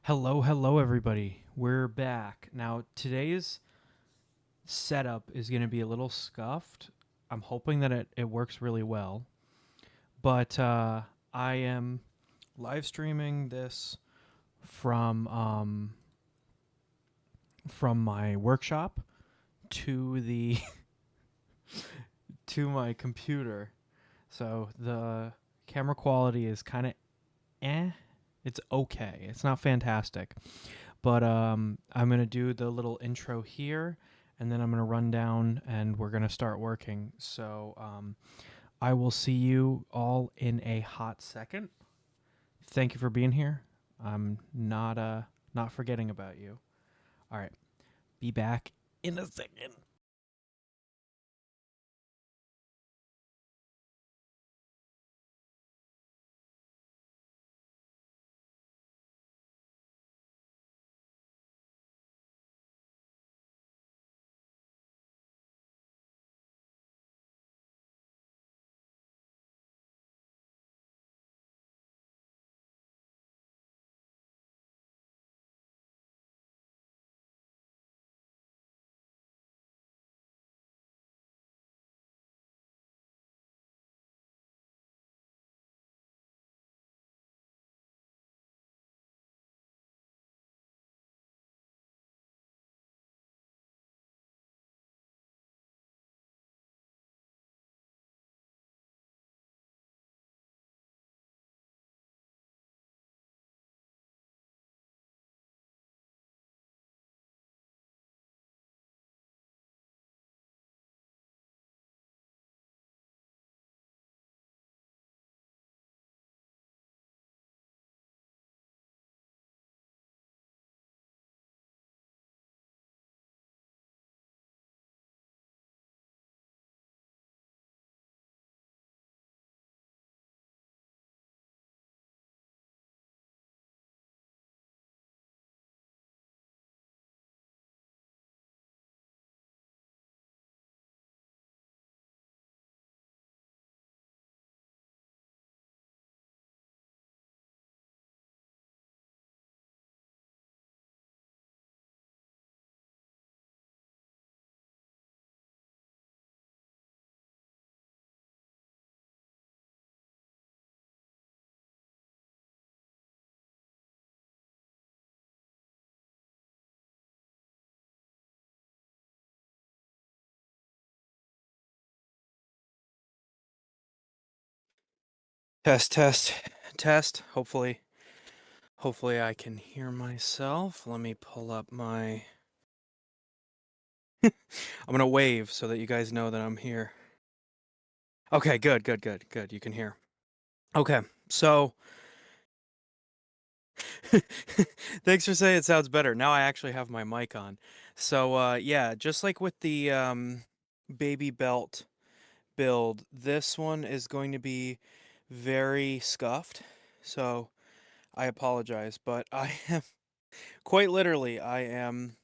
Hello, everybody. We're back. Now, today's setup is going to be a little scuffed. I'm hoping that it works really well. But I am live streaming this from from my workshop to the to my computer. So the camera quality is kind of eh. It's okay. It's not fantastic. But I'm going to do the little intro here, and then I'm going to run down and we're going to start working. So I will see you all in a hot second. Thank you for being here. I'm not forgetting about you. All right. Be back in a second. Test, test, test. Hopefully I can hear myself. Let me pull up my I'm going to wave so that you guys know that I'm here. Okay, good. You can hear. Okay. So, thanks for saying it sounds better. Now I actually have my mic on. So, yeah, just like with the BabyBelt build, this one is going to be very scuffed. So, I apologize, but I am quite literally, I am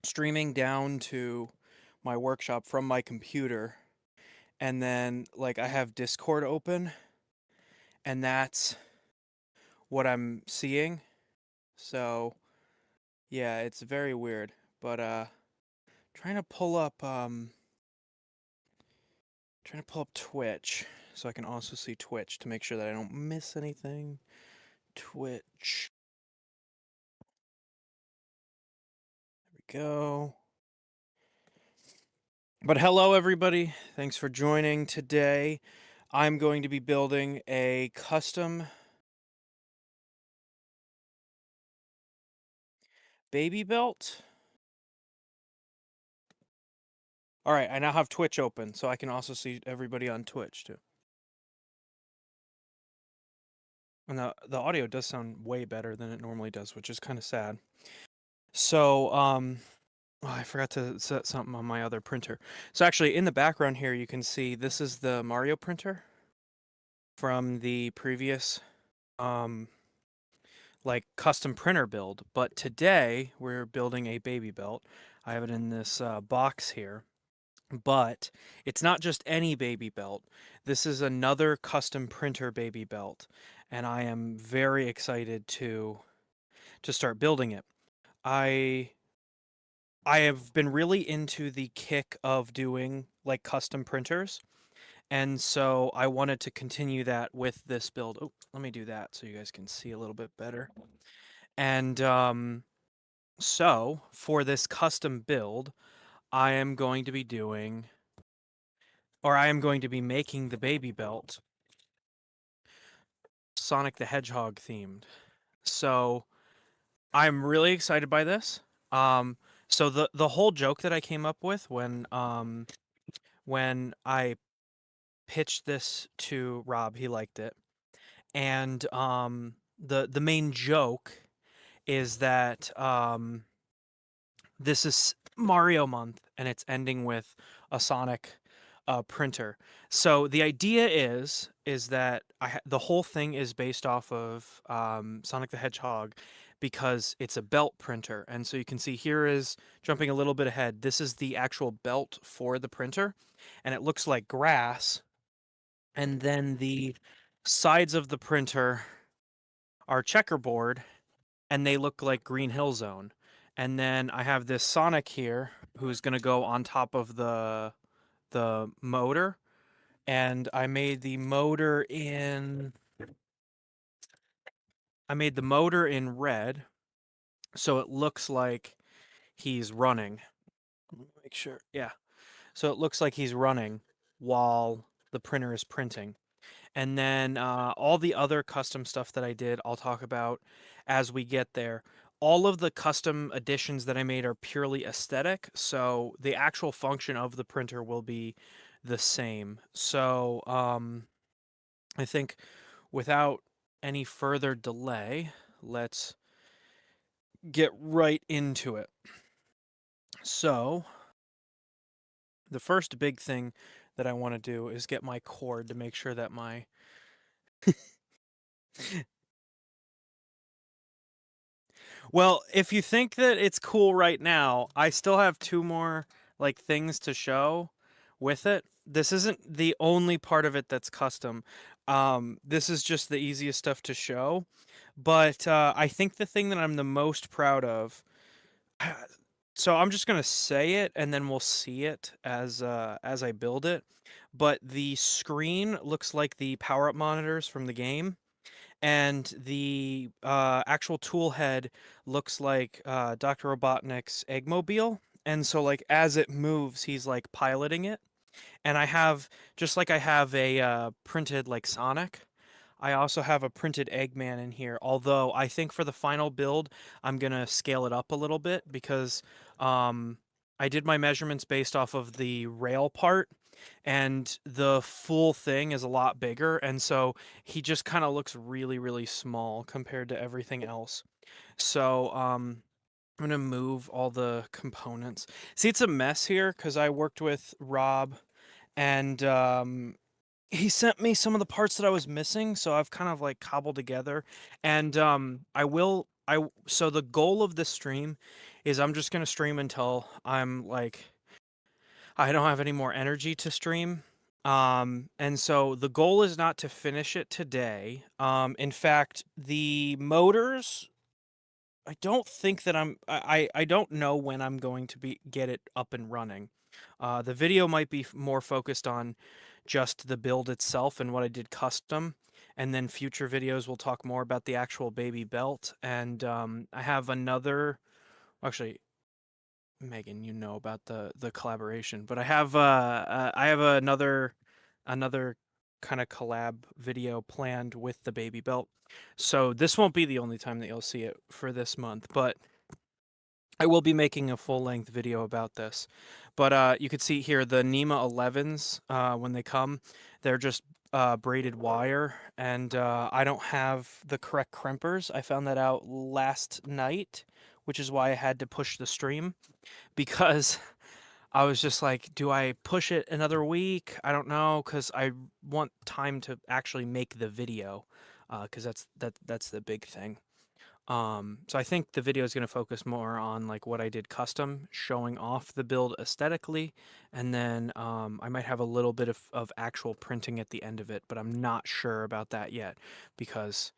streaming down to my workshop from my computer, and then like I have Discord open, and that's what I'm seeing. So, yeah, it's very weird, but trying to pull up Twitch so I can also see Twitch to make sure that I don't miss anything. Twitch. There we go. But hello everybody. Thanks for joining today. I'm going to be building a custom BabyBelt. All right, I now have Twitch open so I can also see everybody on Twitch too. And the audio does sound way better than it normally does, which is kind of sad. So, oh, I forgot to set something on my other printer. So actually, in the background here, you can see this is the Mario printer from the previous, like custom printer build. But today we're building a BabyBelt. I have it in this box here. But it's not just any BabyBelt. This is another custom printer BabyBelt, and I am very excited to to start building it. I I have been really into the kick of doing like custom printers, and so I wanted to continue that with this build. Oh, let me do that so you guys can see a little bit better. And so for this custom build, I am going to be doing, or I am going to be making the BabyBelt Sonic the Hedgehog themed. So I'm really excited by this. Um, so the whole joke that I came up with when I pitched this to Rob, he liked it. And the main joke is that this is Mario month and it's ending with a Sonic printer. So the idea is that the whole thing is based off of Sonic the Hedgehog because it's a belt printer. And so you can see here is jumping a little bit ahead. This is the actual belt for the printer, and it looks like grass. And then the sides of the printer are checkerboard, and they look like Green Hill Zone. And then I have this Sonic here who's going to go on top of the motor, and I made the motor in red so it looks like he's running. Make sure. Yeah. So it looks like he's running while the printer is printing. And then all the other custom stuff that I did, I'll talk about as we get there. All of the custom additions that I made are purely aesthetic, so the actual function of the printer will be the same. So I think without any further delay, let's get right into it. So the first big thing that I want to do is get my cord to make sure that my Well, if you think that it's cool right now, I still have two more like things to show with it. This isn't the only part of it that's custom. This is just the easiest stuff to show. But I think the thing that I'm the most proud of, so I'm just gonna say it and then we'll see it as I build it. But the screen looks like the power-up monitors from the game, and the actual tool head looks like Dr. Robotnik's Eggmobile. And so, like, as it moves, he's like piloting it. And I have, just like I have a printed like Sonic, I also have a printed Eggman in here. Although I think for the final build, I'm gonna scale it up a little bit because um, I did my measurements based off of the rail part, and the full thing is a lot bigger, and so he just kind of looks really, really small compared to everything else. So I'm gonna move all the components. See, it's a mess here because I worked with Rob, and he sent me some of the parts that I was missing, so I've kind of like cobbled together. And so the goal of this stream is I'm just gonna stream until I'm like I don't have any more energy to stream. And so the goal is not to finish it today. In fact, the motors, I don't think that I don't know when I'm going to get it up and running. The video might be more focused on just the build itself and what I did custom, and then future videos will talk more about the actual BabyBelt. And I have another, actually, Megan, you know about the collaboration, but I have another kind of collab video planned with the BabyBelt. So this won't be the only time that you'll see it for this month, but I will be making a full-length video about this. But you can see here the NEMA 11s, when they come, they're just braided wire, and I don't have the correct crimpers. I found that out last night, which is why I had to push the stream, because I was just like, do I push it another week? I don't know, because I want time to actually make the video, because that's the big thing. So I think the video is going to focus more on like what I did custom, showing off the build aesthetically, and then I might have a little bit of actual printing at the end of it, but I'm not sure about that yet because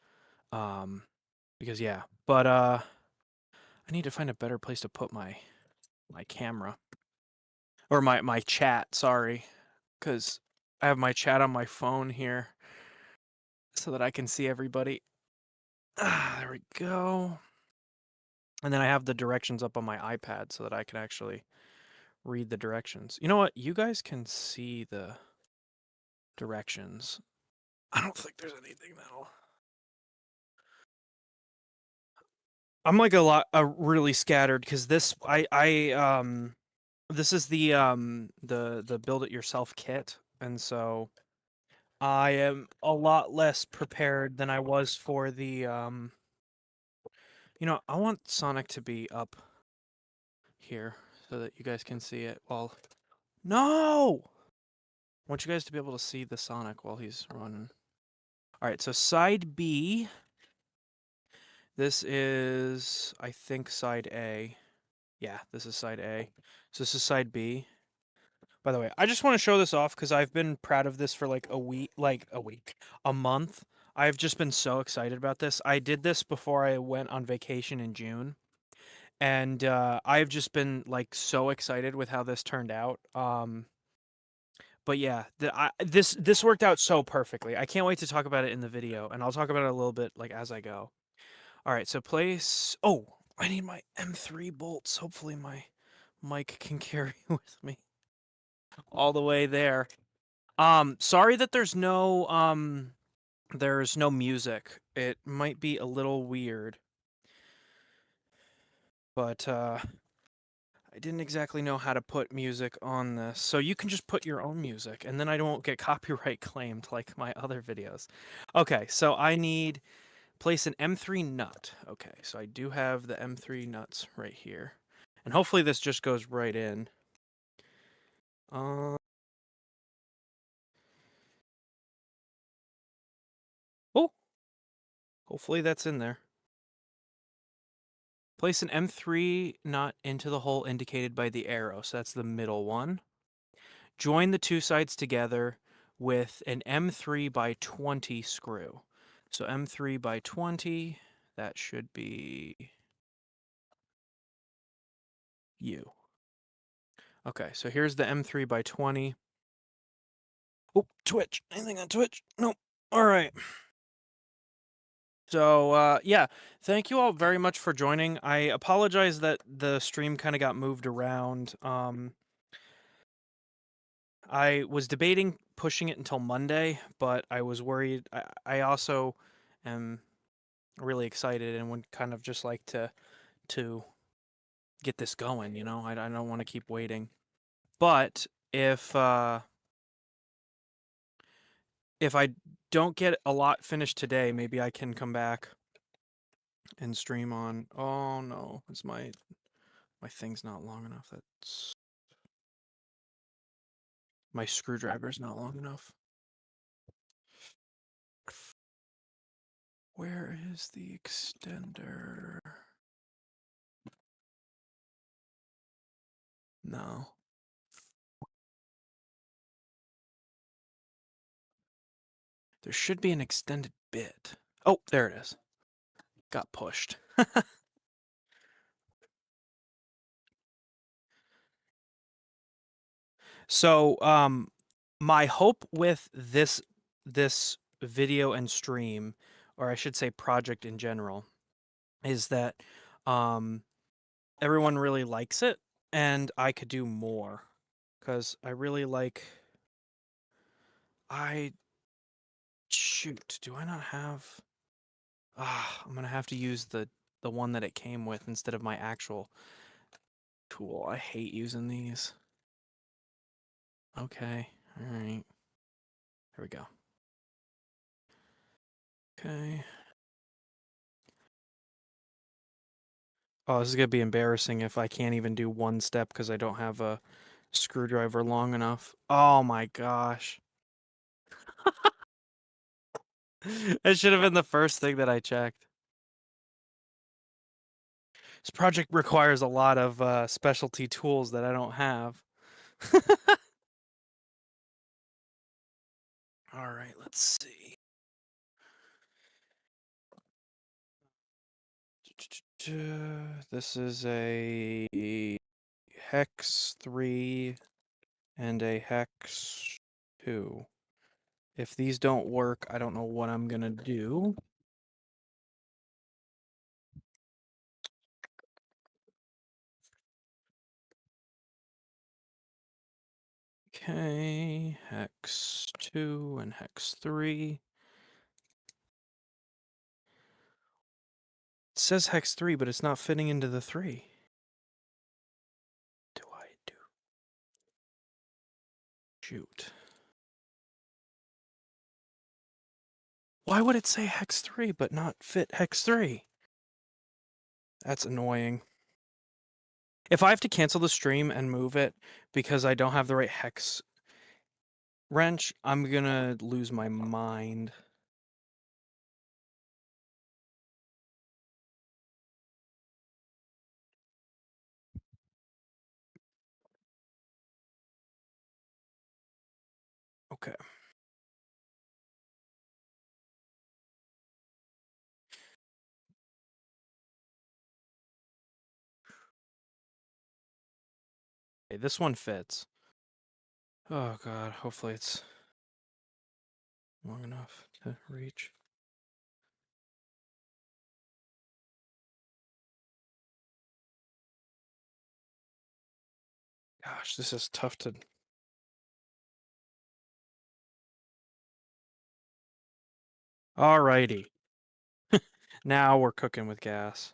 um, because yeah. But I need to find a better place to put my camera or my chat. Sorry, because I have my chat on my phone here so that I can see everybody. Ah, there we go. And then I have the directions up on my iPad so that I can actually read the directions. You know what? You guys can see the directions. I don't think there's anything that'll. I'm like really scattered because this is the build it yourself kit, and so I am a lot less prepared than I was for the I want Sonic to be up here so that you guys can see it while No! I want you guys to be able to see the Sonic while he's running. All right, so side B. This is, I think, side A. Yeah, this is side A. So this is side B. By the way, I just want to show this off because I've been proud of this for a month. I've just been so excited about this. I did this before I went on vacation in June, and I've just been like so excited with how this turned out. But yeah, this worked out so perfectly. I can't wait to talk about it in the video, and I'll talk about it a little bit like as I go. All right, so place. Oh, I need my M3 bolts. Hopefully my mic can carry with me all the way there. Sorry that there's no music. It might be a little weird, but I didn't exactly know how to put music on this. So you can just put your own music, and then I won't get copyright claimed like my other videos. Okay, so I need place an M3 nut. Okay, so I do have the M3 nuts right here. And hopefully this just goes right in. Uh, oh, hopefully that's in there. Place an M3 nut into the hole indicated by the arrow. So that's the middle one. Join the two sides together with an M3 by 20 screw. So M3 by 20, that should be you. Okay, so here's the M3 by 20. Oh, Twitch. Anything on Twitch? Nope. All right. So, yeah, thank you all very much for joining. I apologize that the stream kind of got moved around. I was debating pushing it until Monday, but I was worried. I also am really excited and would kind of just like to get this going, you know? I don't want to keep waiting. But if I don't get a lot finished today, maybe I can come back and stream on. Oh no, it's my thing's not long enough. That's my screwdriver's not long enough. Where is the extender? No. There should be an extended bit. Oh, there it is. Got pushed. So, my hope with this video and stream, or I should say project in general, is that everyone really likes it and I could do more because I really like I shoot, do I not have I'm gonna have to use the one that it came with instead of my actual tool. I hate using these. Okay, alright. There we go. Okay. Oh, this is gonna be embarrassing if I can't even do one step because I don't have a screwdriver long enough. Oh my gosh. That should have been the first thing that I checked. This project requires a lot of specialty tools that I don't have. All right, let's see. This is a hex 3 and a hex 2. If these don't work, I don't know what I'm gonna do. Okay, hex 2 and hex 3. It says hex 3, but it's not fitting into the 3. Do I do? Shoot. Why would it say hex 3 but not fit hex 3? That's annoying. If I have to cancel the stream and move it because I don't have the right hex wrench, I'm gonna lose my mind. Okay. Okay, this one fits. Oh god, hopefully it's long enough to reach. Gosh, this is tough to... Alrighty. Now we're cooking with gas.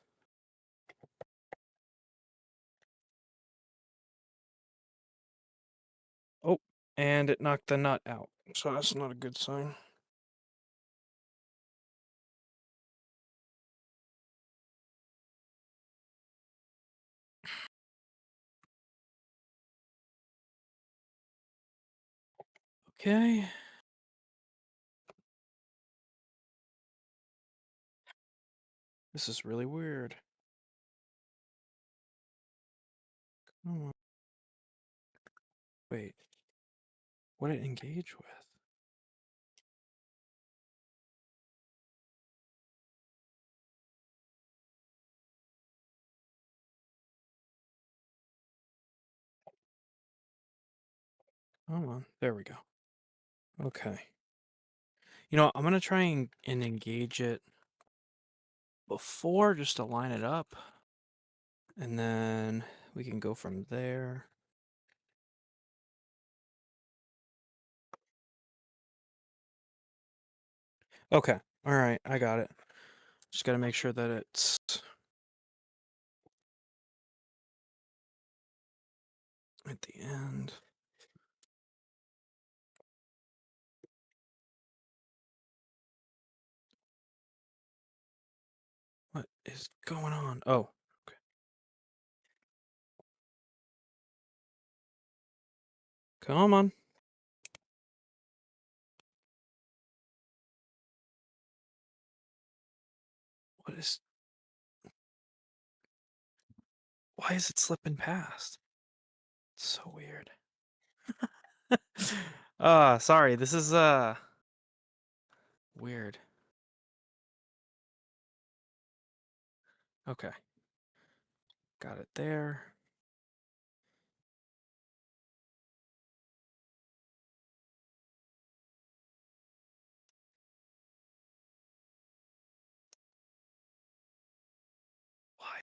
Oh, and it knocked the nut out. So that's not a good sign. Okay. This is really weird. Come on. Wait. What did it engage with? Come on. There we go. Okay. You know, I'm going to try and engage it before just to line it up. And then we can go from there. Okay. All right. I got it. Just got to make sure that it's at the end. What is going on? Oh, okay. Come on. What is... Why is it slipping past? It's so weird. Sorry. This is weird. Okay. Got it there. Why?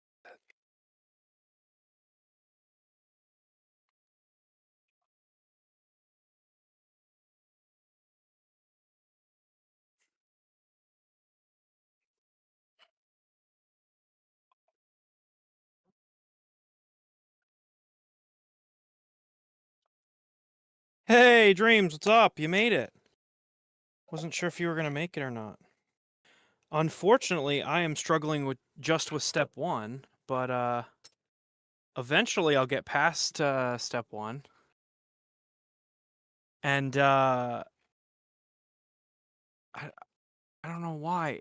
Hey, Dreams, what's up? You made it. Wasn't sure if you were gonna make it or not. Unfortunately, I am struggling with step 1, but eventually I'll get past step 1. And I don't know why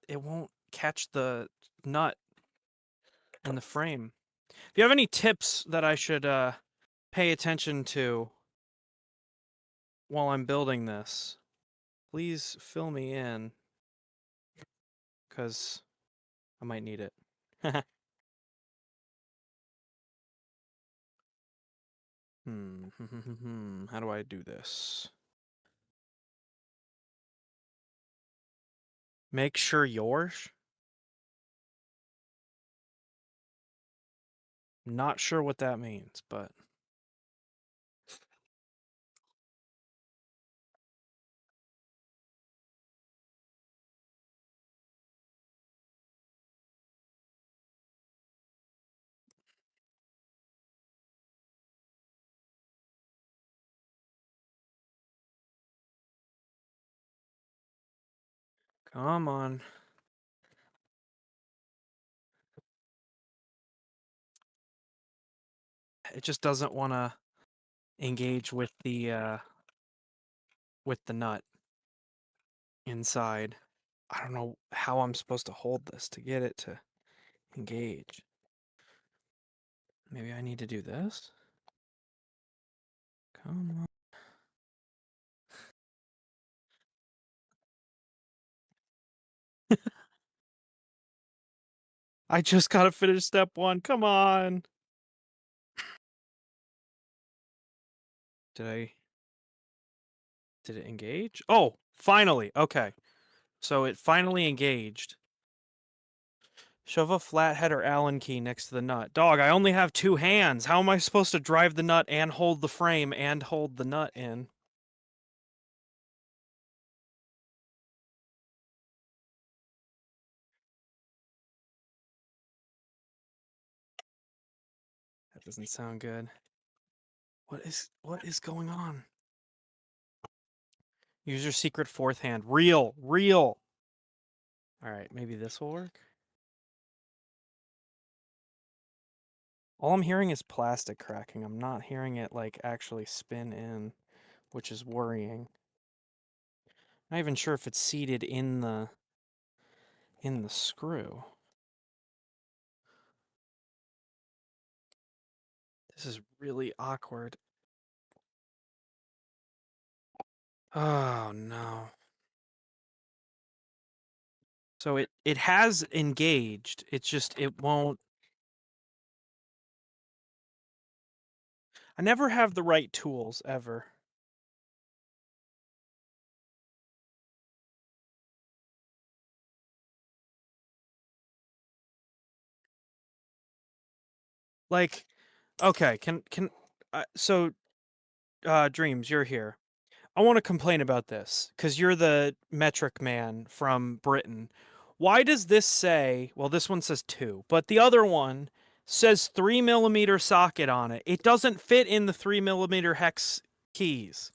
it won't catch the nut in the frame. If you have any tips that I should pay attention to while I'm building this, please fill me in, because I might need it. How do I do this? Make sure yours? Not sure what that means, but come on. It just doesn't want to engage with the nut inside. I don't know how I'm supposed to hold this to get it to engage. Maybe I need to do this? Come on. I just gotta finish step 1. Come on. Did it engage? Oh, finally. Okay. So it finally engaged. Shove a flathead or Allen key next to the nut. Dog, I only have 2 hands. How am I supposed to drive the nut and hold the frame and hold the nut in? That doesn't sound good. What is going on? Use your secret 4th hand. Real. All right, maybe this will work. All I'm hearing is plastic cracking. I'm not hearing it like actually spin in, which is worrying. Not even sure if it's seated in the screw. This is really awkward. Oh no. So it has engaged. It's just it won't. I never have the right tools ever. Like, okay, so Dreams, you're here. I want to complain about this because you're the metric man from Britain. Why does this say, well, this one says 2, but the other one says 3mm socket on it? It doesn't fit in the 3mm hex keys.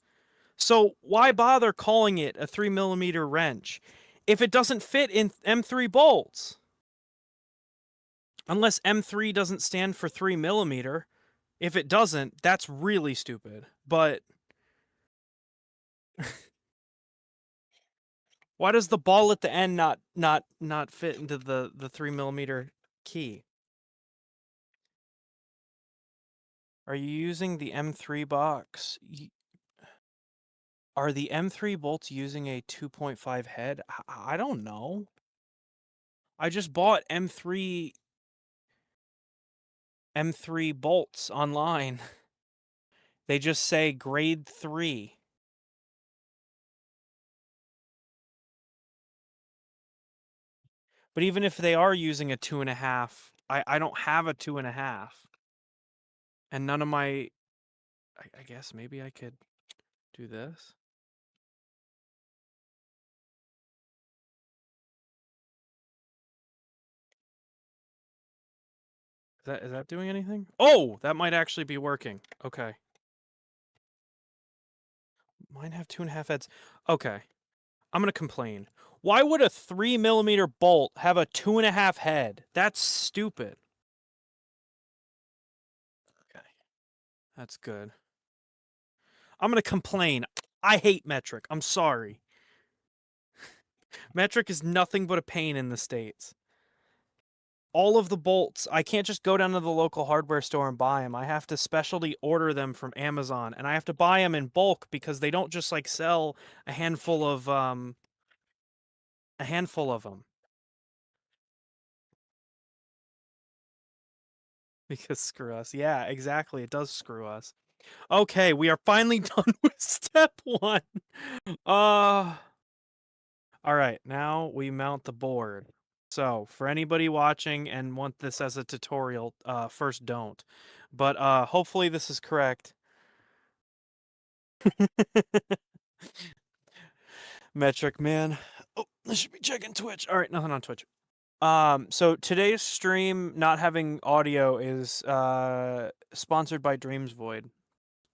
So why bother calling it a 3mm wrench if it doesn't fit in M3 bolts? Unless M3 doesn't stand for 3mm. If it doesn't, that's really stupid. But why does the ball at the end not fit into the 3mm key? Are you using the M3 box? Are the M3 bolts using a 2.5 head? I don't know. I just bought M3 bolts online. They just say grade 3. But even if they are using a 2.5, I don't have a 2.5. And none of my, I guess maybe I could do this. Is that doing anything? Oh, that might actually be working. Okay. Mine have 2.5 heads. Okay. I'm gonna complain. Why would a 3mm bolt have a 2.5 head? That's stupid. Okay. That's good. I'm gonna complain. I hate metric. I'm sorry. Metric is nothing but a pain in the States. All of the bolts, I can't just go down to the local hardware store and buy them. I have to specialty order them from Amazon, and I have to buy them in bulk because they don't just like sell a handful of them. Because screw us. Yeah, exactly. It does screw us. Okay, we are finally done with step one. All right, now we mount the board. So, for anybody watching and want this as a tutorial, first don't. But hopefully this is correct. Metric man. Oh, this should be checking Twitch. All right, nothing on Twitch. So today's stream not having audio is sponsored by Dreams Void,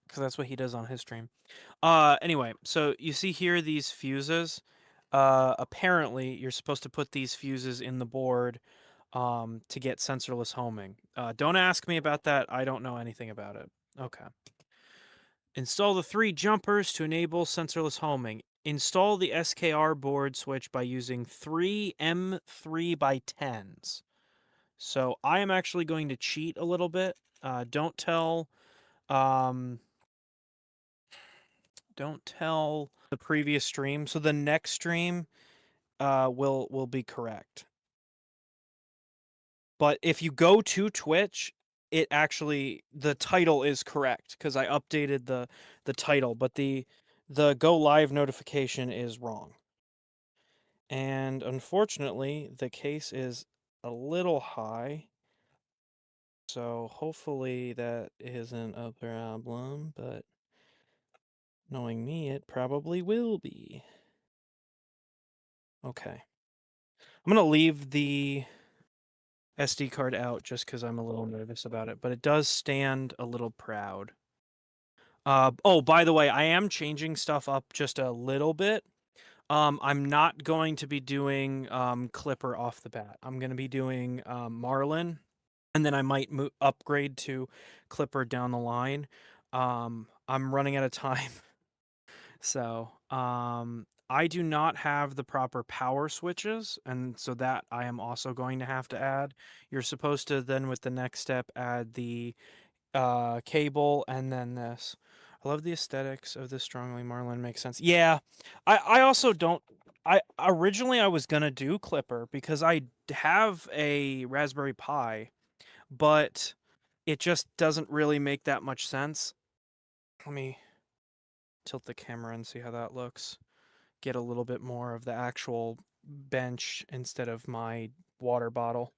because that's what he does on his stream. Anyway, so you see here these fuses. Apparently you're supposed to put these fuses in the board to get sensorless homing. Don't ask me about that. I don't know anything about it. Okay. Install the 3 jumpers to enable sensorless homing. Install the SKR board switch by using 3 M3x10s. So I am actually going to cheat a little bit. Don't tell the previous stream. So the next stream will be correct. But if you go to Twitch, it actually the title is correct because I updated the title, but the go live notification is wrong. And unfortunately, the case is a little high. So hopefully that isn't a problem, but knowing me, it probably will be. Okay. I'm going to leave the SD card out just because I'm a little nervous about it, but it does stand a little proud. Oh, by the way, I am changing stuff up just a little bit. I'm not going to be doing Clipper off the bat. I'm going to be doing Marlin, and then I might upgrade to Clipper down the line. I'm running out of time. So, I do not have the proper power switches, and so that I am also going to have to add. You're supposed to then, with the next step, add the cable and then this. I love the aesthetics of this strongly Marlin. Makes sense. Yeah, I also don't. I originally I was gonna do Clipper because I have a Raspberry Pi, but it just doesn't really make that much sense. Let me tilt the camera and see how that looks. Get a little bit more of the actual bench instead of my water bottle.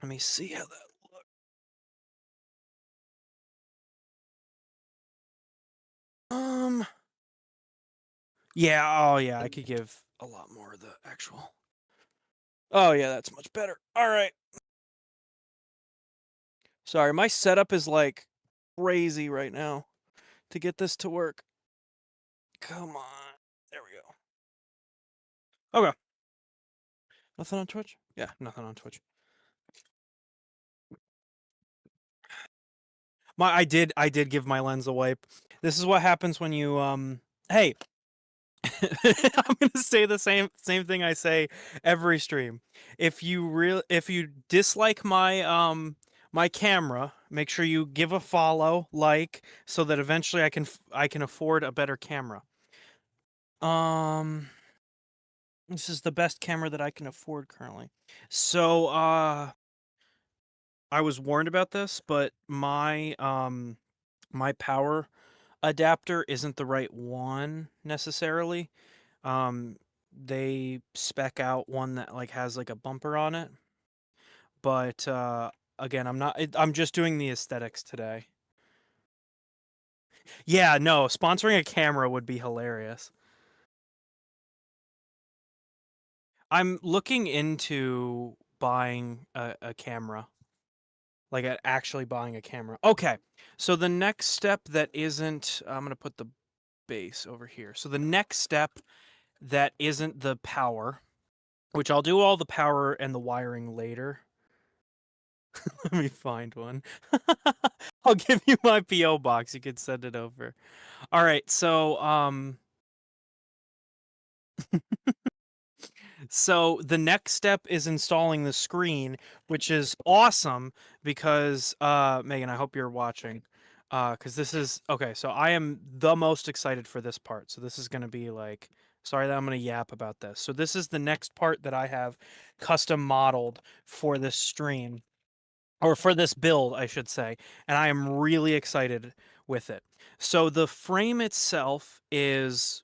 Let me see how that looks. Yeah, oh yeah, I could give a lot more of the actual. Oh yeah, that's much better. All right. Sorry, my setup is like crazy right now to get this to work. Come on. There we go. Okay. Nothing on Twitch? Yeah, nothing on Twitch. I did give my lens a wipe. This is what happens when you hey, I'm gonna say the same thing I say every stream. If you dislike my camera, make sure you give a follow, like, so that eventually I can afford a better camera. This is the best camera that I can afford currently. So I was warned about this, but my power adapter isn't the right one necessarily. Um, they spec out one that like has like a bumper on it. But again, I'm just doing the aesthetics today. Yeah, no, sponsoring a camera would be hilarious. I'm looking into buying a camera. Like actually buying a camera. Okay. So the next step that isn't I'm going to put the base over here. So the next step that isn't the power, which I'll do all the power and the wiring later. Let me find one. I'll give you my PO box. You can send it over. All right. So the next step is installing the screen, which is awesome because Megan, I hope you're watching. Cuz this is okay, so I am the most excited for this part. So this is going to be like Sorry that I'm going to yap about this. So this is the next part that I have custom modeled for this stream, or for this build, I should say, and I am really excited with it. So the frame itself is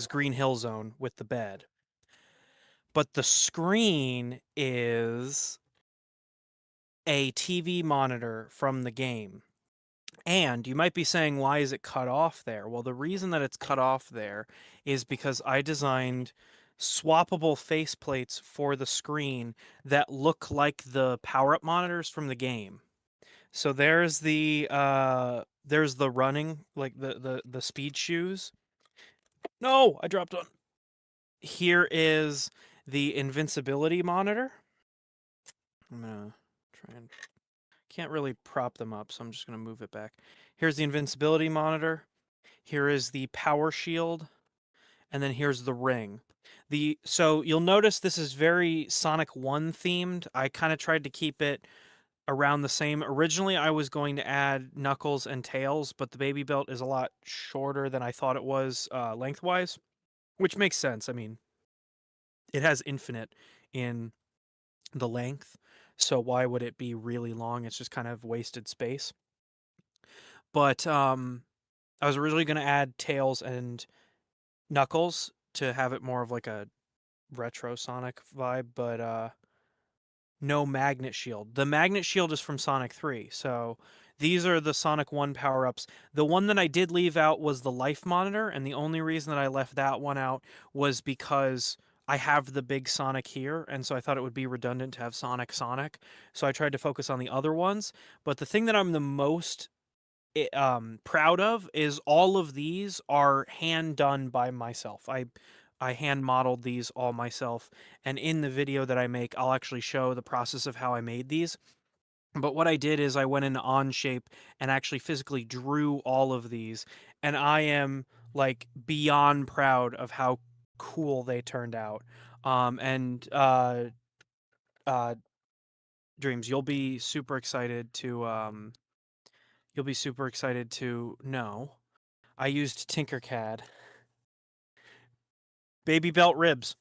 Green Hill Zone with the bed, but the screen is a TV monitor from the game. And you might be saying, why is it cut off there? Well, the reason that it's cut off there is because I designed swappable faceplates for the screen that look like the power-up monitors from the game. So there's the running, like the speed shoes. No, I dropped one. Here is the invincibility monitor. I'm gonna try and can't really prop them up, so I'm just gonna move it back. Here's the invincibility monitor. Here is the power shield, and then here's the ring. So you'll notice this is very Sonic 1 themed. I kind of tried to keep it around the same. Originally, I was going to add Knuckles and Tails, but the BabyBelt is a lot shorter than I thought it was lengthwise, which makes sense. I mean, it has infinite in the length, so why would it be really long? It's just kind of wasted space. But I was originally going to add Tails and Knuckles to have it more of like a retro Sonic vibe, but no magnet shield. The magnet shield is from Sonic 3, so these are the Sonic 1 power-ups. The one that I did leave out was the life monitor, and the only reason that I left that one out was because I have the big Sonic here, and so I thought it would be redundant to have Sonic. So I tried to focus on the other ones. But the thing that I'm the most proud of is all of these are hand done by myself. I hand modeled these all myself, and in the video that I make, I'll actually show the process of how I made these. But what I did is I went into Onshape and actually physically drew all of these, and I am like beyond proud of how cool they turned out. And uh, Dreams, you'll be super excited to know I used Tinkercad. BabyBelt ribs.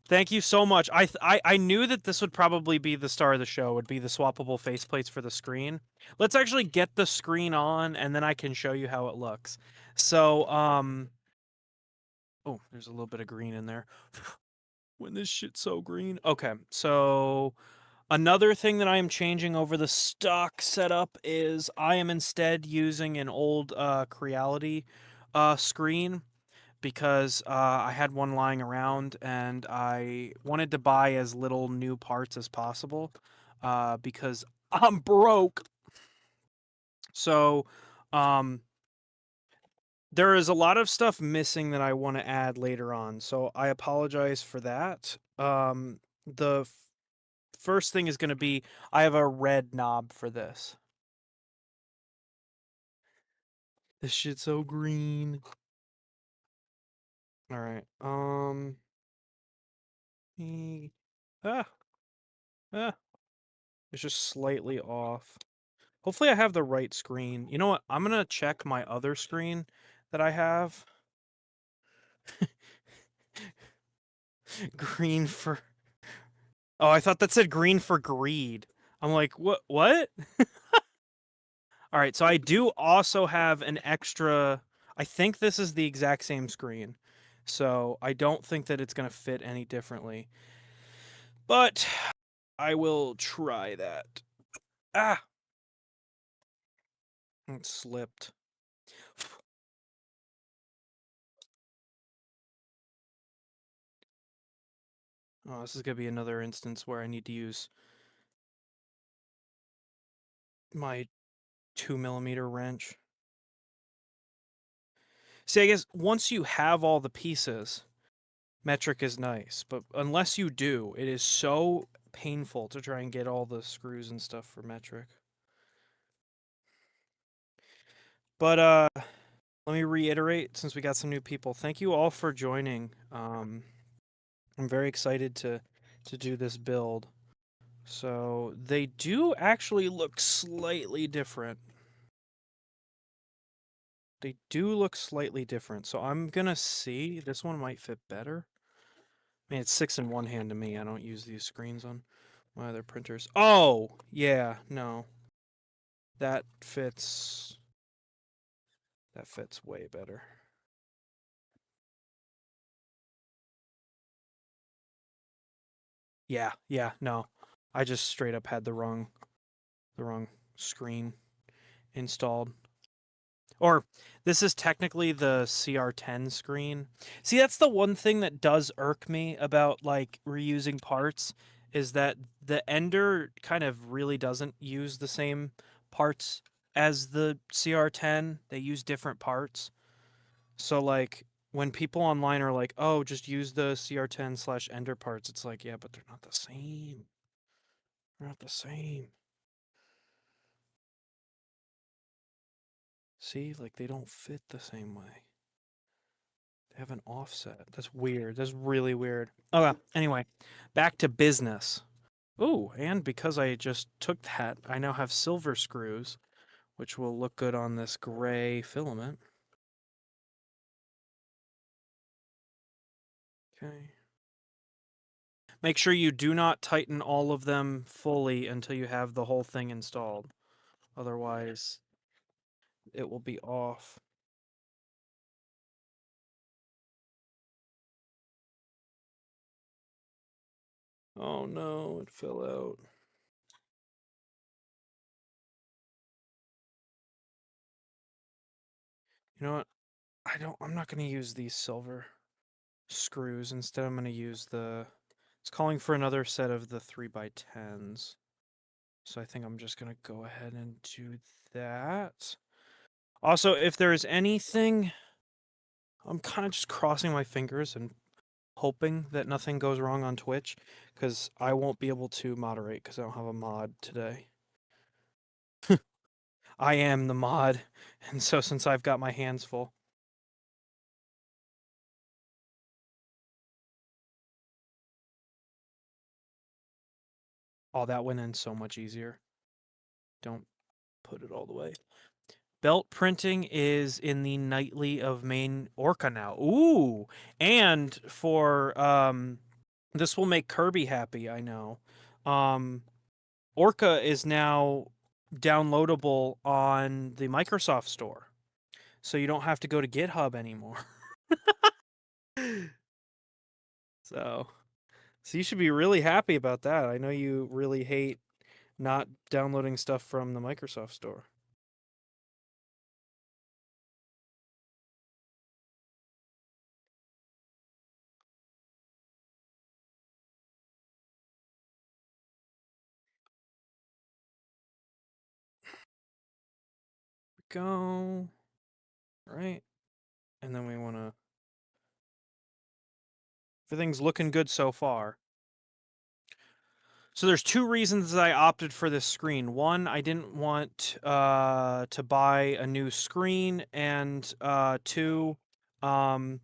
Thank you so much. I knew that this would probably be the star of the show, would be the swappable faceplates for the screen. Let's actually get the screen on, and then I can show you how it looks. So, oh, there's a little bit of green in there. When this shit's so green. Okay, so another thing that I am changing over the stock setup is I am instead using an old Creality screen, because I had one lying around and I wanted to buy as little new parts as possible because I'm broke. So there is a lot of stuff missing that I want to add later on. So I apologize for that. The first thing is going to be I have a red knob for this. This shit's so green. All right. Ah, ah. It's just slightly off. Hopefully I have the right screen. You know what? I'm gonna check my other screen that I have. Green for... Oh, I thought that said green for greed. I'm like, what? All right, so I do also have an extra... I think this is the exact same screen. So I don't think that it's gonna fit any differently. But I will try that. Ah! It slipped. Oh, this is gonna be another instance where I need to use my 2mm wrench. See, I guess once you have all the pieces, metric is nice, but unless you do, it is so painful to try and get all the screws and stuff for metric. But let me reiterate, since we got some new people, thank you all for joining. I'm very excited to do this build. So they do actually look slightly different. They do look slightly different, so I'm gonna see. This one might fit better. I mean, it's 6 in one hand to me. I don't use these screens on my other printers. Oh, yeah, no. That fits. That fits way better. Yeah, no. I just straight up had the wrong screen installed. Or this is technically the CR10 screen. See, that's the one thing that does irk me about like reusing parts is that the Ender kind of really doesn't use the same parts as the CR10. They use different parts. So like when people online are like, "Oh, just use the CR10/Ender parts," it's like, yeah, but they're not the same. They're not the same. See, like they don't fit the same way. They have an offset. That's weird. That's really weird. Okay, anyway, back to business. Ooh, and because I just took that, I now have silver screws, which will look good on this gray filament. Okay. Make sure you do not tighten all of them fully until you have the whole thing installed. Otherwise, it will be off. Oh no, it fell out. You know what? I'm not going to use these silver screws. Instead, I'm going to use the. It's calling for another set of the 3x10s. So I think I'm just going to go ahead and do that. Also, if there is anything, I'm kind of just crossing my fingers and hoping that nothing goes wrong on Twitch, because I won't be able to moderate because I don't have a mod today. I am the mod, and so since I've got my hands full. Oh, that went in so much easier. Don't put it all the way. Belt printing is in the nightly of main Orca now. Ooh, and for this will make Kirby happy, I know. Orca is now downloadable on the Microsoft Store. So you don't have to go to GitHub anymore. so so you should be really happy about that. I know you really hate not downloading stuff from the Microsoft Store. Go. Right. And then we want to everything's looking good so far. So there's two reasons that I opted for this screen. One, I didn't want to buy a new screen, and two, um,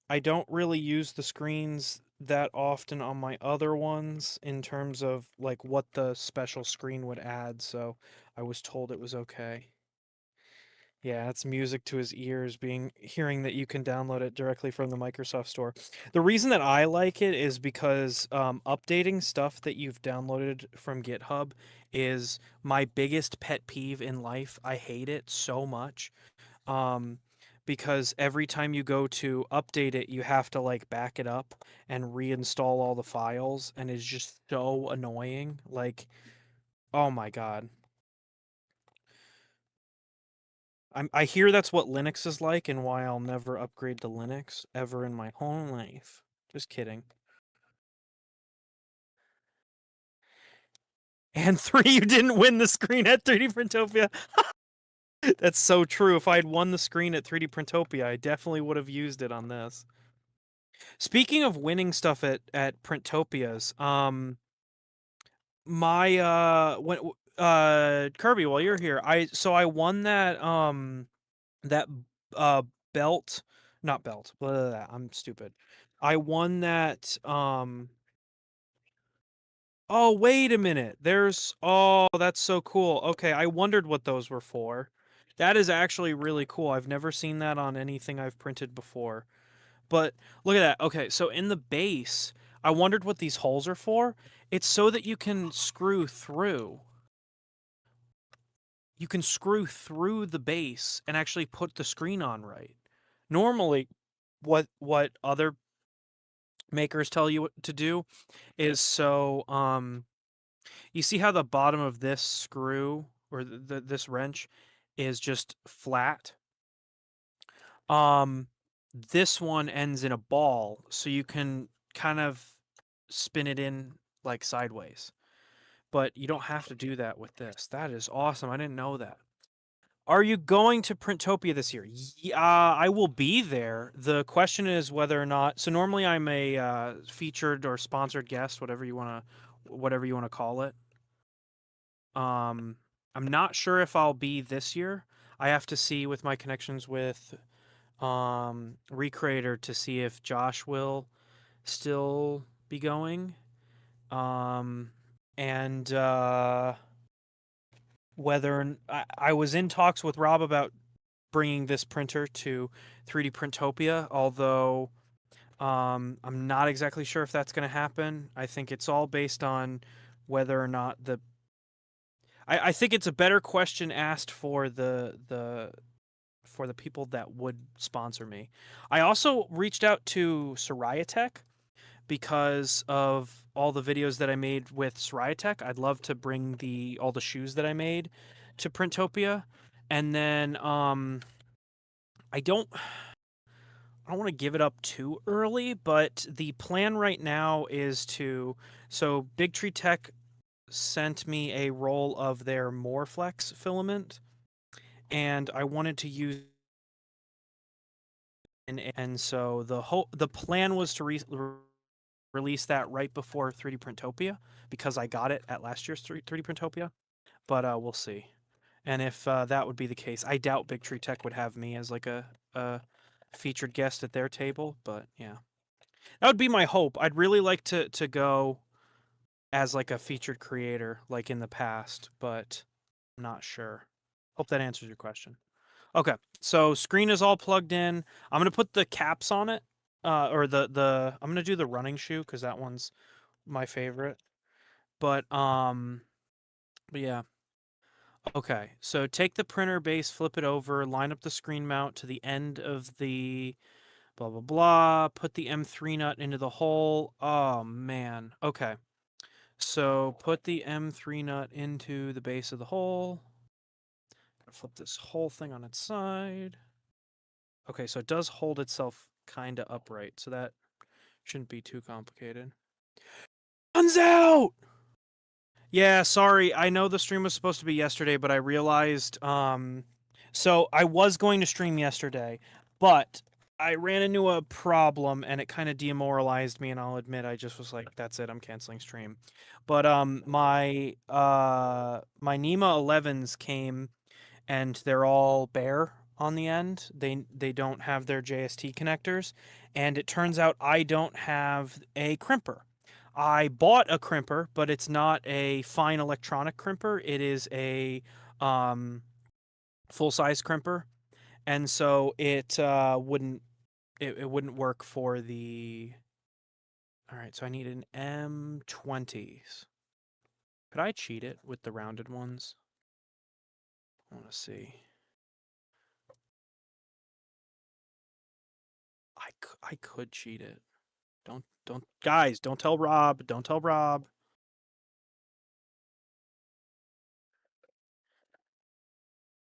I don't really use the screens that often on my other ones in terms of like what the special screen would add. So I was told it was okay. Yeah, it's music to his ears hearing that you can download it directly from the Microsoft Store. The reason that I like it is because updating stuff that you've downloaded from GitHub is my biggest pet peeve in life. I hate it so much. Um, because every time you go to update it, you have to like back it up and reinstall all the files, and it's just so annoying. Like, oh my God. I hear that's what Linux is like and why I'll never upgrade to Linux ever in my whole life. Just kidding. And three, you didn't win the screen at 3D Printopia. That's so true. If I'd won the screen at 3D Printopia, I definitely would have used it on this. Speaking of winning stuff at Printopias, my when Kirby, while you're here, I won that uh belt, not belt, blah, blah, blah, I'm stupid. I won that oh, wait a minute. Oh, that's so cool. Okay, I wondered what those were for. That is actually really cool. I've never seen that on anything I've printed before. But look at that. Okay, so in the base, I wondered what these holes are for. It's so that you can screw through. You can screw through the base and actually put the screen on right. Normally, what other makers tell you what to do is you see how the bottom of this screw or this wrench is just flat? Um, this one ends in a ball, so you can kind of spin it in like sideways. But you don't have to do that with this. That is awesome. I didn't know that. Are you going to Printopia this year? Yeah, I will be there. The question is whether or not. So normally I'm a featured or sponsored guest, whatever you wanna call it. I'm not sure if I'll be this year. I have to see with my connections with Recreator to see if Josh will still be going. Um, and whether I was in talks with Rob about bringing this printer to 3D Printopia, although I'm not exactly sure if that's going to happen. I think it's all based on whether or not I think it's a better question asked for the people that would sponsor me. I also reached out to Soraya Tech because of all the videos that I made with Soraya Tech. I'd love to bring all the shoes that I made to Printopia. And then I don't I don't want to give it up too early, but the plan right now is so Big Tree Tech sent me a roll of their Moreflex filament, and I wanted to use and so the plan was to release that right before 3D Printopia because I got it at last year's 3D Printopia, but we'll see. And if that would be the case, I doubt Big Tree Tech would have me as like a featured guest at their table, but yeah. That would be my hope. I'd really like to go as like a featured creator like in the past, but I'm not sure. Hope that answers your question. Okay, so screen is all plugged in. I'm gonna put the caps on it, or I'm gonna do the running shoe because that one's my favorite. But yeah. Okay, so take the printer base, flip it over, line up the screen mount to the end of the blah blah blah. Put the M3 nut into the hole. Oh man. Okay. So put the M3 nut into the base of the hole. Flip this whole thing on its side. Okay, so it does hold itself kind of upright, so that shouldn't be too complicated. Guns out! Yeah, sorry. I know the stream was supposed to be yesterday, but I realized so I was going to stream yesterday, but I ran into a problem and it kind of demoralized me, and I'll admit I just was like, that's it, I'm canceling stream. But my NEMA 11s came and they're all bare on the end. They don't have their JST connectors, and it turns out I don't have a crimper. I bought a crimper, but it's not a fine electronic crimper. It is a full size crimper, and so it wouldn't work for the. All right, so I need an M20s. Could I cheat it with the rounded ones? I want to see. I could cheat it. Don't guys, don't tell Rob. Don't tell Rob.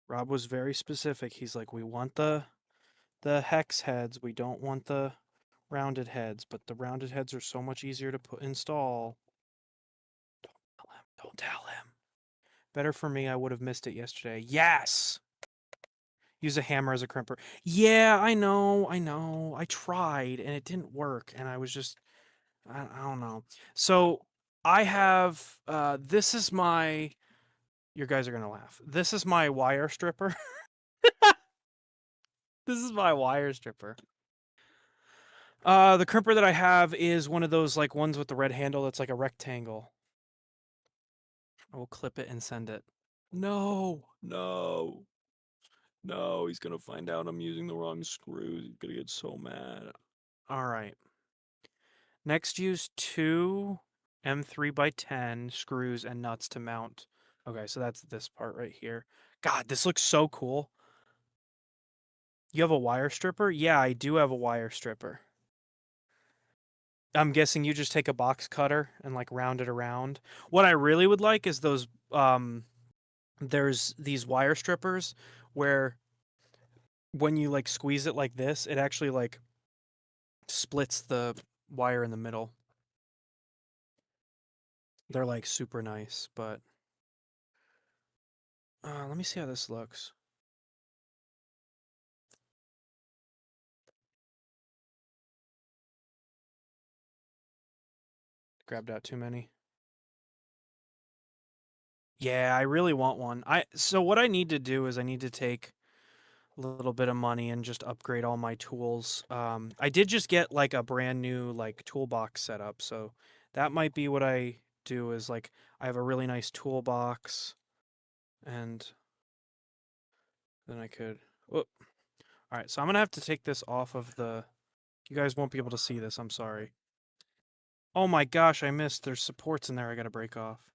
Rob was very specific. He's like, we want the hex heads. We don't want the rounded heads, but the rounded heads are so much easier to install. Don't tell him. Don't tell him. Better for me, I would have missed it yesterday. Yes! Use a hammer as a crimper. Yeah, I know. I tried and it didn't work, and I was just I don't know. So I have this is my you guys are gonna laugh. This is my wire stripper. This is my wire stripper. The crimper that I have is one of those like ones with the red handle that's like a rectangle. I will clip it and send it. No, no. No, he's gonna find out I'm using the wrong screws. He's gonna get so mad. All right. Next, use two M3x10 screws and nuts to mount. Okay, so that's this part right here. God, this looks so cool. You have a wire stripper? Yeah, I do have a wire stripper. I'm guessing you just take a box cutter and like round it around. What I really would like is those there's these wire strippers where when you like squeeze it like this, it actually like splits the wire in the middle. They're like super nice, but let me see how this looks. Grabbed out too many. Yeah, I really want one. So what I need to do is I need to take a little bit of money and just upgrade all my tools. I did just get like a brand new like toolbox setup, so that might be what I do is like I have a really nice toolbox and then I could whoop. All right, so I'm gonna have to take this off of the. You guys won't be able to see this. I'm sorry. Oh my gosh, I missed. There's supports in there. I gotta break off.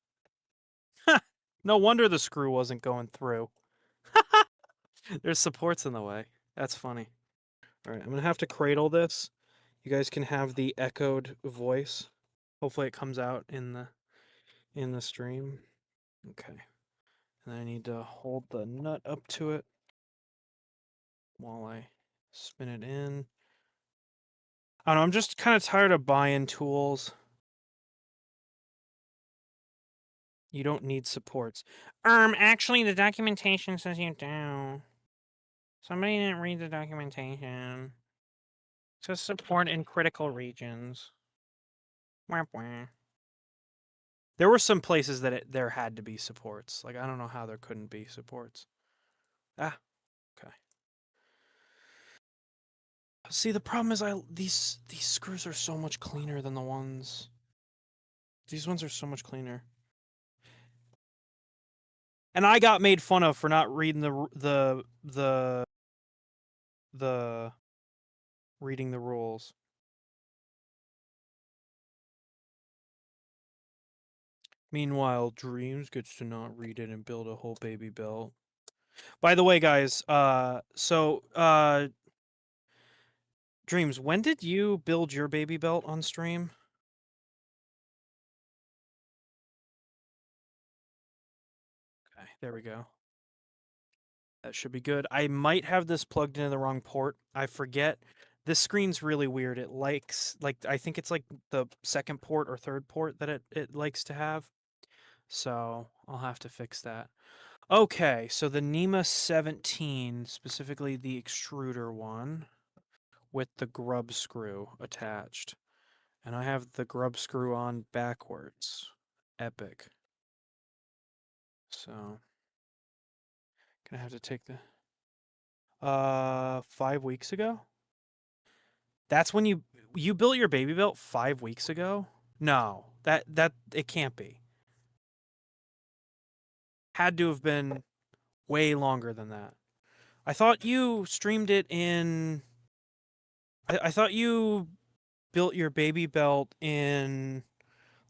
No wonder the screw wasn't going through. There's supports in the way. That's funny. All right, I'm gonna have to cradle this. You guys can have the echoed voice. Hopefully, it comes out in the stream. Okay, and I need to hold the nut up to it while I spin it in. I don't know. I'm just kind of tired of buying tools. You don't need supports. Actually, the documentation says you do. Somebody didn't read the documentation. It says support in critical regions. Wah, wah. There were some places that there had to be supports. Like, I don't know how there couldn't be supports. Ah, okay. See, the problem is these screws are so much cleaner than the ones. These ones are so much cleaner. And I got made fun of for not reading the reading the rules. Meanwhile, Dreams gets to not read it and build a whole baby belt. By the way, guys, Dreams, when did you build your baby belt on stream? Okay, there we go. That should be good. I might have this plugged into the wrong port. I forget. This screen's really weird. It likes, like, I think it's like the second port or third port that it likes to have. So I'll have to fix that. Okay, so the NEMA 17, specifically the extruder one, with the grub screw attached. And I have the grub screw on backwards. Epic. So, gonna have to take the 5 weeks ago? That's when you built your baby belt 5 weeks ago? No, that it can't be. Had to have been way longer than that. I thought you streamed it in. I thought you built your baby belt in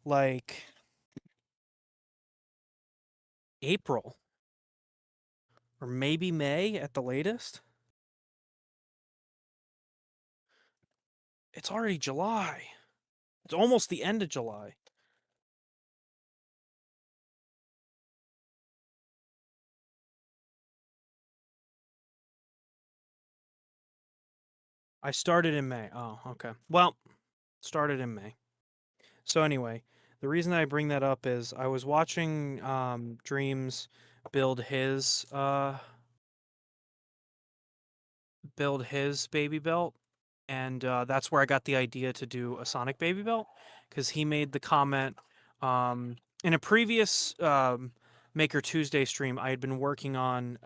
like April or maybe May at the latest. It's already July. It's almost the end of July. I started in May. Oh, okay. Well, started in May. So anyway, the reason I bring that up is I was watching Dreams build his baby belt, and that's where I got the idea to do a Sonic baby belt because he made the comment in a previous Maker Tuesday stream. I had been working on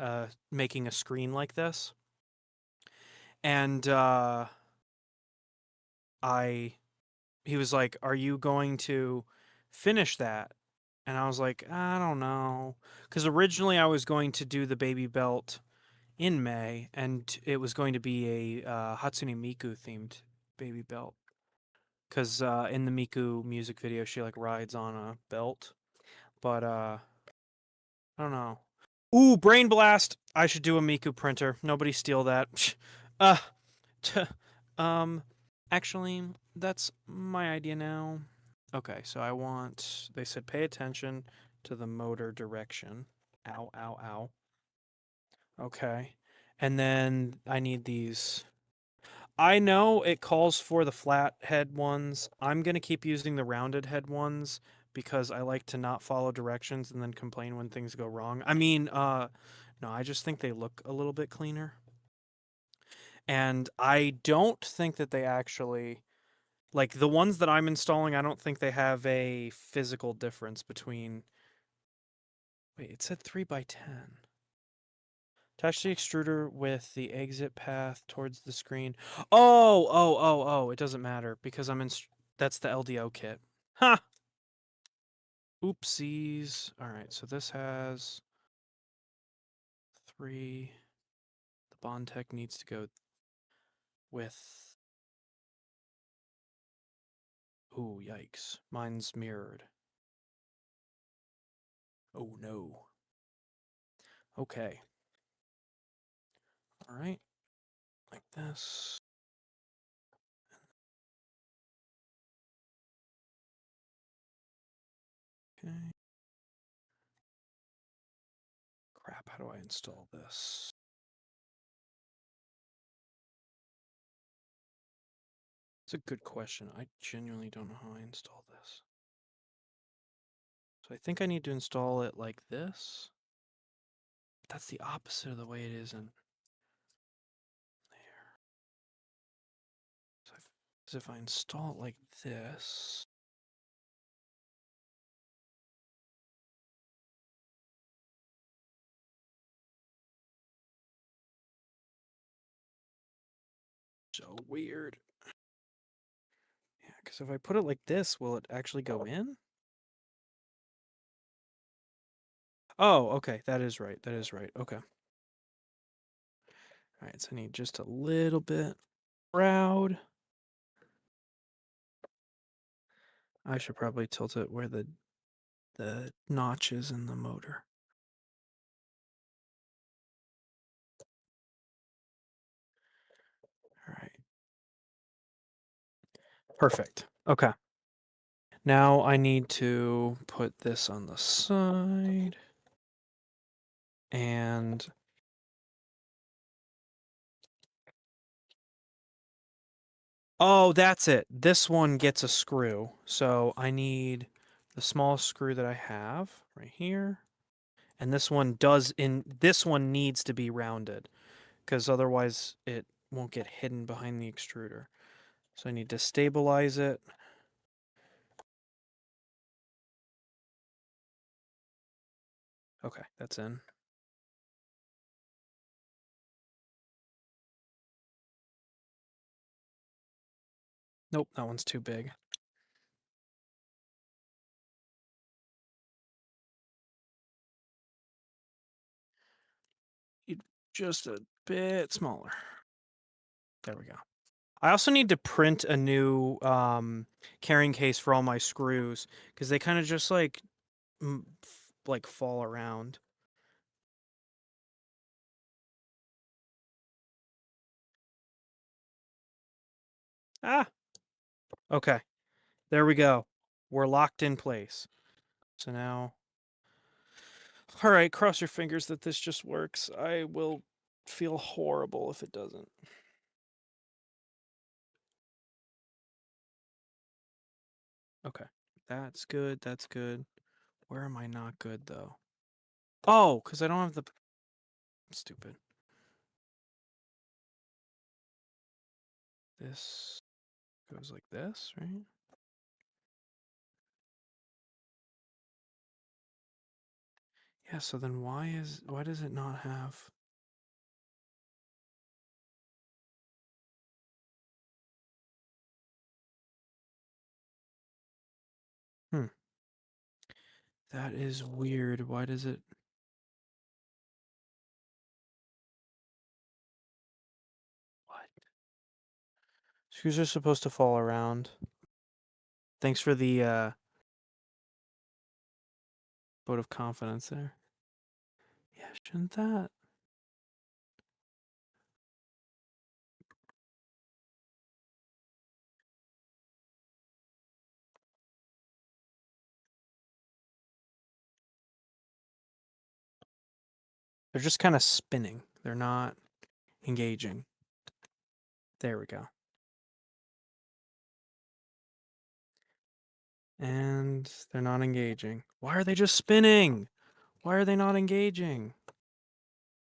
making a screen like this, and he was like, "Are you going to finish that?" And I was like, "I don't know," because originally I was going to do the baby belt in May, and it was going to be a Hatsune Miku themed baby belt. Because in the Miku music video, she like rides on a belt. But I don't know. Ooh, brain blast! I should do a Miku printer. Nobody steal that. uh, t- um, actually, that's my idea now. Okay, so I want. They said pay attention to the motor direction. Ow, ow, ow. Okay, and then I need these. I know it calls for the flat head ones. I'm going to keep using the rounded head ones because I like to not follow directions and then complain when things go wrong. I mean, no, I just think they look a little bit cleaner. And I don't think that they actually, like the ones that I'm installing, I don't think they have a physical difference between. Wait, it said 3 by 10. Touch the extruder with the exit path towards the screen. Oh, it doesn't matter because that's the LDO kit. Ha! Oopsies. All right, so this has 3. The bond tech needs to go with. Ooh, yikes. Mine's mirrored. Oh no. Okay. All right. Like this. Okay. Crap, how do I install this? It's a good question. I genuinely don't know how I install this. So I think I need to install it like this. That's the opposite of the way it is in there. So if I install it like this. So weird. Yeah, because if I put it like this, will it actually go in? Oh, okay. That is right. That is right. Okay. All right. So I need just a little bit round. I should probably tilt it where the notch is in the motor. All right. Perfect. Okay. Now I need to put this on the side and oh, that's it. This one gets a screw. So I need the small screw that I have right here. And this one needs to be rounded because otherwise it won't get hidden behind the extruder. So I need to stabilize it. Okay, that's in. Nope, that one's too big. Just a bit smaller. There we go. I also need to print a new carrying case for all my screws because they kind of just like fall around. Ah, okay. There we go. We're locked in place. So now, all right, cross your fingers that this just works. I will feel horrible if it doesn't. Okay. That's good. That's good. Where am I not good though? Oh, because I don't have the. Stupid. This goes like this, right? Yeah, so then why does it not have Hmm. That is weird. Why does it Screws are supposed to fall around. Thanks for the vote of confidence there. Yeah, shouldn't that? They're just kind of spinning. They're not engaging. There we go. And they're not engaging. Why are they just spinning? Why are they not engaging?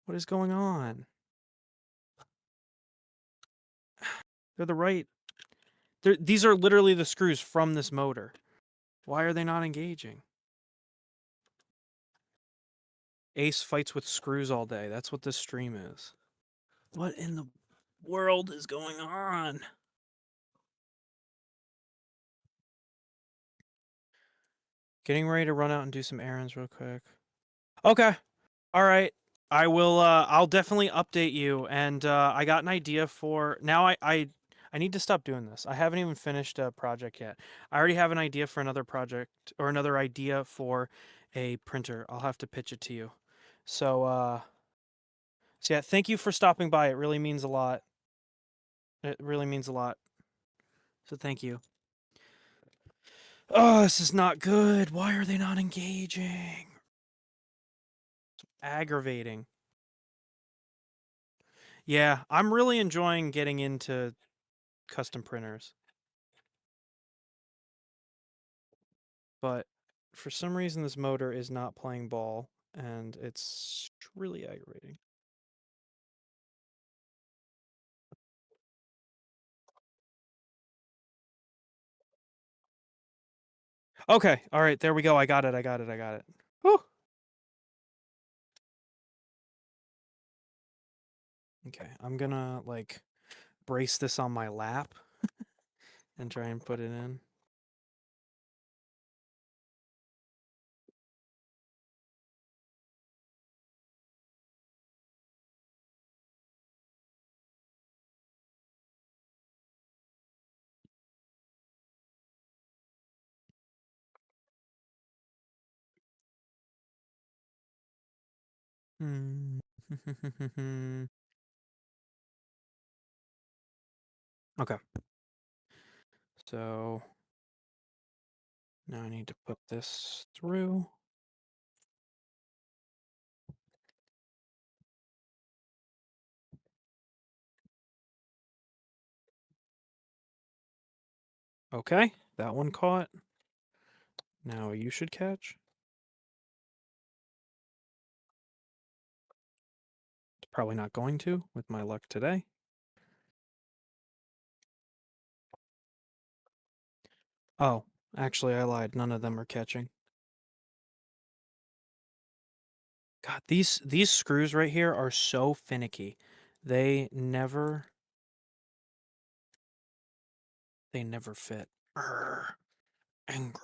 What is going on? They're the right. These are literally the screws from this motor. Why are they not engaging? Ace fights with screws all day. That's what this stream is. What in the world is going on? Getting ready to run out and do some errands real quick. Okay. All right. I will I'll definitely update you, and I got an idea for now. I need to stop doing this. I haven't even finished a project yet. I already have an idea for another project, or another idea for a printer. I'll have to pitch it to you. So yeah, thank you for stopping by. It really means a lot. It really means a lot. So thank you. Oh, this is not good. Why are they not engaging? Aggravating. Yeah, I'm really enjoying getting into custom printers. But for some reason this motor is not playing ball, and it's really aggravating. Okay, all right, there we go. I got it. Whew. Okay, I'm gonna like brace this on my lap and try and put it in. Hmm. Okay. So now I need to put this through. Okay, that one caught. Now you should catch. It's probably not going to, with my luck today. Oh, actually I lied. None of them are catching. God, these screws right here are so finicky. They never fit. Urgh, angry.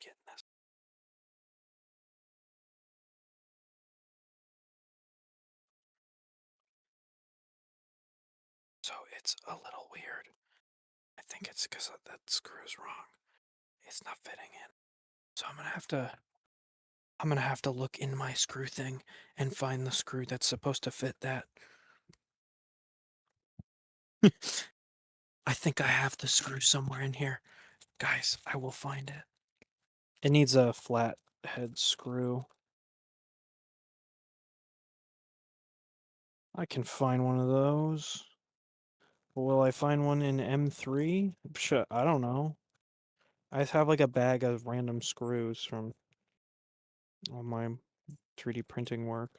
Getting this. So it's a little weird. I think it's because that screw's wrong. It's not fitting in. So I'm gonna have to look in my screw thing and find the screw that's supposed to fit that. I think I have the screw somewhere in here. Guys, I will find it. It needs a flat head screw. I can find one of those. Will I find one in M3? I don't know. I have like a bag of random screws from all my 3D printing work.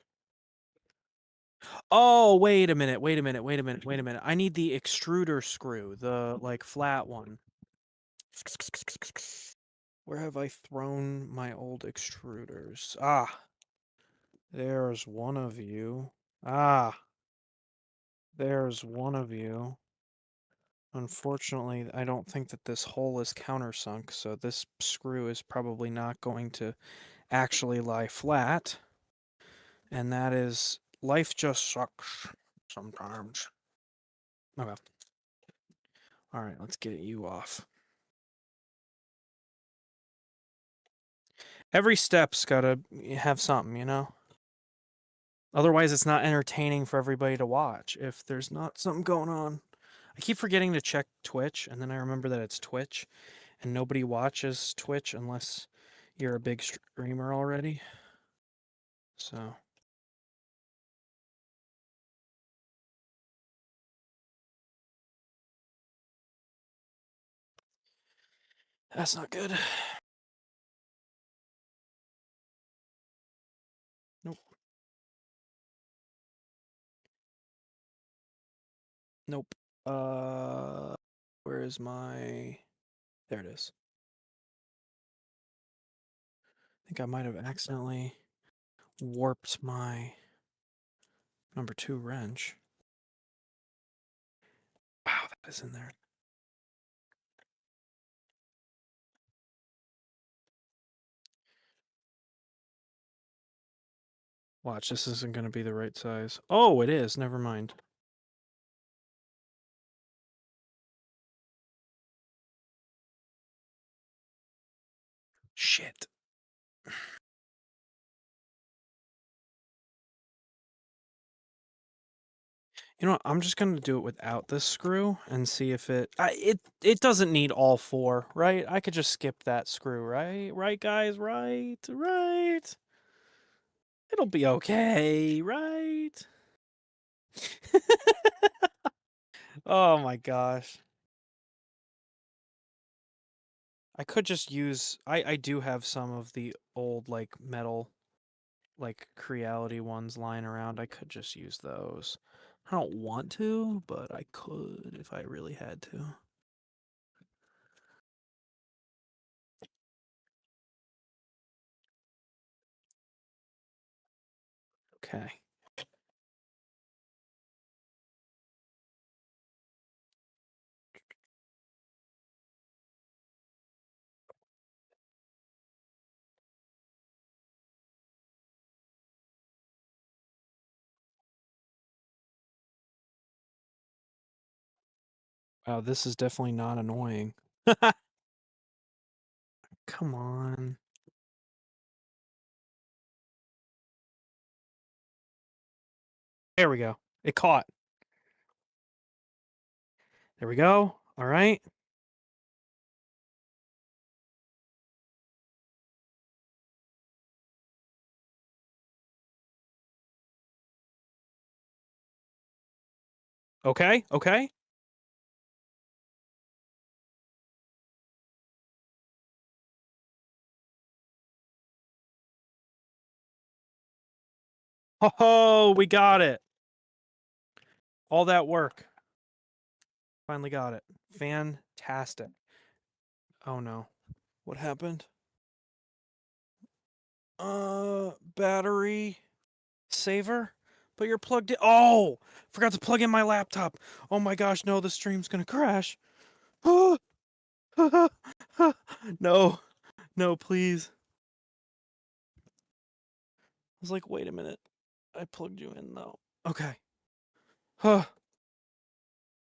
Oh, wait a minute, wait a minute, wait a minute, wait a minute. I need the extruder screw, the like flat one. Where have I thrown my old extruders? Ah, there's one of you. Ah, there's one of you. Unfortunately, I don't think that this hole is countersunk, so this screw is probably not going to actually lie flat. And that is, life just sucks sometimes. Okay. All right, let's get you off. Every step's gotta have something, you know? Otherwise, it's not entertaining for everybody to watch if there's not something going on. I keep forgetting to check Twitch, and then I remember that it's Twitch, and nobody watches Twitch unless you're a big streamer already. So, that's not good. Nope. Nope. Where is my... There it is. I think I might have accidentally warped my number 2 wrench. Wow, that is in there. Watch, this isn't going to be the right size. Oh, it is. Never mind. Shit. You know what? I'm just going to do it without this screw and see if it doesn't need all 4, right? I could just skip that screw, right? Right, guys? Right? Right? It'll be okay, right? Oh my gosh. I could just use I do have some of the old like metal like Creality ones lying around. I could just use those. I don't want to, but I could if I really had to. Okay. Wow, this is definitely not annoying. Come on. There we go. It caught. There we go. All right. Okay. Okay. Oh, we got it. All that work. Finally got it. Fantastic. Oh no. What happened? Battery saver? But you're plugged in. Oh! Forgot to plug in my laptop. Oh my gosh, no, the stream's gonna crash. No. No, please. I was like, wait a minute. I plugged you in though. Okay. Huh.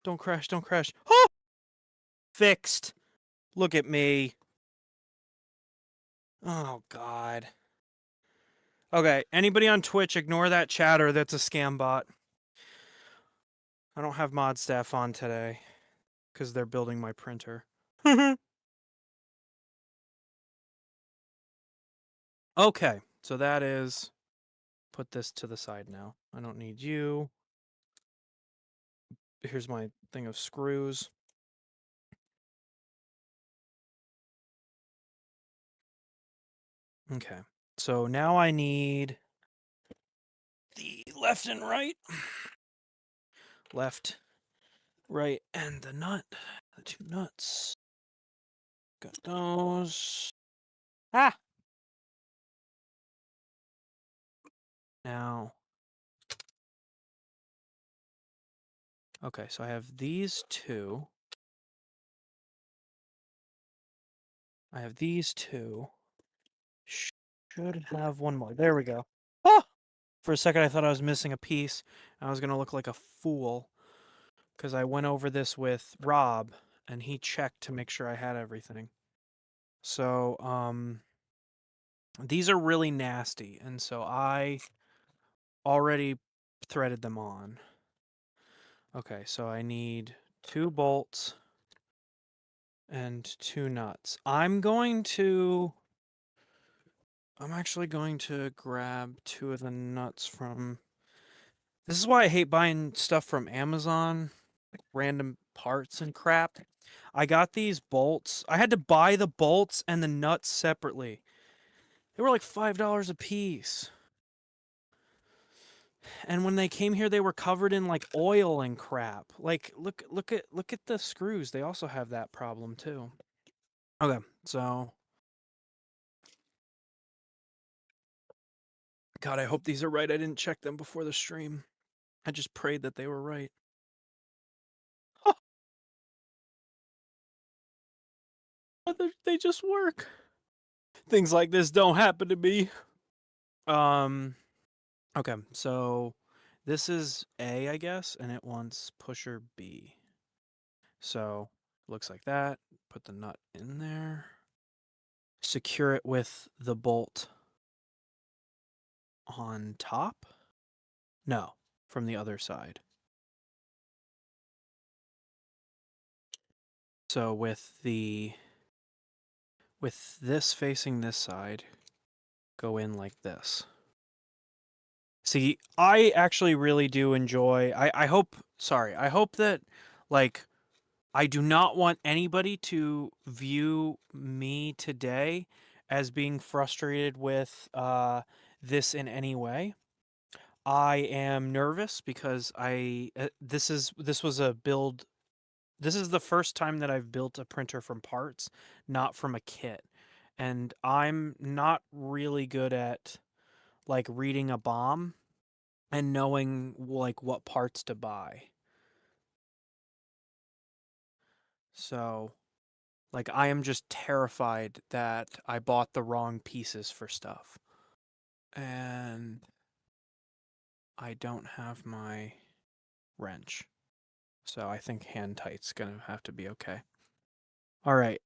Don't crash, don't crash. Oh! Fixed. Look at me. Oh god. Okay, anybody on Twitch, ignore that chatter. That's a scam bot. I don't have mod staff on today because they're building my printer. Okay, so that is... Put this to the side now. I don't need you. Here's my thing of screws. Okay, so now I need the left and right. Left, right, and the nut. The two nuts. Got those. Ah! Now. Okay, so I have these two. I have these two. Should have one more. There we go. Oh! For a second, I thought I was missing a piece. I was going to look like a fool because I went over this with Rob and he checked to make sure I had everything. So, these are really nasty, and so I already threaded them on. Okay, so I need 2 bolts and 2 nuts. I'm actually going to grab 2 of the nuts from... This is why I hate buying stuff from Amazon, like random parts and crap. I got these bolts. I had to buy the bolts and the nuts separately. They were like $5 a piece. And when they came here, they were covered in like oil and crap. Like, look at the screws. They also have that problem too. Okay, so God, I hope these are right. I didn't check them before the stream. I just prayed that they were right. They just work. Things like this don't happen to me. Okay, so this is A, I guess, and it wants pusher B. So looks like that. Put the nut in there. Secure it with the bolt on top. No, from the other side. So with this facing this side, go in like this. See, I actually really do enjoy, I hope that, like, I do not want anybody to view me today as being frustrated with this in any way. I am nervous because this was a build. This is the first time that I've built a printer from parts, not from a kit. And I'm not really good at like reading a BOM and knowing like what parts to buy. So, like, I am just terrified that I bought the wrong pieces for stuff. And I don't have my wrench. So I think hand tight's gonna have to be okay. All right.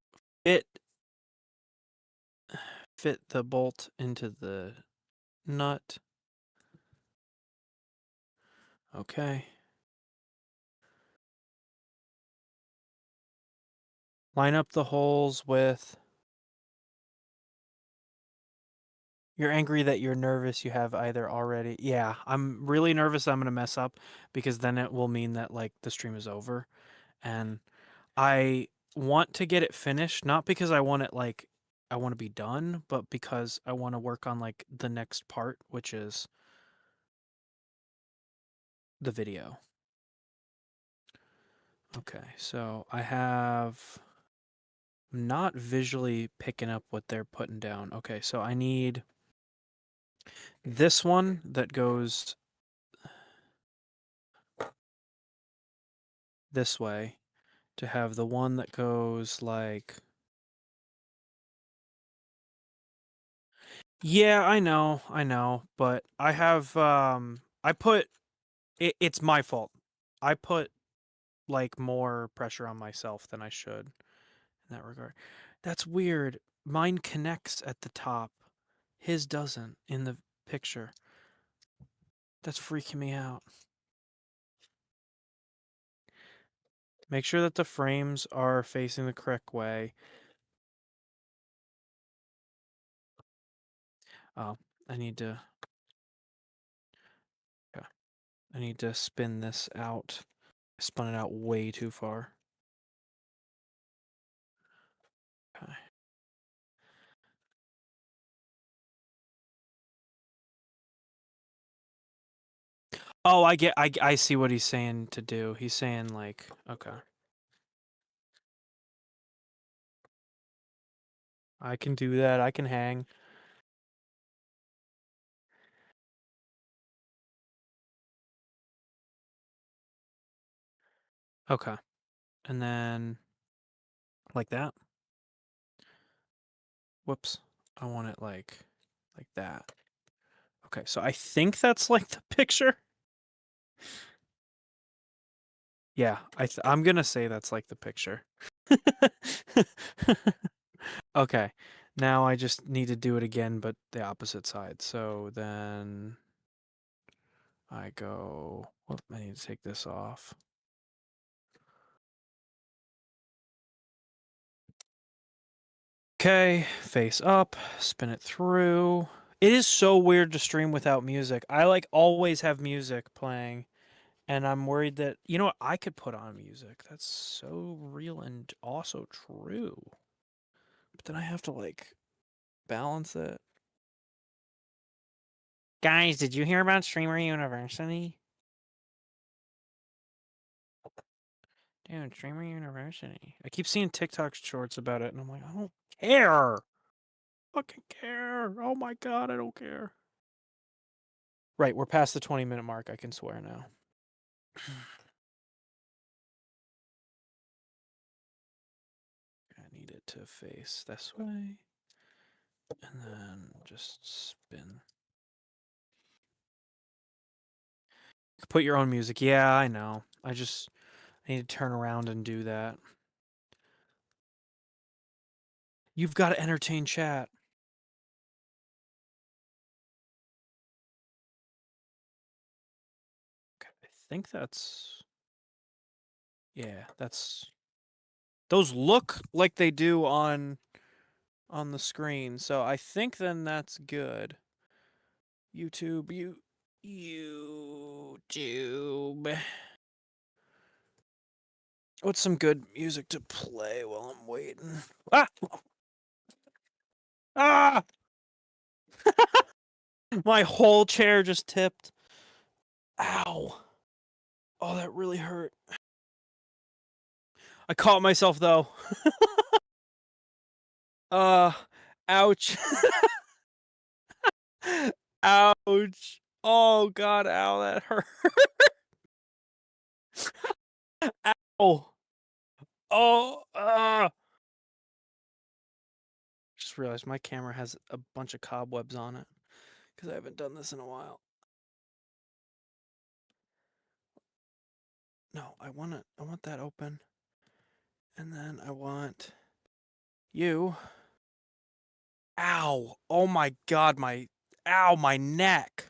Fit the bolt into the nut. Okay. Line up the holes with... You're angry that you're nervous you have either already. Yeah, I'm really nervous I'm going to mess up because then it will mean that like the stream is over. And I want to get it finished, not because I want it like I want to be done, but because I want to work on like the next part, which is the video. Okay, so I have... I'm not visually picking up what they're putting down. Okay, so I need this one that goes this way to have the one that goes like... Yeah, I know, but I have I put it's my fault. I put like more pressure on myself than I should in that regard. That's weird. Mine connects at the top. His doesn't in the picture. That's freaking me out. Make sure that the frames are facing the correct way. Oh, I need to... Okay. I need to spin this out. I spun it out way too far. Okay. Oh, I see what he's saying to do. He's saying like, okay, I can do that. I can hang. Okay. And then like that. Whoops. I want it like that. Okay, so I think that's like the picture. Yeah, I'm gonna say that's like the picture. Okay, now I just need to do it again, but the opposite side. So then I go, whoop, I need to take this off. Okay, face up, spin it through. It is so weird to stream without music. I like always have music playing, and I'm worried that, you know what, I could put on music. That's so real and also true. But then I have to like balance it. Guys, did you hear about Streamer University? Dude, Streamer University. I keep seeing TikTok shorts about it, and I'm like, I don't care. Fucking care. Oh my god, I don't care. Right, we're past the 20-minute mark. I can swear now. I need it to face this way. And then just spin. Put your own music. Yeah, I know. I need to turn around and do that. You've got to entertain chat. Okay, I think that's... Yeah, that's... Those look like they do on the screen, so I think then that's good. YouTube. What's some good music to play while I'm waiting? Ah! Ah! My whole chair just tipped. Ow. Oh, that really hurt. I caught myself though. Uh, ouch. Ouch. Oh god, ow, that hurt. Ow. Oh, just realized my camera has a bunch of cobwebs on it because I haven't done this in a while. No, I want that open. And then I want you. Ow. Oh my god, my neck.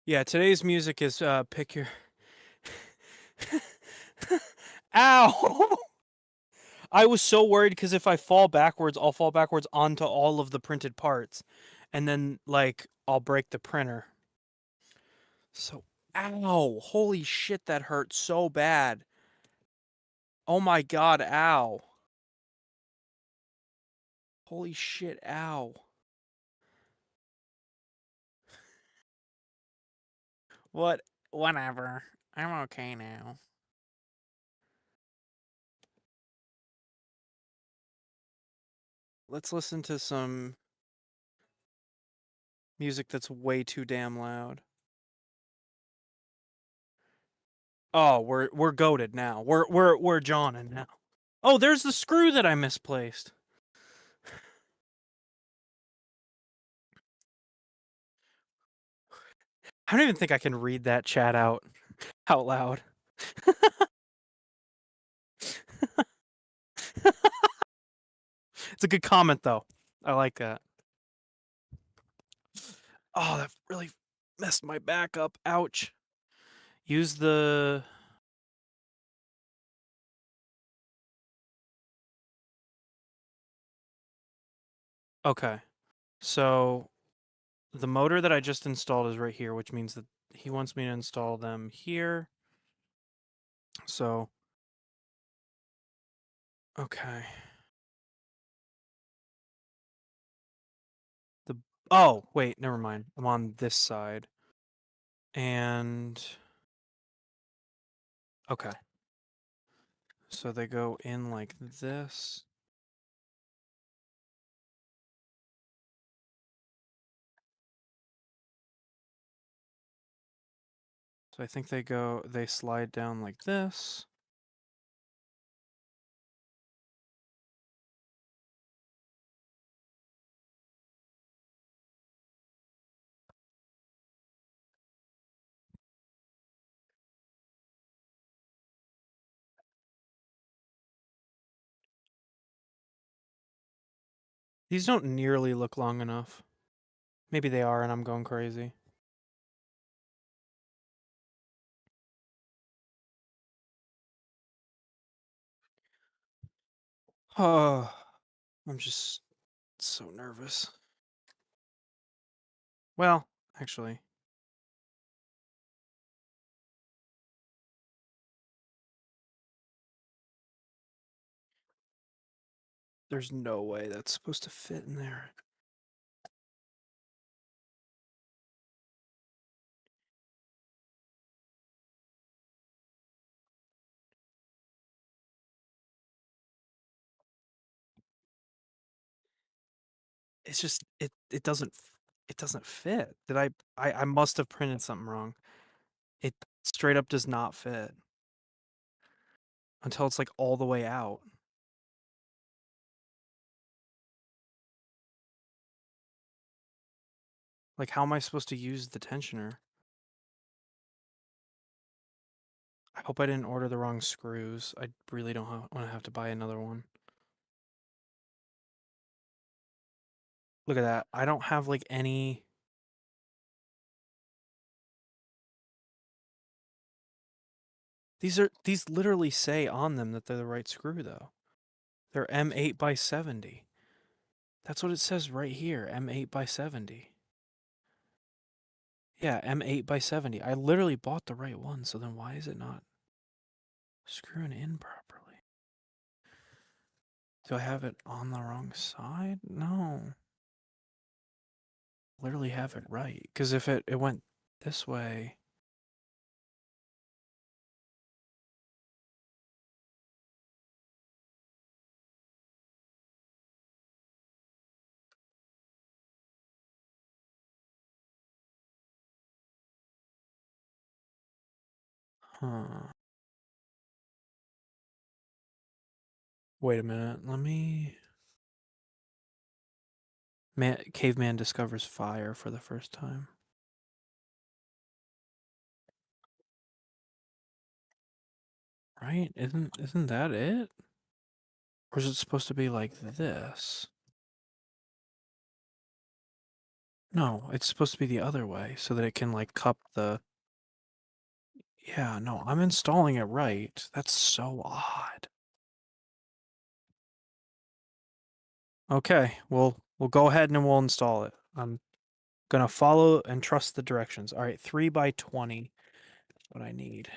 Yeah, today's music is pick your Ow. I was so worried because if I fall backwards, I'll fall backwards onto all of the printed parts. And then like I'll break the printer. So ow. Holy shit, that hurt so bad. Oh my god, ow. Holy shit, ow. What whatever. I'm okay now. Let's listen to some music that's way too damn loud. Oh, we're goated now. We're jawning now. Oh, there's the screw that I misplaced. I don't even think I can read that chat out loud. It's a good comment though. I like that. Oh, that really messed my back up. Ouch. Use the Okay. So the motor that I just installed is right here, which means that he wants me to install them here. So okay. Oh, wait, never mind. I'm on this side. And okay. So they go in like this. So I think they slide down like this. These don't nearly look long enough. Maybe they are and I'm going crazy. Oh, I'm just so nervous. Well, actually, there's no way that's supposed to fit in there. It's just it doesn't fit. I must have printed something wrong. It straight up does not fit until it's like all the way out. Like how am I supposed to use the tensioner? I hope I didn't order the wrong screws. I really don't want to have to buy another one. Look at that. I don't have like any. These literally say on them that they're the right screw though. They're M8 by 70. That's what it says right here, M8 by 70. Yeah, M8 by 70. I literally bought the right one, so then why is it not screwing in properly? Do I have it on the wrong side? No. Literally have it right. Because if it went this way. Huh. Wait a minute. Let me. Caveman discovers fire for the first time. Right? Isn't that it? Or is it supposed to be like this? No, it's supposed to be the other way so that it can like cup the. Yeah, no, I'm installing it right. That's so odd. Okay, we'll go ahead and we'll install it. I'm gonna follow and trust the directions. All right, 3 by 20. What I need.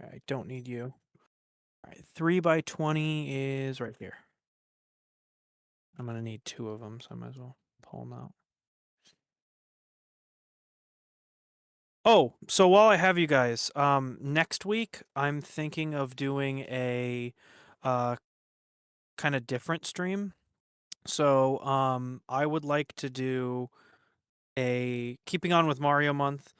Okay, I don't need you. All right, 3 by 20 is right here. I'm gonna need 2 of them, so I might as well pull them out. Oh, so while I have you guys, next week I'm thinking of doing a uh kind of different stream. So, I would like to do a keeping on with Mario month.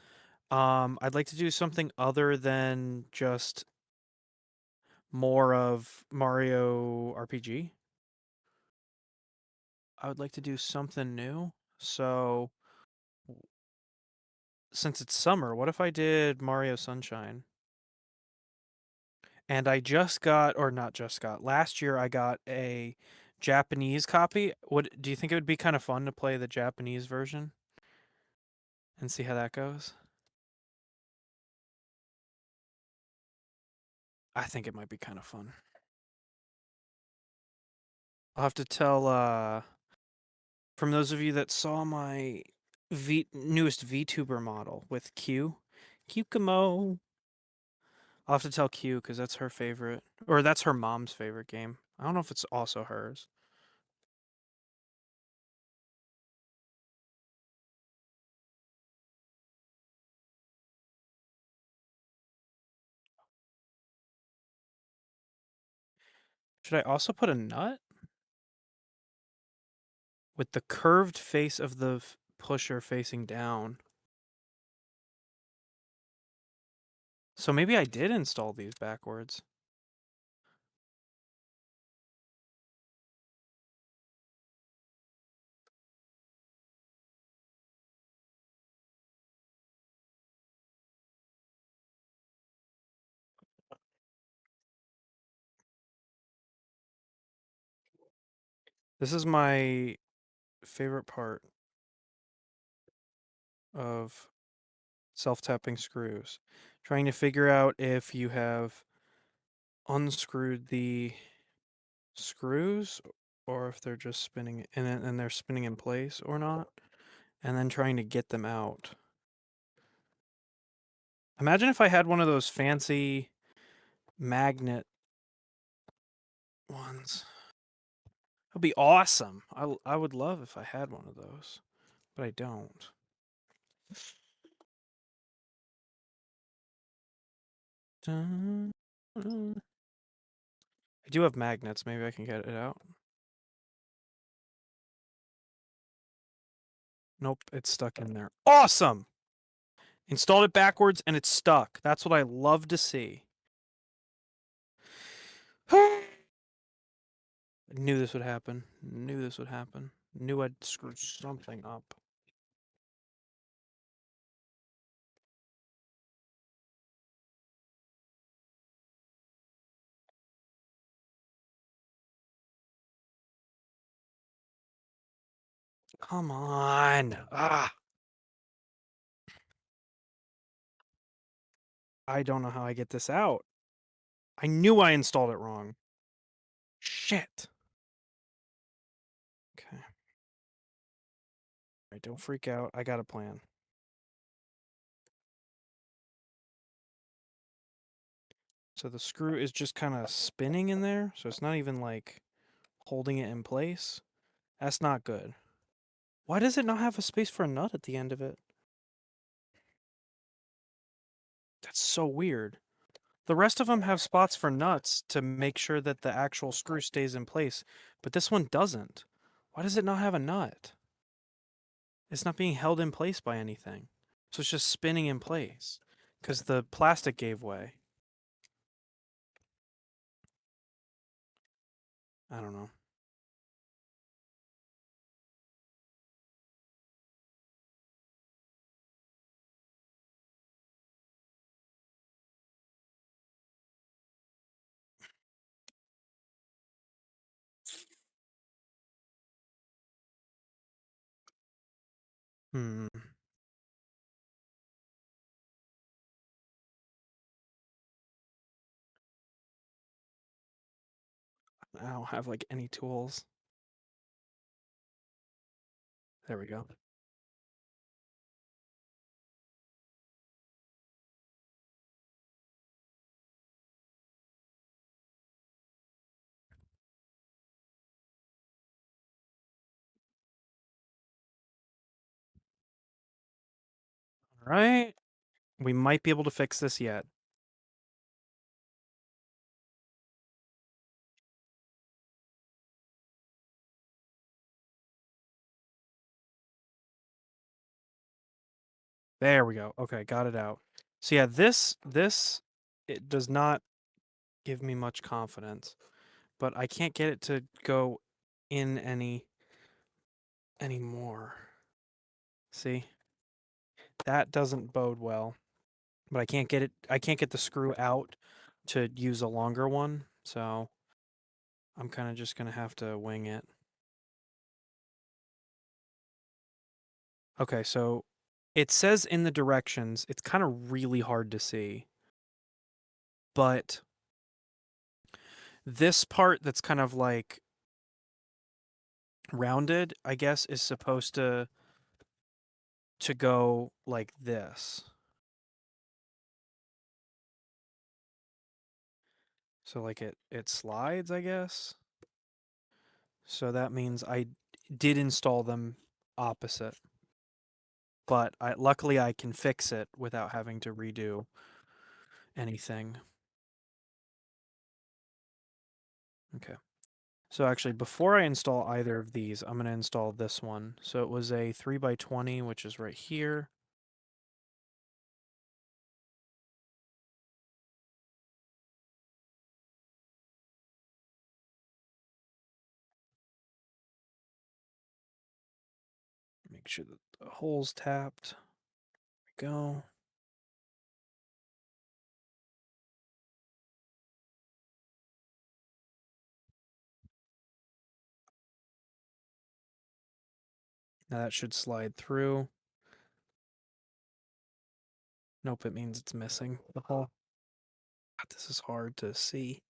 I'd like to do something other than just more of Mario RPG. I would like to do something new. So, since it's summer, what if I did Mario Sunshine? And I just got, or not just got, last year I got a Japanese copy. What do you think it would be kind of fun to play the Japanese version and see how that goes? I think it might be kind of fun. I'll have to tell from those of you that saw my newest VTuber model with Q, Qkamo. I'll have to tell Q because that's her favorite, or that's her mom's favorite game. I don't know if it's also hers. Should I also put a nut? With the curved face of the pusher facing down. So maybe I did install these backwards. This is my favorite part of self-tapping screws. Trying to figure out if you have unscrewed the screws or if they're just spinning and they're spinning in place or not, and then trying to get them out. Imagine if I had one of those fancy magnet ones. That'd be awesome. I would love if I had one of those, but I don't. Dun, dun. I do have magnets. Maybe I can get it out. Nope, it's stuck in there. Awesome! Installed it backwards and it's stuck. That's what I love to see. I knew this would happen. Knew this would happen. Knew I'd screw something up. Come on. Ah. I don't know how I get this out. I knew I installed it wrong. Shit. Okay. Alright, don't freak out. I got a plan. So the screw is just kind of spinning in there, so it's not even like holding it in place. That's not good. Why does it not have a space for a nut at the end of it? That's so weird. The rest of them have spots for nuts to make sure that the actual screw stays in place, but this one doesn't. Why does it not have a nut? It's not being held in place by anything. So it's just spinning in place because the plastic gave way. I don't know. Hmm. I don't have like any tools. There we go. All right. We might be able to fix this yet. There we go. Okay, got it out. So yeah, this it does not give me much confidence, but I can't get it to go in anymore. See? That doesn't bode well. But I can't get the screw out to use a longer one, so I'm kind of just going to have to wing it. Okay, so it says in the directions, it's kind of really hard to see. But this part that's kind of like rounded, I guess, is supposed to go like this. So like it slides, I guess. So that means I did install them opposite. But luckily I can fix it without having to redo anything. Okay. So actually, before I install either of these, I'm going to install this one. So it was a 3x20, which is right here. Make sure that the hole's tapped. There we go. Now that should slide through. Nope, it means it's missing the hole. God, this is hard to see.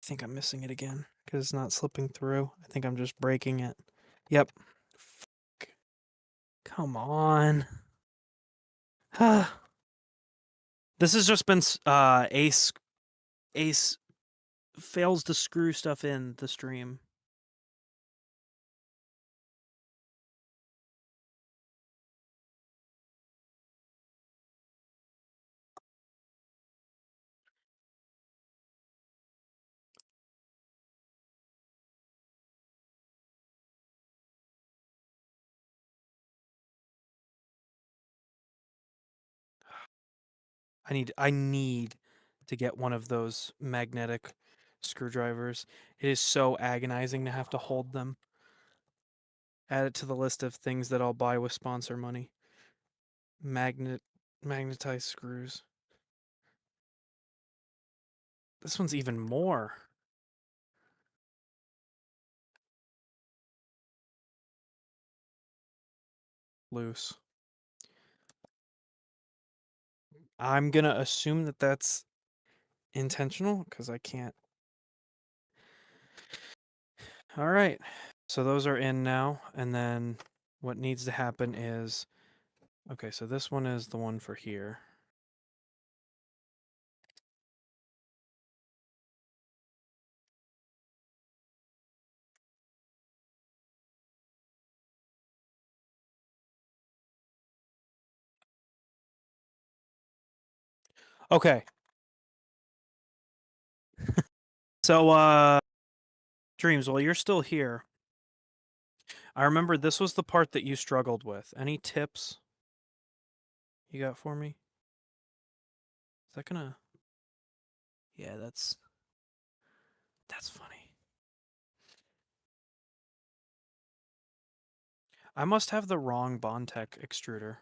I think I'm missing it again because it's not slipping through. I think I'm just breaking it. Yep. Fuck. Come on. This has just been Ace fails to screw stuff in the stream. I need to get one of those magnetic screwdrivers. It is so agonizing to have to hold them. Add it to the list of things that I'll buy with sponsor money. Magnetized screws. This one's even more loose. I'm gonna assume that that's intentional because I can't. All right. So those are in now. And then what needs to happen is, okay, so this one is the one for here. Okay. So, Dreams, while you're still here, I remember this was the part that you struggled with. Any tips you got for me? Is that gonna... Yeah, that's funny. I must have the wrong Bondtech extruder.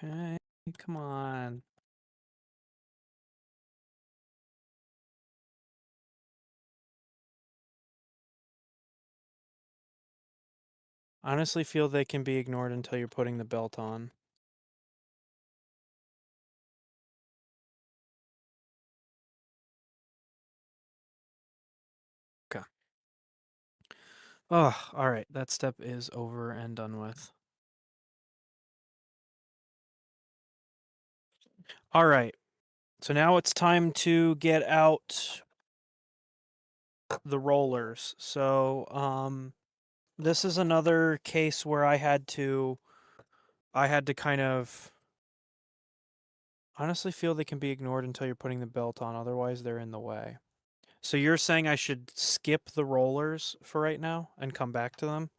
Okay, come on. I honestly feel they can be ignored until you're putting the belt on. Okay. Oh, all right. That step is over and done with. All right. So now it's time to get out the rollers. So, this is another case where I had to kind of honestly feel they can be ignored until you're putting the belt on, otherwise they're in the way. So you're saying I should skip the rollers for right now and come back to them?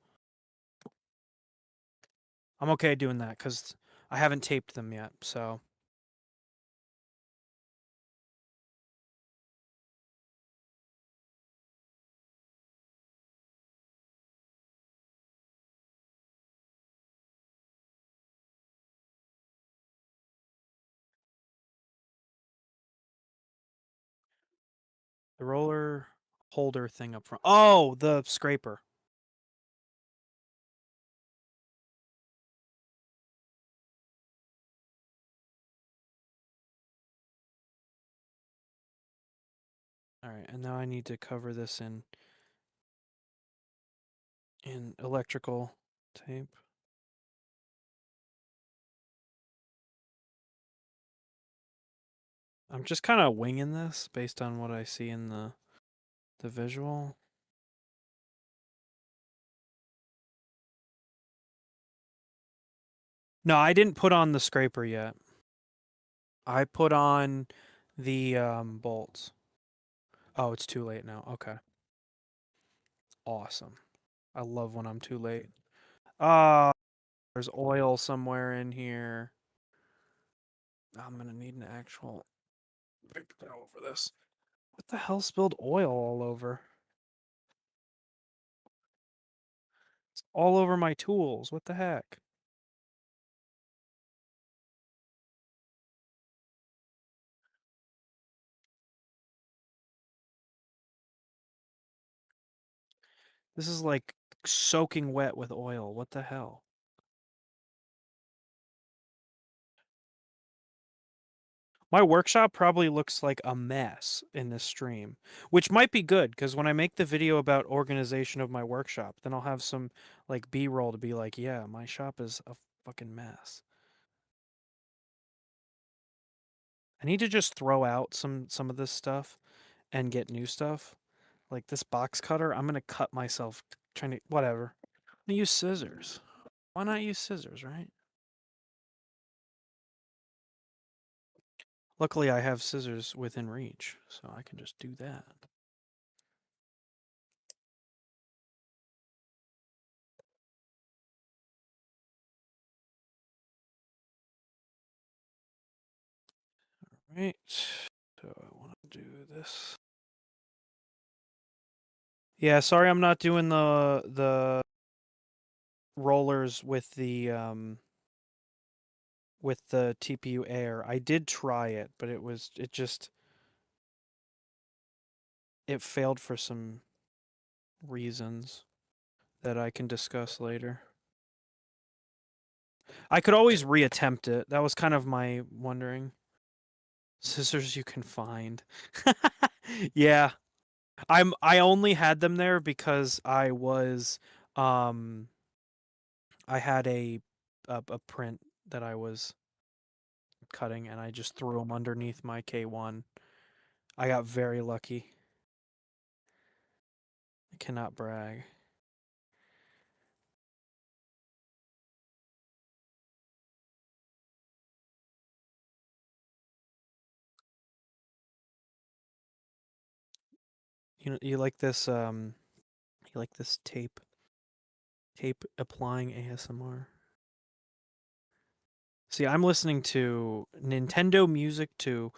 I'm okay doing that because I haven't taped them yet, so. The roller holder thing up front. Oh, the scraper. All right, and now I need to cover this in electrical tape. I'm just kind of winging this based on what I see in the visual. No, I didn't put on the scraper yet. I put on the bolts. Oh, it's too late now. Okay. Awesome. I love when I'm too late. Ah, there's oil somewhere in here. I'm gonna need an actual paper towel for this. What the hell spilled oil all over? It's all over my tools. What the heck? This is like soaking wet with oil. What the hell? My workshop probably looks like a mess in this stream, which might be good because when I make the video about organization of my workshop, then I'll have some like B-roll to be like, yeah, my shop is a fucking mess. I need to just throw out some of this stuff and get new stuff. Like this box cutter, I'm gonna cut myself trying to whatever. I'm gonna use scissors. Why not use scissors, right? Luckily, I have scissors within reach, so I can just do that. Right. So I want to do this. Yeah, sorry I'm not doing the rollers with the TPU Air. I did try it, but it failed for some reasons that I can discuss later. I could always reattempt it. That was kind of my wondering. Scissors you can find. Yeah. I only had them there because um I had a print that I was cutting and I just threw them underneath my K1. I got very lucky. I cannot brag. You like this you like this tape applying ASMR. See, I'm listening to Nintendo music to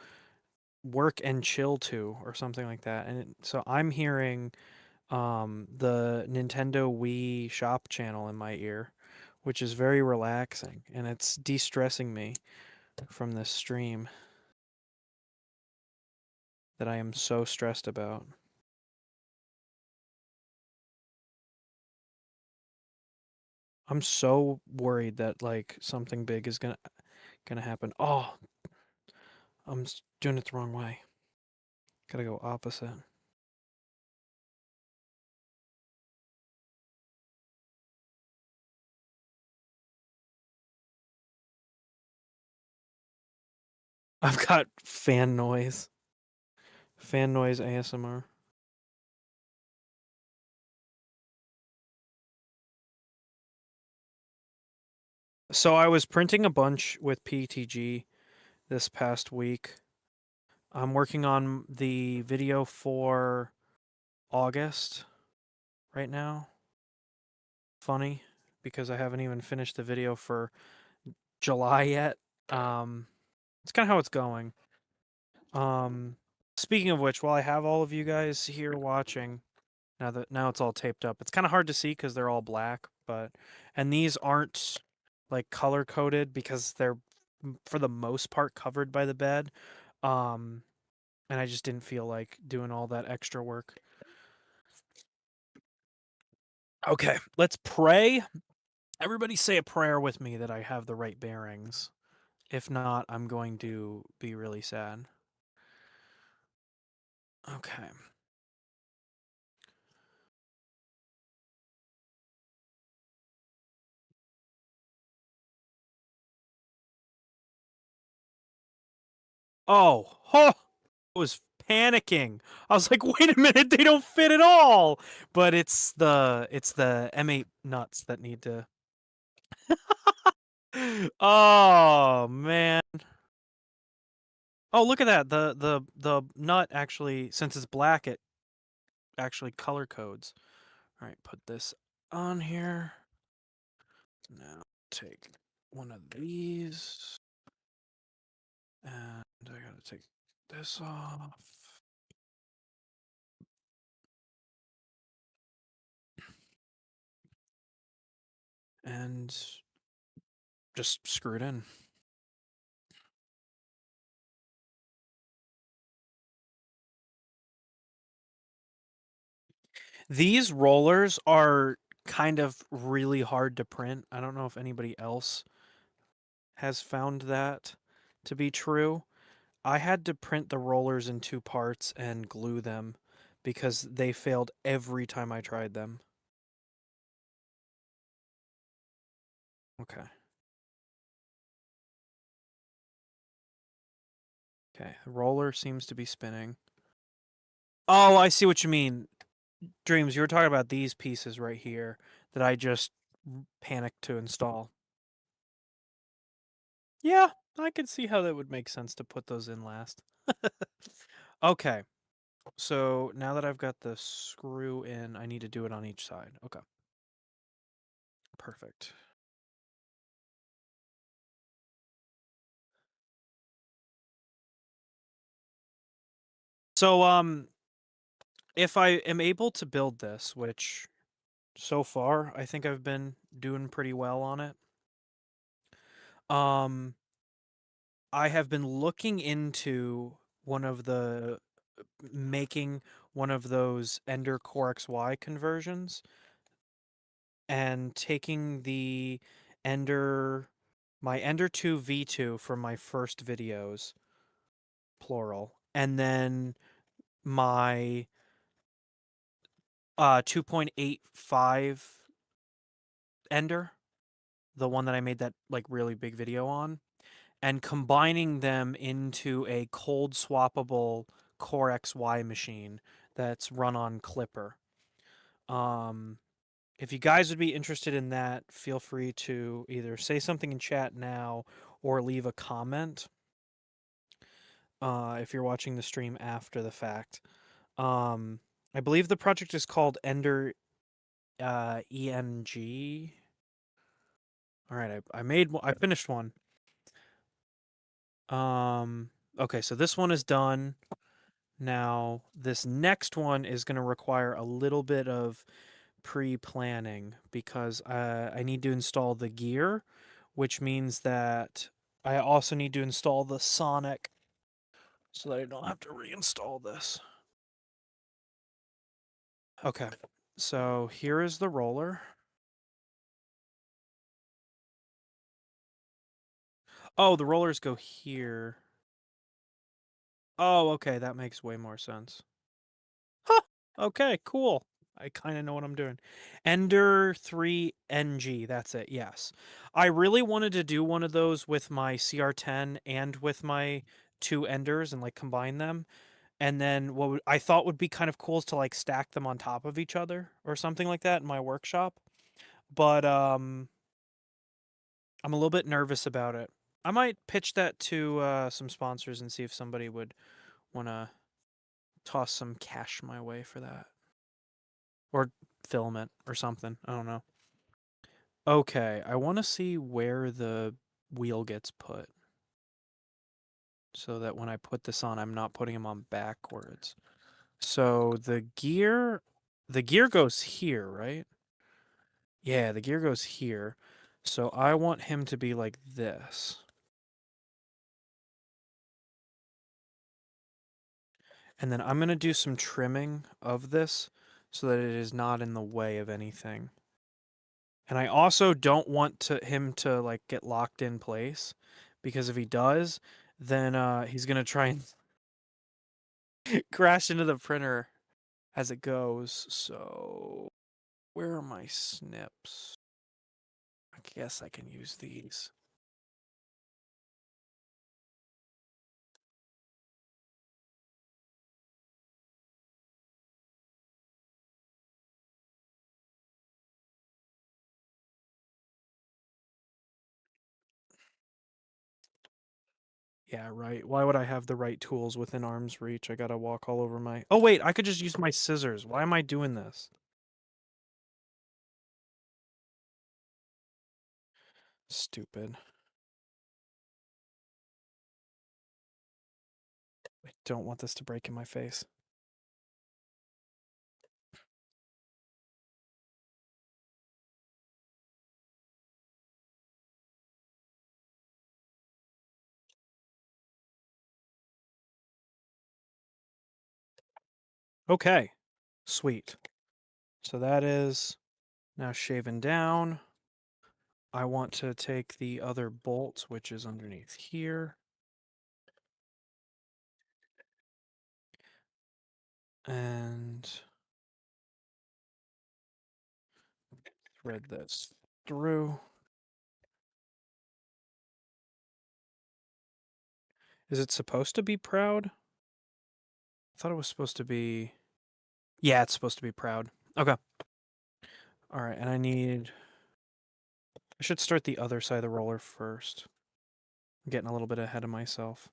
work and chill to or something like that. So I'm hearing the Nintendo Wii shop channel in my ear, which is very relaxing and it's de-stressing me from this stream that I am so stressed about. I'm so worried that like something big is gonna happen. Oh, I'm doing it the wrong way. Gotta go opposite. I've got fan noise. Fan noise ASMR. So I was printing a bunch with PTG this past week. I'm working on the video for August right now. Funny because I haven't even finished the video for July yet. It's kind of how it's going. Um, Speaking of which, while I have all of you guys here watching, now it's all taped up. It's kind of hard to see because they're all black, and these aren't like color coded because they're for the most part covered by the bed. Um, and I just didn't feel like doing all that extra work. Okay, let's pray. Everybody say a prayer with me that I have the right bearings. If not, I'm going to be really sad. Okay. Oh, I was panicking. I was like, wait a minute, they don't fit at all. But it's the M8 nuts that need to. Oh man. Oh, look at that. The nut actually, since it's black, it actually color codes. All right, put this on here. Now take one of these, and I gotta take this off. And just screw it in. These rollers are kind of really hard to print. I don't know if anybody else has found that to be true. I had to print the rollers in two parts and glue them because they failed every time I tried them. Okay. Okay, the roller seems to be spinning. Oh, I see what you mean. Dreams, you were talking about these pieces right here that I just panicked to install. Yeah, I could see how that would make sense to put those in last. Okay, so now that I've got the screw in, I need to do it on each side. Okay, perfect. So, if I am able to build this, which so far I think I've been doing pretty well on it, um, I have been looking into one of the making one of those Ender Core XY conversions and taking the Ender my Ender 2 V2 from my first videos, plural, and then my 2.85 Ender, the one that I made that like really big video on, and combining them into a cold swappable Core XY machine that's run on Clipper. Um, if you guys would be interested in that, feel free to either say something in chat now or leave a comment if you're watching the stream after the fact. Um, I believe the project is called Ender ENG. All right, I finished one. Okay, so this one is done. Now, this next one is going to require a little bit of pre-planning because I need to install the gear, which means that I also need to install the Sonic so that I don't have to reinstall this. Okay, so here is the roller. Oh, the rollers go here. Oh, okay, that makes way more sense. Huh, okay, cool. I kind of know what I'm doing. Ender 3 NG, that's it, yes. I really wanted to do one of those with my CR10 and with my two Enders and like combine them. And then I thought would be kind of cool is to like stack them on top of each other or something like that in my workshop. But I'm a little bit nervous about it. I might pitch that to some sponsors and see if somebody would want to toss some cash my way for that. Or filament or something. I don't know. Okay, I want to see where the wheel gets put so that when I put this on, I'm not putting him on backwards. So the gear goes here, right? Yeah, the gear goes here. So I want him to be like this. And then I'm going to do some trimming of this so that it is not in the way of anything. And I also don't want him to like get locked in place because if he does, then he's going to try and crash into the printer as it goes. So where are my snips? I guess I can use these. Yeah, right. Why would I have the right tools within arm's reach? I gotta walk all over my... Oh, wait, I could just use my scissors. Why am I doing this? Stupid. I don't want this to break in my face. Okay, sweet. So that is now shaven down. I want to take the other bolt, which is underneath here. And thread this through. Is it supposed to be proud? I thought it was supposed to be... Yeah, it's supposed to be proud. Okay. All right, and I should start the other side of the roller first. I'm getting a little bit ahead of myself.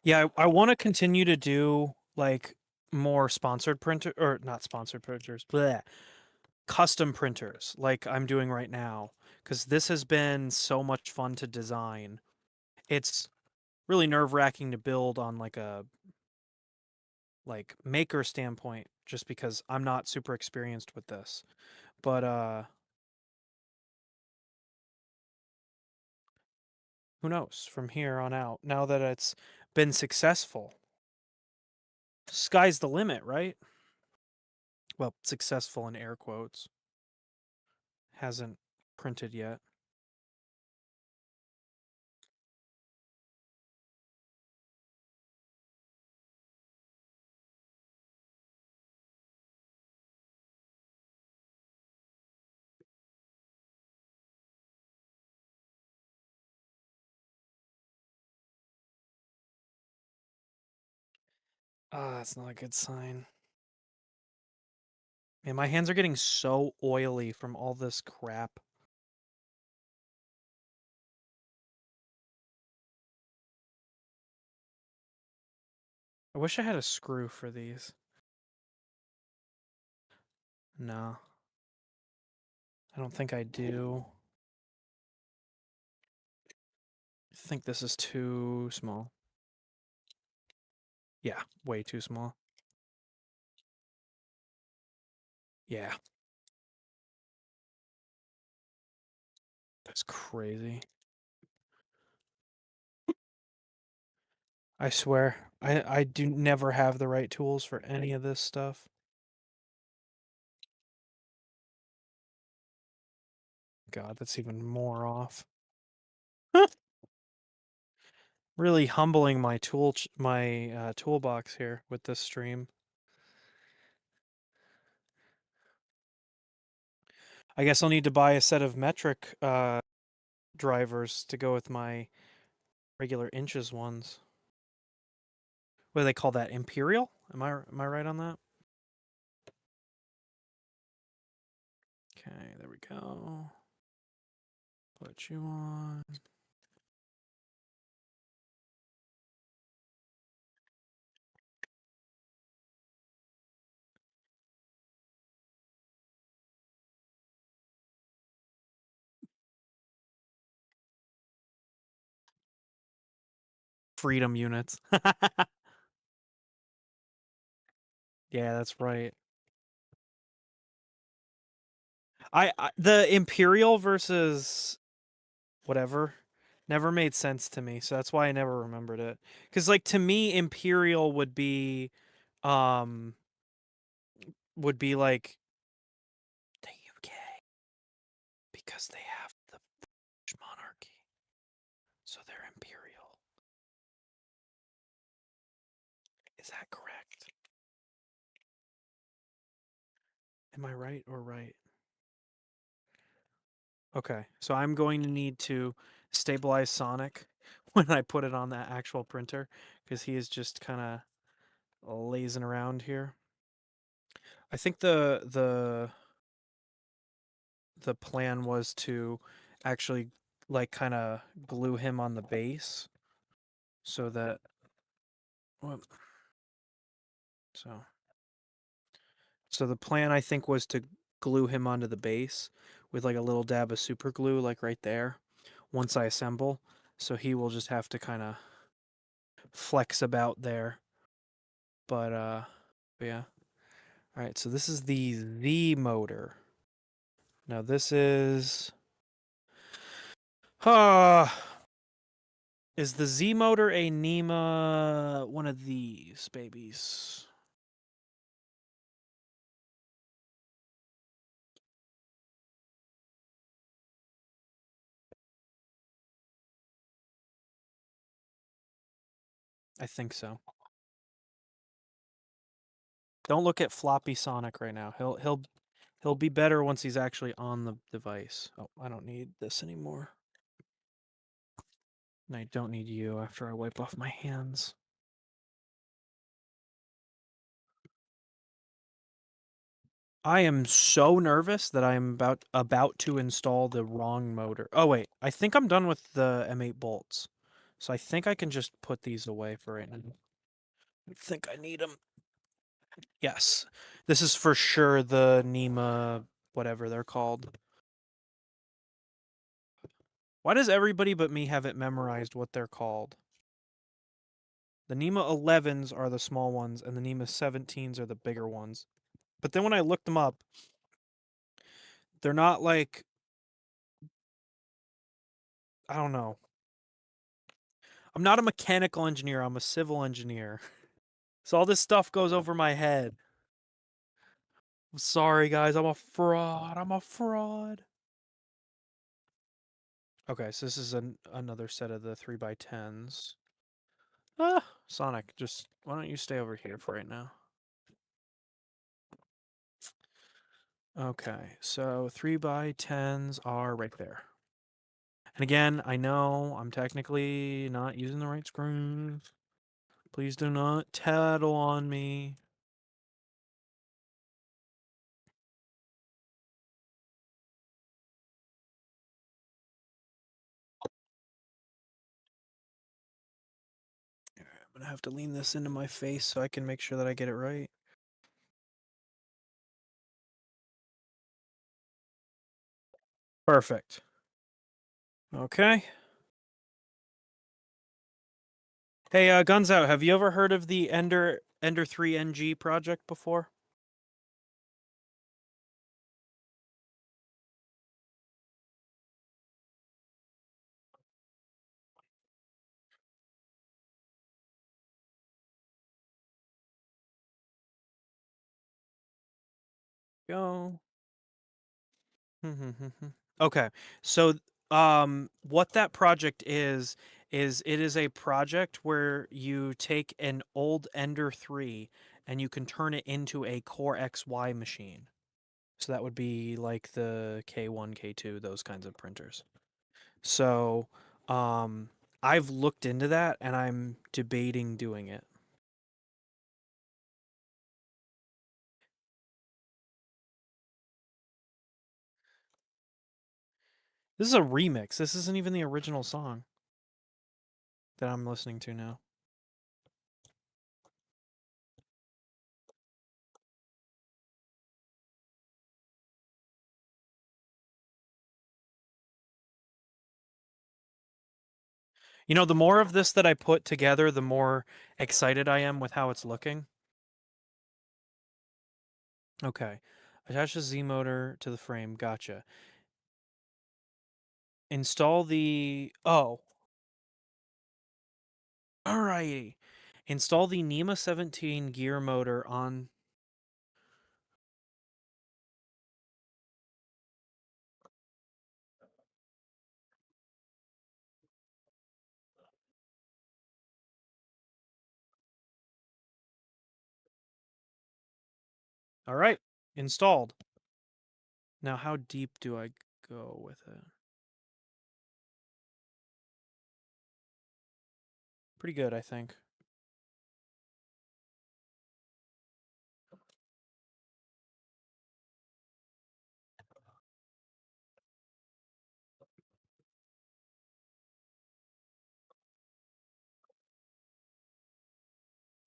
Yeah, I want to continue to do like more sponsored printer or not sponsored printers, bleh, custom printers like I'm doing right now because this has been so much fun to design. It's really nerve-wracking to build on like a maker standpoint just because I'm not super experienced with this. But who knows from here on out now that it's been successful. Sky's the limit, right? Well, successful in air quotes. Hasn't printed yet. Ah, that's not a good sign. Man, my hands are getting so oily from all this crap. I wish I had a screw for these. No. I don't think I do. I think this is too small. Yeah, way too small. Yeah. That's crazy. I swear, I do never have the right tools for any of this stuff. God, that's even more off. Really humbling my toolbox here with this stream. I guess I'll need to buy a set of metric drivers to go with my regular inches ones. What do they call that? Imperial? Am I right on that? Okay, there we go. Put you on. Freedom units. Yeah, that's right. I the Imperial versus whatever never made sense to me, so that's why I never remembered it. Cuz like to me Imperial um would be like the UK because they have the British monarchy. So they're Imperial. Is that correct? Am I right or right? Okay, so I'm going to need to stabilize Sonic when I put it on that actual printer because he is just kind of lazing around here. I think the plan was to actually like kind of glue him on the base so that well, so so the plan I think was to glue him onto the base with like a little dab of super glue like right there once I assemble, so he will just have to kind of flex about there. But yeah. All right, so this is the Z motor. Now this uh is the Z motor a NEMA one of these babies? I think so. Don't look at floppy Sonic right now. He'll be better once he's actually on the device. Oh, I don't need this anymore. And I don't need you after I wipe off my hands. I am so nervous that I'm about to install the wrong motor. Oh wait, I think I'm done with the M8 bolts. So I think I can just put these away for right now. I think I need them. Yes. This is for sure the NEMA whatever they're called. Why does everybody but me have it memorized what they're called? The NEMA 11s are the small ones, and the NEMA 17s are the bigger ones. But then when I looked them up, they're not like, I don't know. I'm not a mechanical engineer, I'm a civil engineer. So all this stuff goes over my head. I'm sorry, guys, I'm a fraud. I'm a fraud. Okay, so this is another set of the 3x10s. Ah, Sonic, just why don't you stay over here for right now? Okay, so 3x10s are right there. And again, I know I'm technically not using the right screws. Please do not tattle on me. I'm gonna have to lean this into my face so I can make sure that I get it right. Perfect. Okay. Hey, Guns Out, have you ever heard of the Ender 3 NG project before? Go. Okay. So what that project is it is a project where you take an old Ender 3 and you can turn it into a Core XY machine. So that would be like the K1, K2, those kinds of printers. So um I've looked into that and I'm debating doing it. This is a remix. This isn't even the original song that I'm listening to now. You know, the more of this that I put together, the more excited I am with how it's looking. Okay. Attach the Z motor to the frame. Gotcha. Install the... Oh. Alrighty. Install the NEMA 17 gear motor on... Alright. Installed. Now, how deep do I go with it? Pretty good, I think.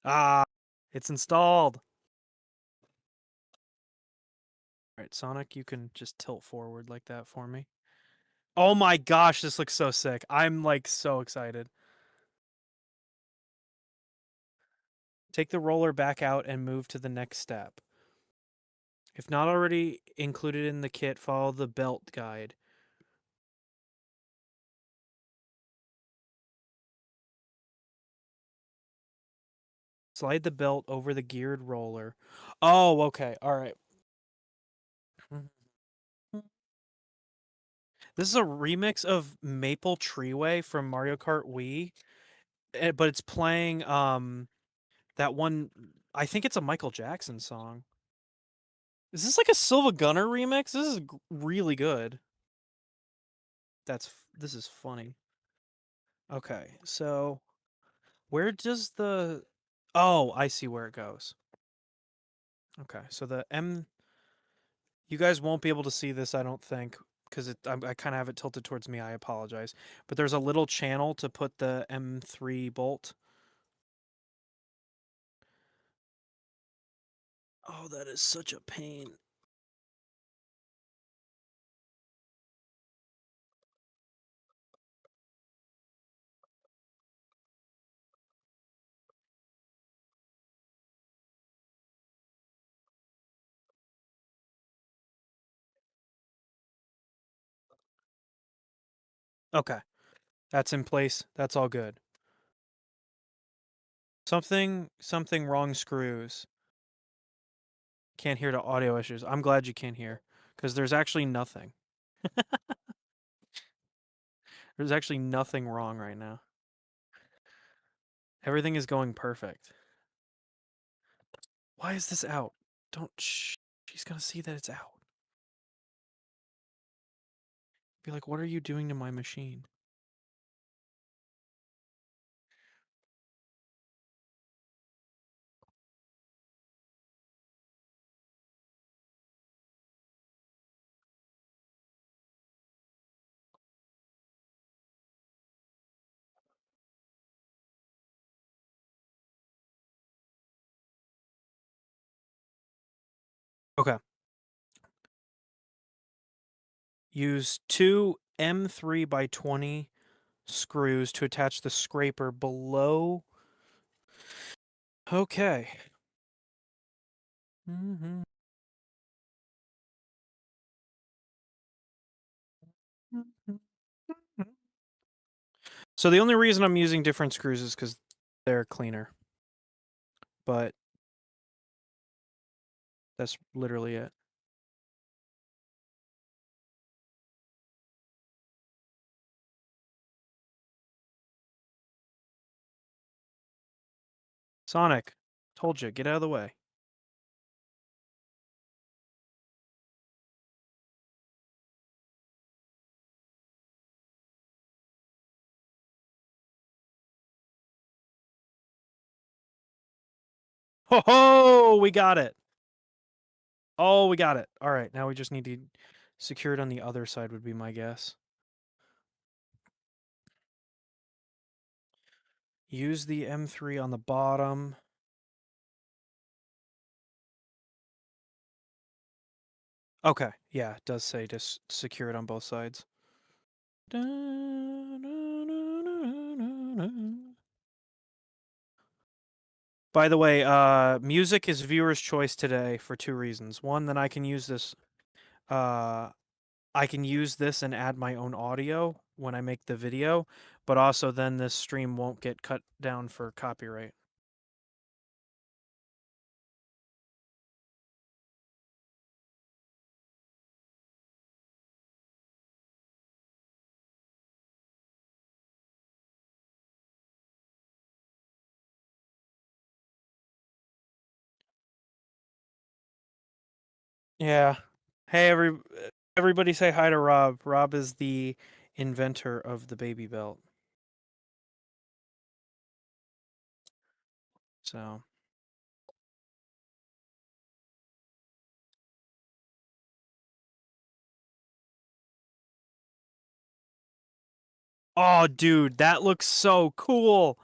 Ah, it's installed. All right, Sonic, you can just tilt forward like that for me. Oh my gosh, this looks so sick. I'm like so excited. Take the roller back out and move to the next step. If not already included in the kit, follow the belt guide. Slide the belt over the geared roller. Oh, okay. All right. This is a remix of Maple Treeway from Mario Kart Wii, but it's playing that one. I think it's a Michael Jackson song. Is this like a Silva Gunner remix? This is really good. This is funny. Okay, so where does the Oh, I see where it goes. Okay, so the M you guys won't be able to see this, I don't think, because I kind of have it tilted towards me. I apologize. But there's a little channel to put the M3 bolt. Oh, that is such a pain. Okay, that's in place. That's all good. Something wrong screws. Can't hear the audio issues. I'm glad you can't hear, because there's actually nothing. There's actually nothing wrong right now. Everything is going perfect. Why is this out? Don't shh. She's gonna see that it's out. Be like, what are you doing to my machine? Okay. Use two M3 by 20 screws to attach the scraper below. Okay. Mm-hmm. So the only reason I'm using different screws is because they're cleaner. But that's literally it. Sonic, told you, get out of the way. Ho ho! We got it. Oh, we got it. All right, now we just need to secure it on the other side, would be my guess. Use the M3 on the bottom. Okay, yeah, it does say to secure it on both sides. By the way, music is viewer's choice today for two reasons. One, that I can use this uh I can use this and add my own audio when I make the video, but also then this stream won't get cut down for copyright. Yeah. Hey everybody say hi to Rob. Rob is the inventor of the BabyBelt. So, oh dude, that looks so cool.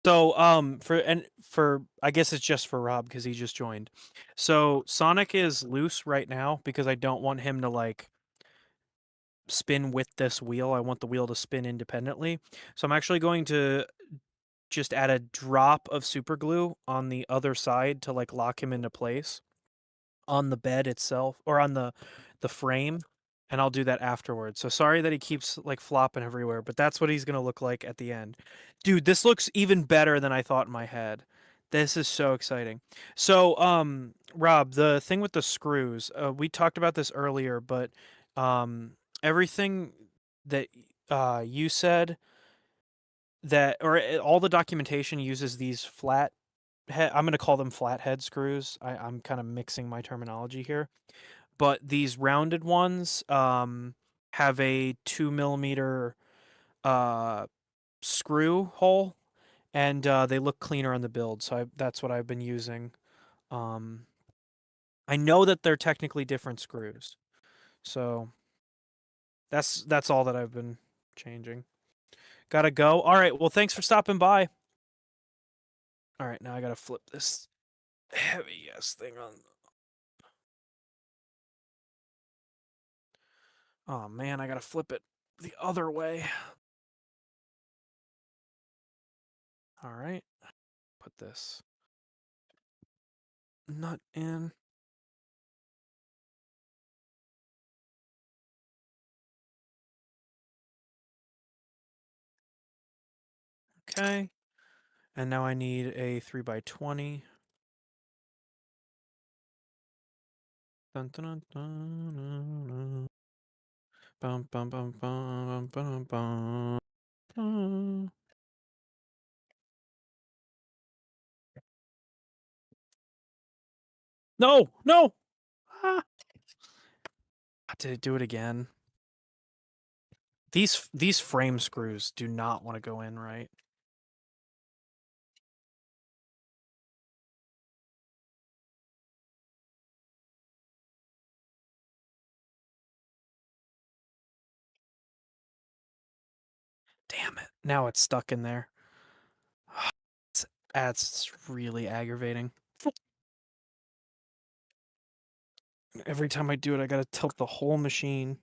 So, for I guess it's just for Rob because he just joined. So Sonic is loose right now because I don't want him to like spin with this wheel. I want the wheel to spin independently. So I'm actually going to just add a drop of super glue on the other side to like lock him into place on the bed itself or on the frame, and I'll do that afterwards. So sorry that he keeps like flopping everywhere, but that's what he's going to look like at the end. Dude, this looks even better than I thought in my head. This is so exciting. So, Rob, the thing with the screws, we talked about this earlier, but um everything that you said that or all the documentation uses these flat head, I'm going to call them flathead screws. I'm kind of mixing my terminology here, but these rounded ones have a 2 millimeter uh, screw hole, and they look cleaner on the build. So that's what I've been using. Um, I know that they're technically different screws, so that's all that I've been changing. Gotta go. All right. Well, thanks for stopping by. All right, now I gotta flip this heavy ass thing on. Oh man, I gotta flip it the other way. All right, put this nut in. Okay, and now I need a 3x20. Dun, dun, dun, dun, dun. Bum, bum, bum, bum, bum, bum, bum. No, no. Ah. Did it do it again? These frame screws do not want to go in right. Damn it! Now it's stuck in there. It's, that's really aggravating. Every time I do it, I gotta tilt the whole machine.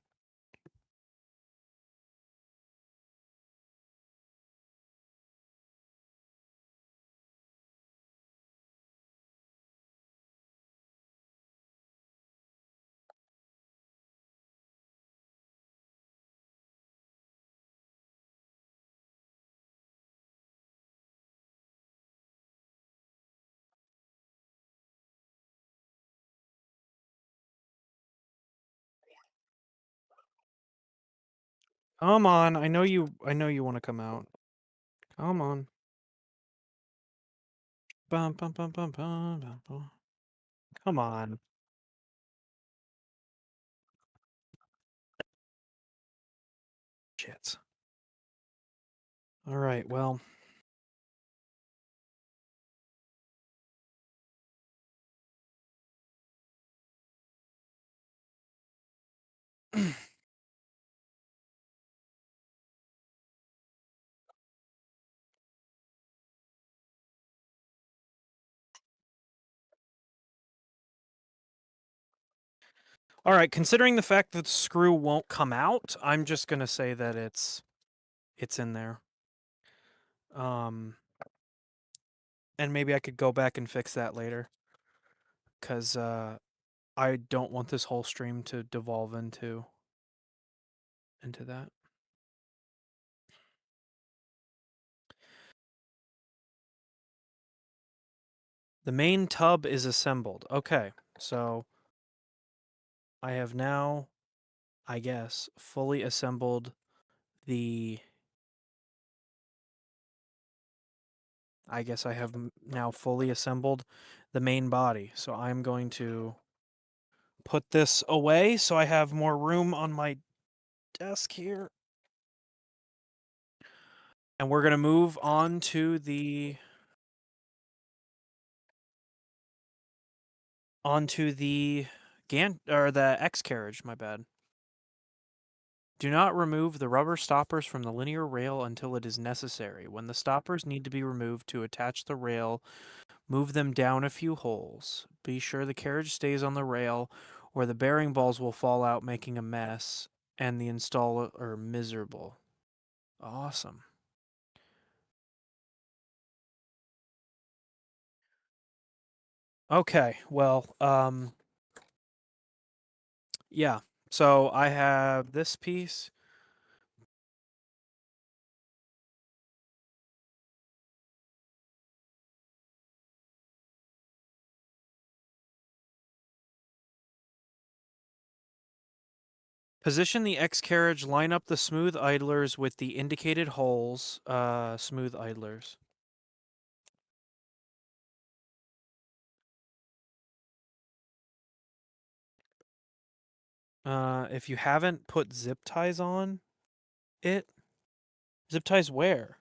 Come on, I know you want to come out. Come on. Bum, bum, bum, bum, bum, bum, bum. Come on. Shit. All right, well. All right, considering the fact that the screw won't come out, I'm just going to say that it's in there. Um and maybe I could go back and fix that later cuz I don't want this whole stream to devolve into that. The main tub is assembled. Okay. So I have now, I guess, fully assembled the I guess I have now fully assembled the main body. So I'm going to put this away so I have more room on my desk here. And we're going to move on to the Gan or the X carriage, my bad. Do not remove the rubber stoppers from the linear rail until it is necessary. When the stoppers need to be removed to attach the rail, move them down a few holes. Be sure the carriage stays on the rail or the bearing balls will fall out, making a mess, and the installer miserable. Awesome. Okay, well, yeah. So I have this piece. Position the X carriage, line up the smooth idlers with the indicated holes, smooth idlers. If you haven't put zip ties on it, zip ties where?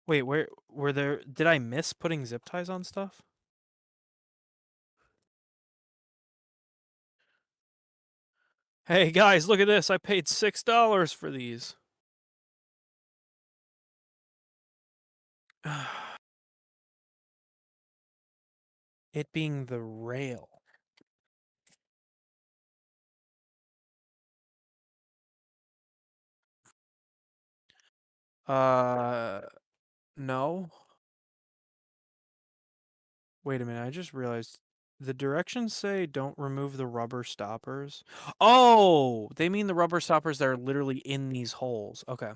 Wait, where were there? Did I miss putting zip ties on stuff? Hey guys, look at this. I paid $6 for these. It being the rail. Uh, no. Wait a minute, I just realized the directions say don't remove the rubber stoppers. Oh, they mean the rubber stoppers that are literally in these holes. Okay.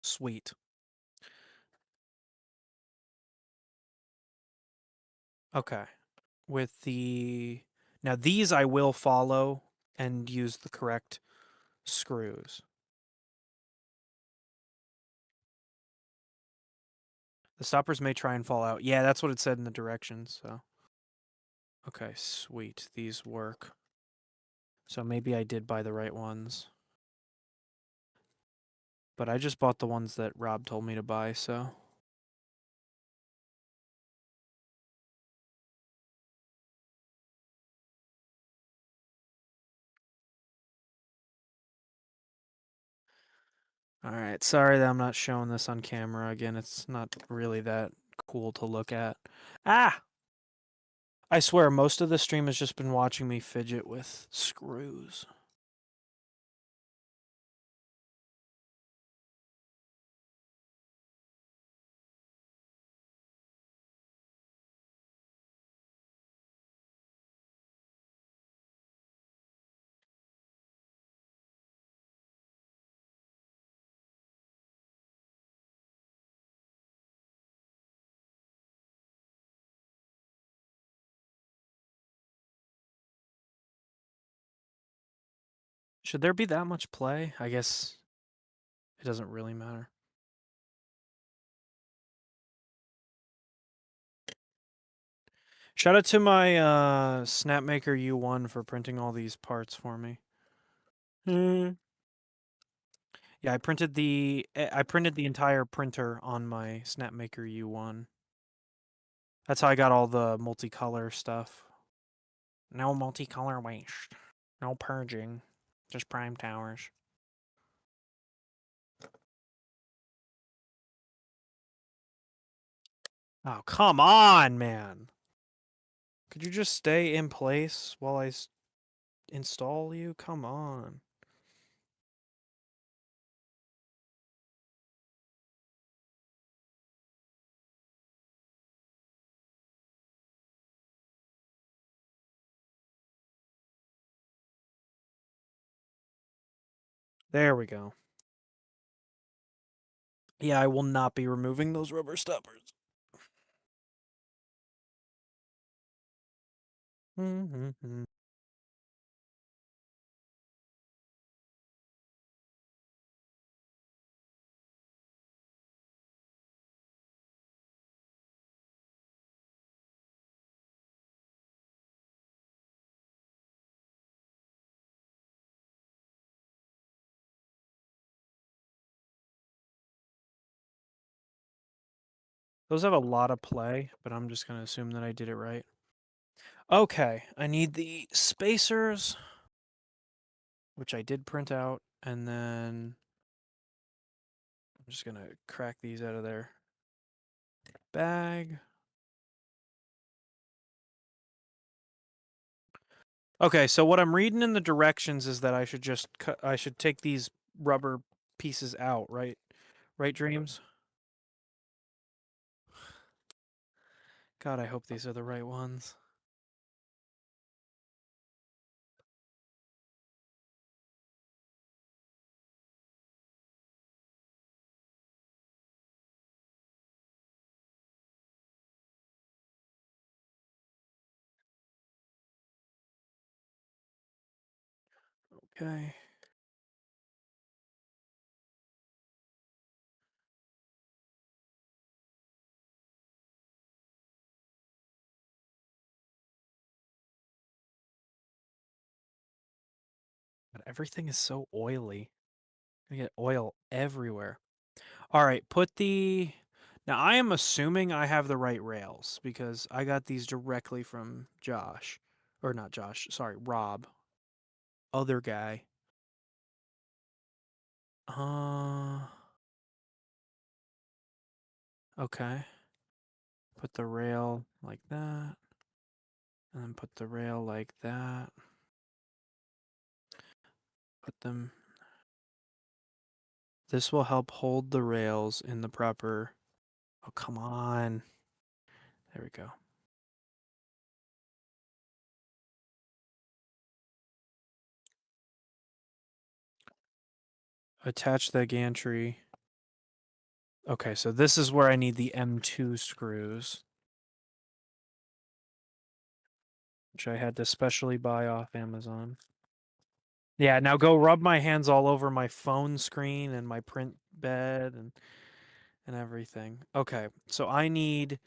Sweet. Okay. With the now these I will follow and use the correct screws. The stoppers may try and fall out. Yeah, that's what it said in the directions, so. Okay, sweet. These work. So maybe I did buy the right ones. But I just bought the ones that Rob told me to buy, so. Alright, sorry that I'm not showing this on camera again. It's not really that cool to look at. Ah! I swear, most of the stream has just been watching me fidget with screws. Should there be that much play? I guess it doesn't really matter. Shout out to my Snapmaker U1 for printing all these parts for me. Yeah, I printed the entire printer on my Snapmaker U1. That's how I got all the multicolor stuff. No multicolor waste. No purging. Just prime towers. Oh, come on, man. Could you just stay in place while I install you? Come on. There we go. Yeah, I will not be removing those rubber stoppers. Those have a lot of play, but I'm just going to assume that I did it right. Okay, I need the spacers, which I did print out, and then I'm just gonna crack these out of their bag. Okay, so what I'm reading in the directions is that I should just I should take these rubber pieces out, right? Right, Dreams? God, I hope these are the right ones. Okay. But everything is so oily. I get oil everywhere. All right, put the. Now I am assuming I have the right rails because I got these directly from Josh, or not Josh. Sorry, Rob, other guy. Uh, okay. Put the rail like that, and then put the rail like that. Put them. This will help hold the rails in the proper. Oh, come on. There we go. Attach the gantry. Okay, so this is where I need the M2 screws, which I had to specially buy off Amazon. Yeah, now go rub my hands all over my phone screen and my print bed and everything. Okay, so I need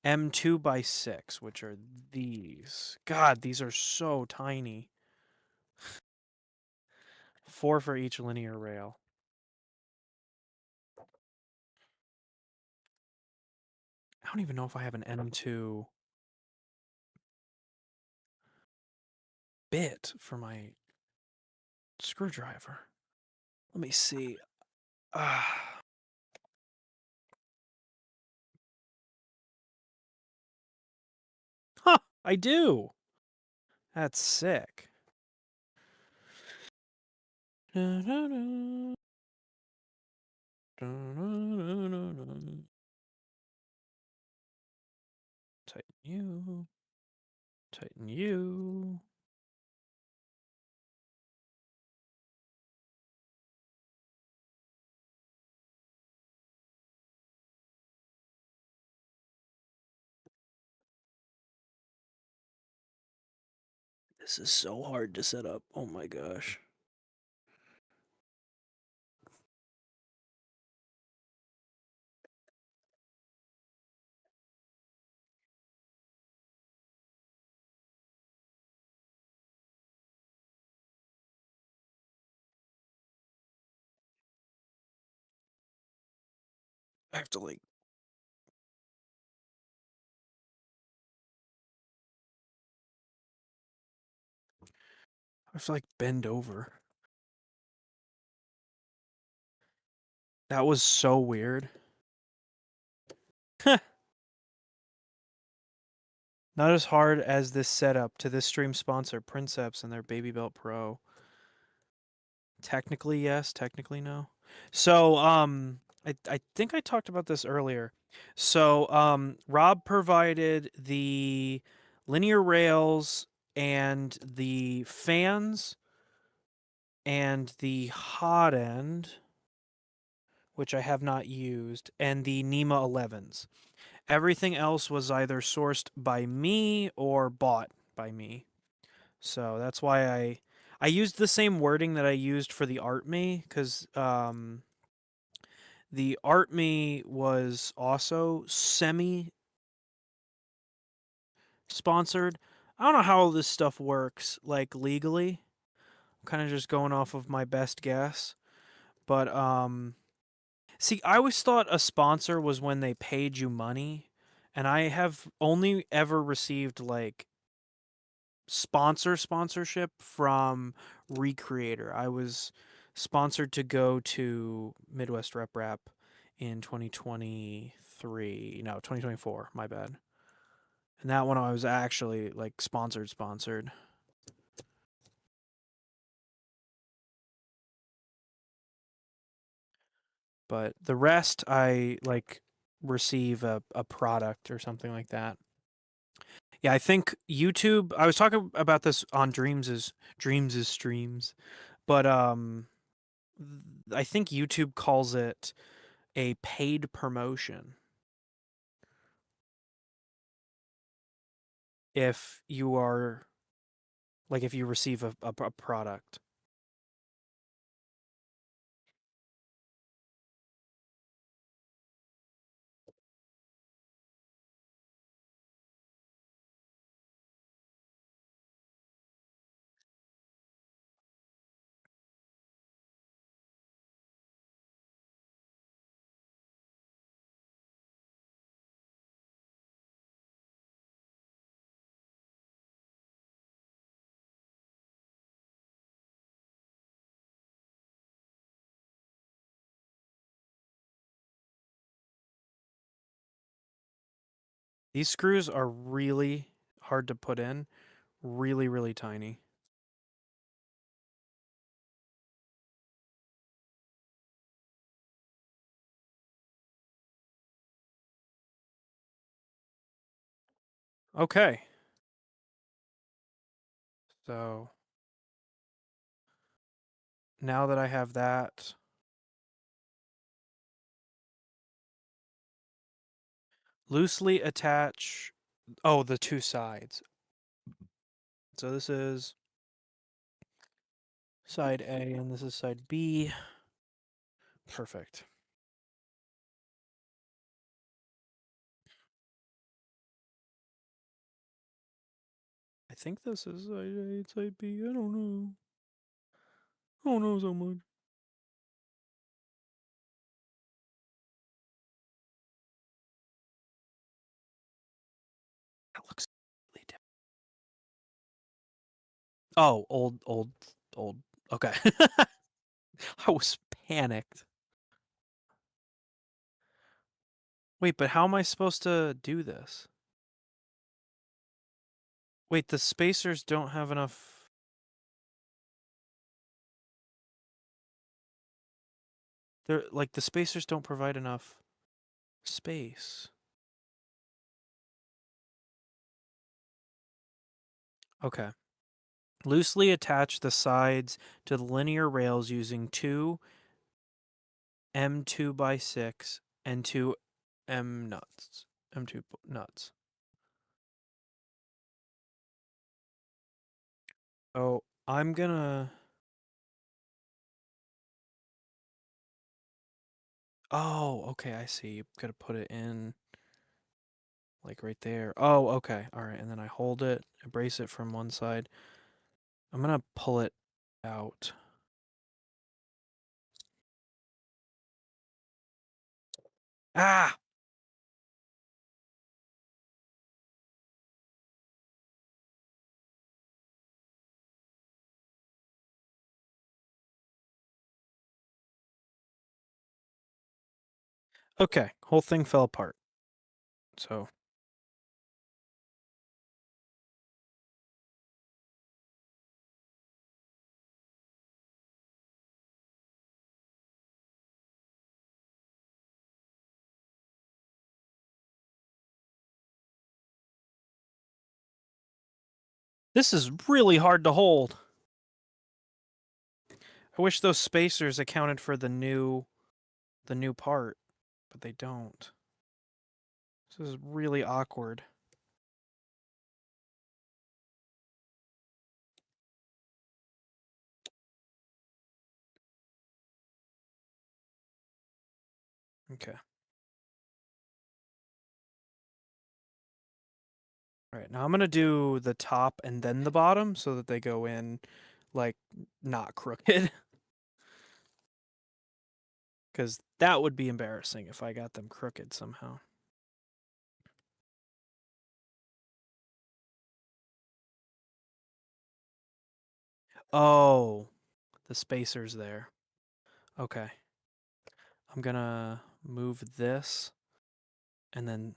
M2 by 6, which are these. God, these are so tiny. 4 for each linear rail. I don't even know if I have an M2 bit for my screwdriver. Let me see. Ah, huh, I do. That's sick. Tighten you. Tighten you. This is so hard to set up. Oh my gosh. I have to like bend over. That was so weird. Not as hard as this setup to this stream sponsor, Princeps and their BabyBelt Pro. Technically yes, technically no. So I think I talked about this earlier. So Rob provided the linear rails and the fans and the hot end, which I have not used, and the NEMA 11s. Everything else was either sourced by me or bought by me. So that's why I used the same wording that I used for the Art Me, because the Art Me was also semi sponsored. I don't know how all this stuff works, like legally. I'm kind of just going off of my best guess. But see, I always thought a sponsor was when they paid you money, and I have only ever received like sponsorship from Recreator. I was sponsored to go to Midwest Rep Rap in 2023. No, 2024. My bad. And that one I was actually like sponsored. But the rest I like receive a product or something like that. Yeah, I think YouTube. I was talking about this on Dreams is streams, but I think YouTube calls it a paid promotion if you are like if you receive a product. These screws are really hard to put in, really tiny. Okay, so now that I have that, loosely attach. Oh, the two sides. So this is side A and this is side B. Perfect. I think this is side A, side B. I don't know. I don't know so much. That looks really different. Oh, old. Okay. I was panicked. Wait, but how am I supposed to do this? Wait, the spacers don't have enough. They're like the spacers don't provide enough space. Okay. Loosely attach the sides to the linear rails using two M2 by 6 and two M2 nuts. Oh, I'm gonna. Oh, okay, I see. You gotta put it in like right there. Oh, okay. All right, and then I hold it, I brace it from one side. I'm gonna pull it out. Ah! Okay, whole thing fell apart. So this is really hard to hold. I wish those spacers accounted for the new part, but they don't. This is really awkward. Okay. All right, now I'm gonna do the top and then the bottom so that they go in like not crooked. Because that would be embarrassing if I got them crooked somehow. Oh, the spacer's there. Okay. I'm gonna move this, and then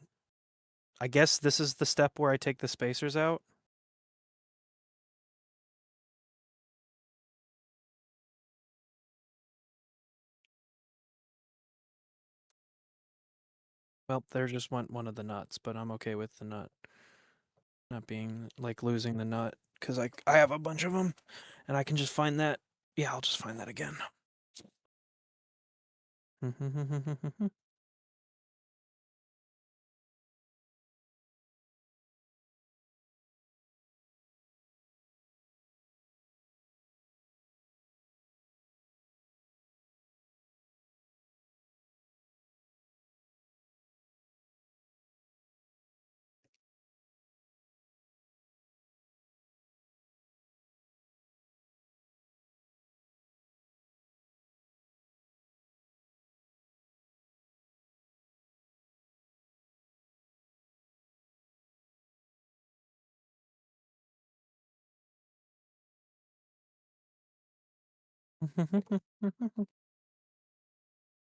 I guess this is the step where I take the spacers out. Well, there just went one of the nuts, but I'm okay with the nut not being like losing the nut because I have a bunch of them, and I can just find that. Yeah, I'll just find that again.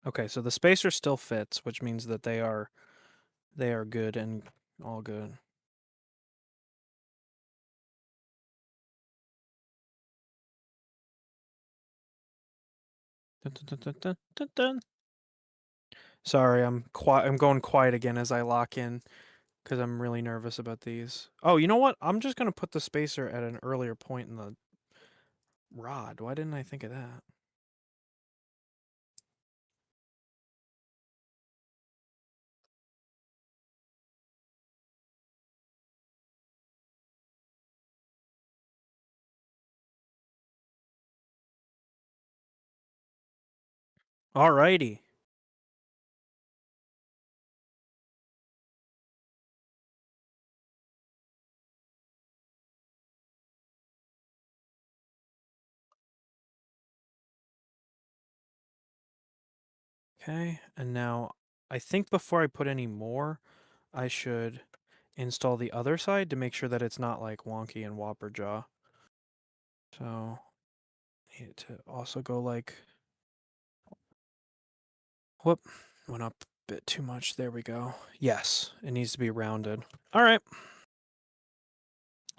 Okay, so the spacer still fits, which means that they are good and all good. Dun, dun, dun, dun, dun, dun. Sorry, I'm going quiet again as I lock in because I'm really nervous about these. Oh, you know what? I'm just gonna put the spacer at an earlier point in the rod. Why didn't I think of that? Alrighty. Okay, and now I think before I put any more, I should install the other side to make sure that it's not like wonky and whopper jaw. So need it to also go like, whoop, went up a bit too much. There we go. Yes, it needs to be rounded. All right.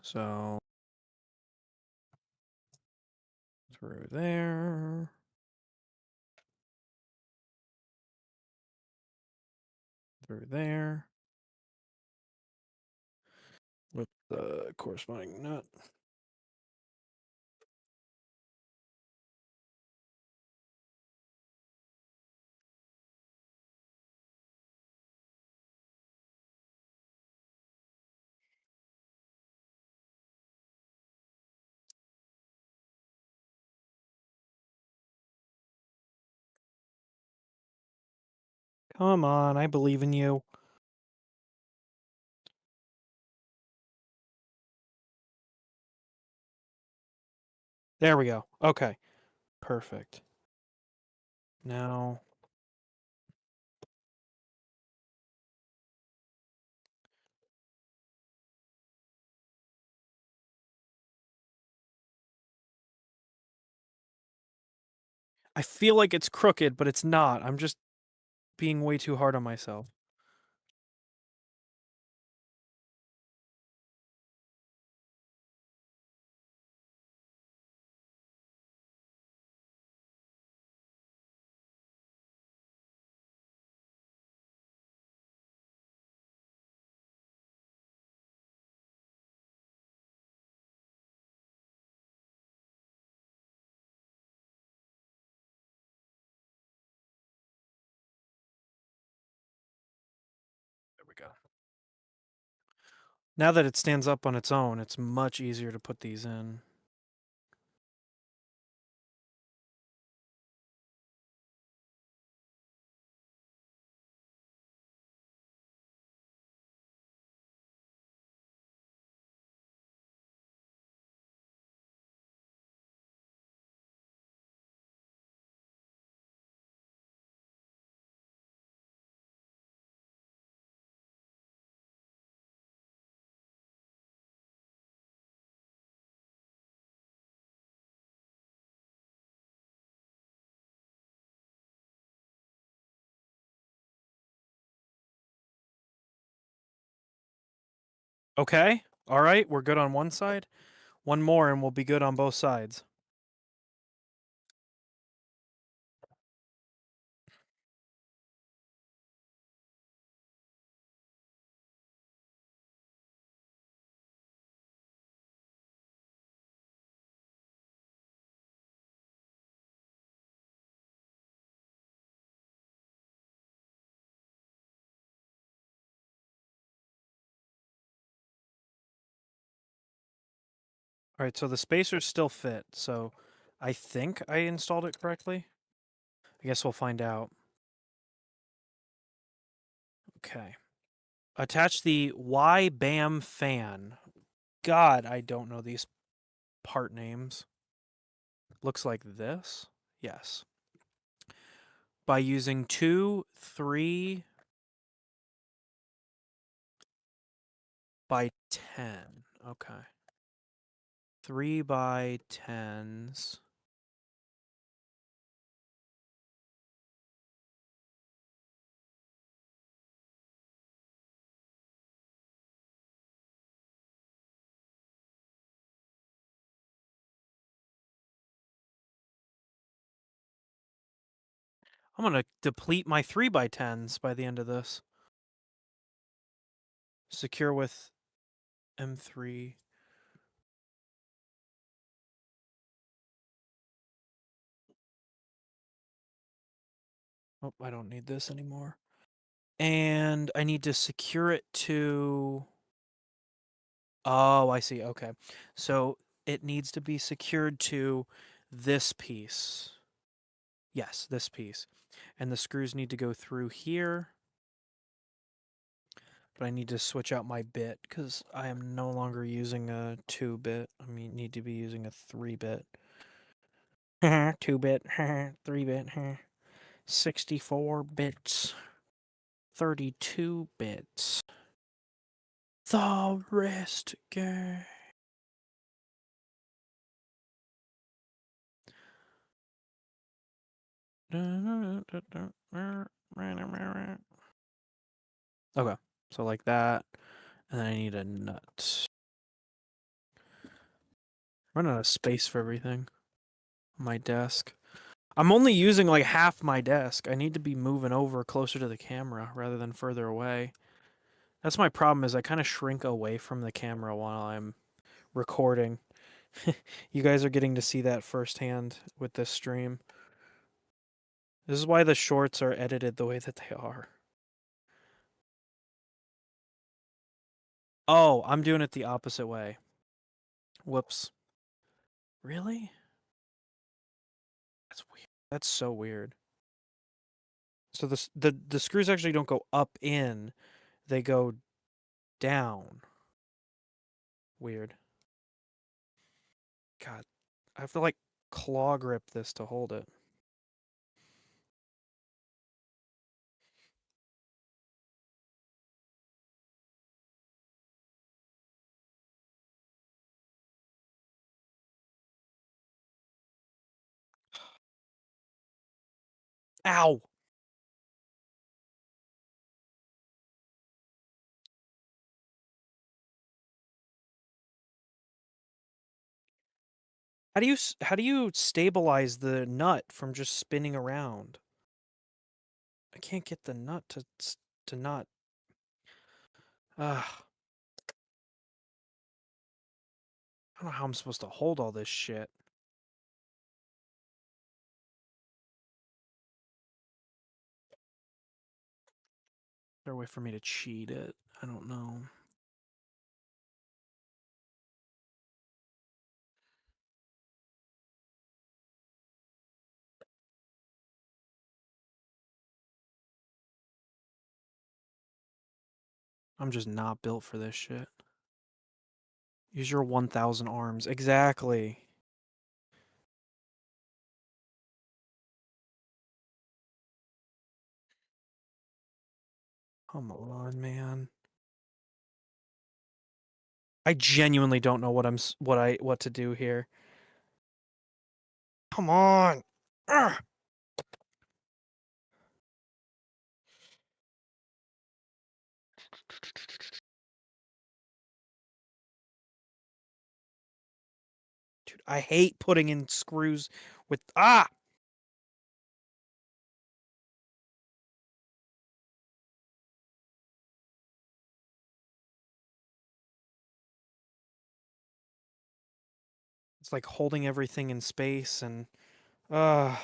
So through there. Through there. With the corresponding nut. Come on, I believe in you. There we go. Okay. Perfect. Now I feel like it's crooked, but it's not. I'm just being way too hard on myself. There we go. Now that it stands up on its own, it's much easier to put these in. Okay. All right. We're good on one side. One more and we'll be good on both sides. All right. So the spacers still fit. So I think I installed it correctly. I guess we'll find out. Okay. Attach the Y-BAM fan. God, I don't know these part names. Looks like this. Yes. By using 2, 3 by 10. Okay. 3 by 10s. I'm going to deplete my 3 by 10s by the end of this. Secure with M3. Oh, I don't need this anymore. And I need to secure it to... Oh, I see. Okay. So it needs to be secured to this piece. Yes, this piece. And the screws need to go through here. But I need to switch out my bit because I am no longer using a 2-bit. I mean, need to be using a 3-bit. 2-bit, 3-bit, 64 bits, 32 bits. The rest game. Okay, so like that, and then I need a nut. Run out of space for everything on my desk. I'm only using like half my desk. I need to be moving over closer to the camera rather than further away. That's my problem is I kind of shrink away from the camera while I'm recording. You guys are getting to see that firsthand with this stream. This is why the shorts are edited the way that they are. Oh, I'm doing it the opposite way. Whoops. Really? That's weird. That's so weird. So the screws actually don't go up in, they go down. Weird. God, I have to like claw grip this to hold it. Ow! How do you stabilize the nut from just spinning around? I can't get the nut to not. Ah, I don't know how I'm supposed to hold all this shit. Is there a way for me to cheat it? I don't know. I'm just not built for this shit. Use your 1,000 arms. Exactly. Come on, man. I genuinely don't know what to do here. Come on. Ugh. Dude, I hate putting in screws with ah. It's like holding everything in space and uh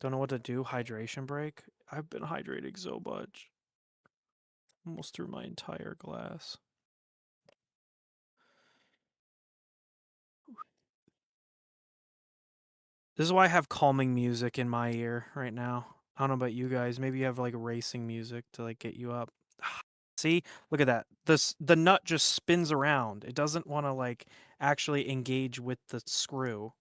don't know what to do. Hydration break. I've been hydrating so much. Almost through my entire glass. This is why I have calming music in my ear right now. I don't know about you guys. Maybe you have like racing music to like get you up. See? Look at that. The nut just spins around. It doesn't want to like actually engage with the screw.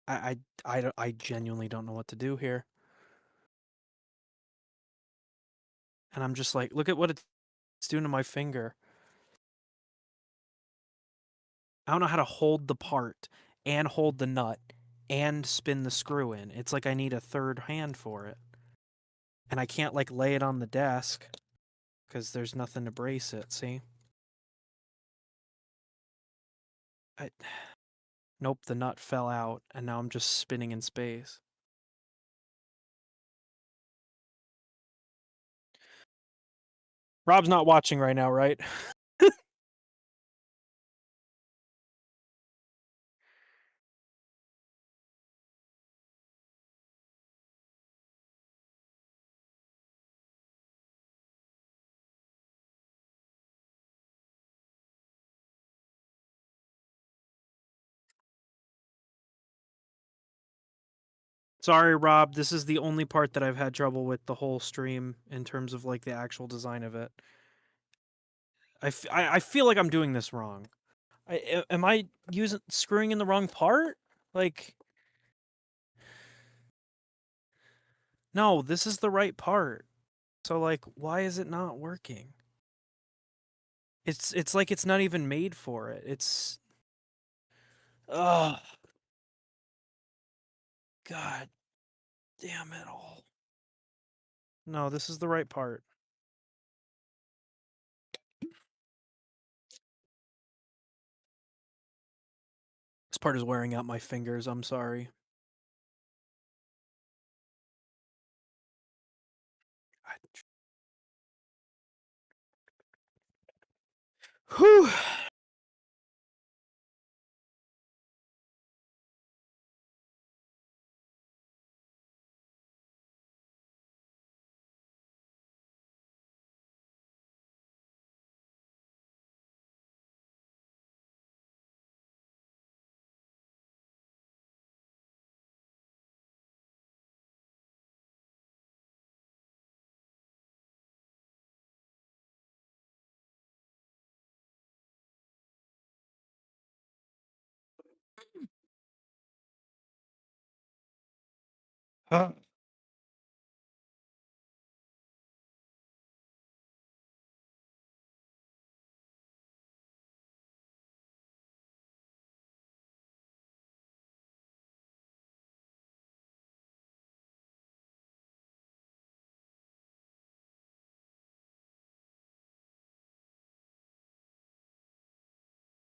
I genuinely don't know what to do here. And I'm just like, look at what it's doing to my finger. I don't know how to hold the part and hold the nut and spin the screw in. It's like I need a third hand for it. And I can't like lay it on the desk because there's nothing to brace it, see? I Nope, the nut fell out and now I'm just spinning in space. Rob's not watching right now, right? Sorry, Rob. This is the only part that I've had trouble with the whole stream in terms of like the actual design of it. I feel like I'm doing this wrong. Am I using screwing in the wrong part? Like, no, this is the right part. So like, why is it not working? It's like it's not even made for it. It's oh god damn it all. No, this is the right part. This part is wearing out my fingers. I'm sorry. Whew. Uh,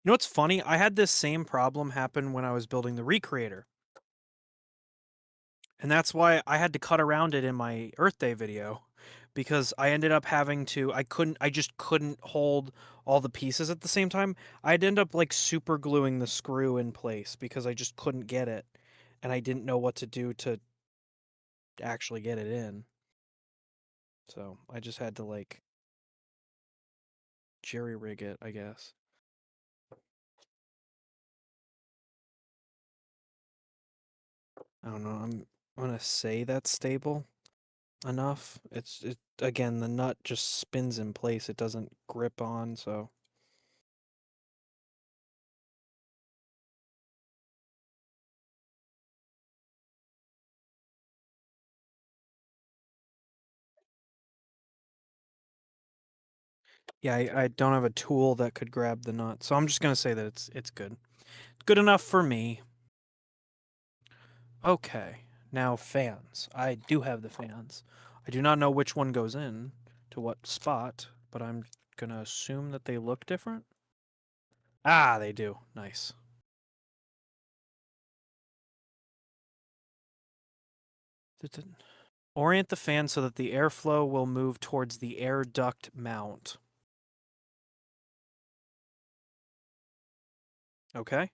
You know what's funny? I had this same problem happen when I was building the Recreator. And that's why I had to cut around it in my Earth Day video because I ended up having to I just couldn't hold all the pieces at the same time. I'd end up like super gluing the screw in place because I just couldn't get it and I didn't know what to do to actually get it in. So, I just had to like jerry rig it, I guess. I don't know. I'm gonna say that's stable enough. It again, the nut just spins in place. It doesn't grip on, so yeah, I don't have a tool that could grab the nut. So I'm just gonna say that it's good. Good enough for me. Okay. Now fans. I do have the fans. I do not know which one goes in to what spot, but I'm gonna assume that they look different. Ah, they do. Nice. Orient the fan so that the airflow will move towards the air duct mount. Okay.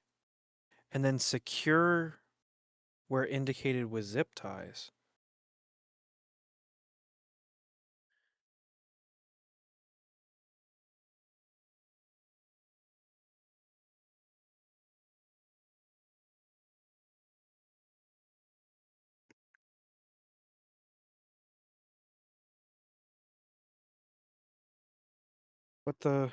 And then secure where indicated with zip ties. What the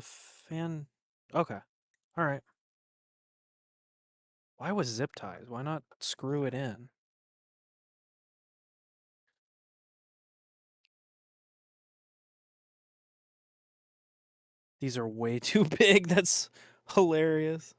fan? Okay. All right. Why was zip ties? Why not screw it in? These are way too big. That's hilarious.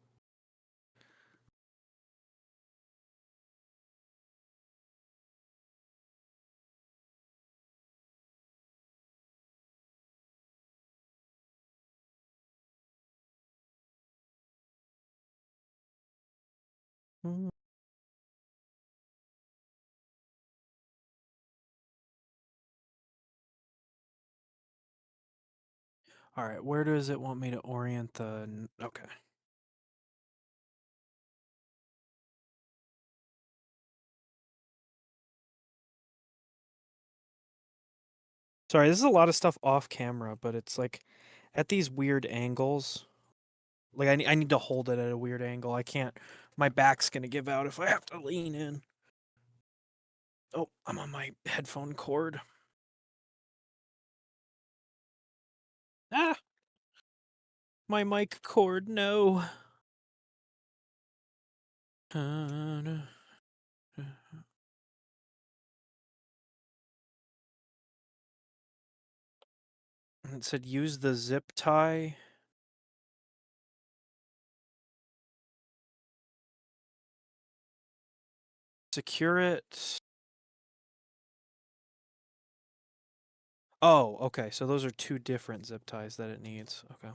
Mm. All right, where does it want me to orient the? Okay. Sorry, this is a lot of stuff off camera, but it's like at these weird angles. Like I need to hold it at a weird angle. I can't. My back's gonna give out if I have to lean in. Oh, I'm on my headphone cord. Ah, my mic cord. No. It said use the zip tie. Secure it. Oh, okay. So those are two different zip ties that it needs. Okay.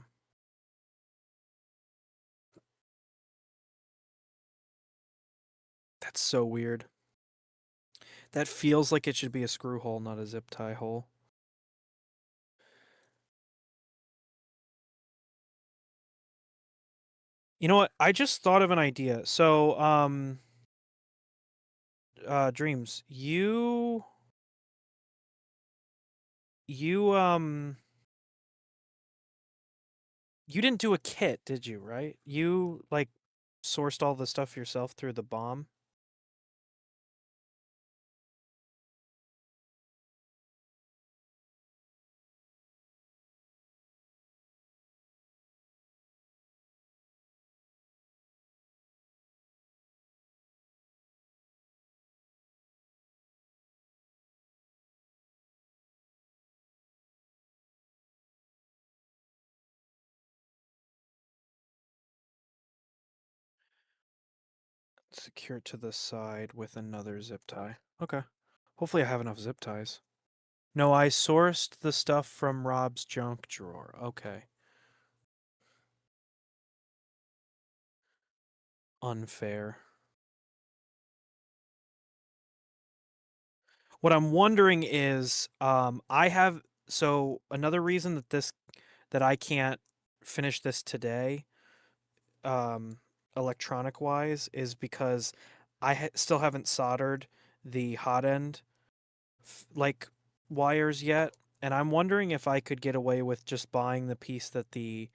That's so weird. That feels like it should be a screw hole, not a zip tie hole. You know what? I just thought of an idea. So, Dreams, you you didn't do a kit, did you, right? You like sourced all the stuff yourself through the bomb? Secure it to the side with another zip tie. Okay. Hopefully I have enough zip ties. No, I sourced the stuff from Rob's junk drawer. Okay. Unfair. What I'm wondering is, I have so another reason that I can't finish this today, um, electronic wise, is because still haven't soldered the hot end like wires yet, and I'm wondering if I could get away with just buying the piece that the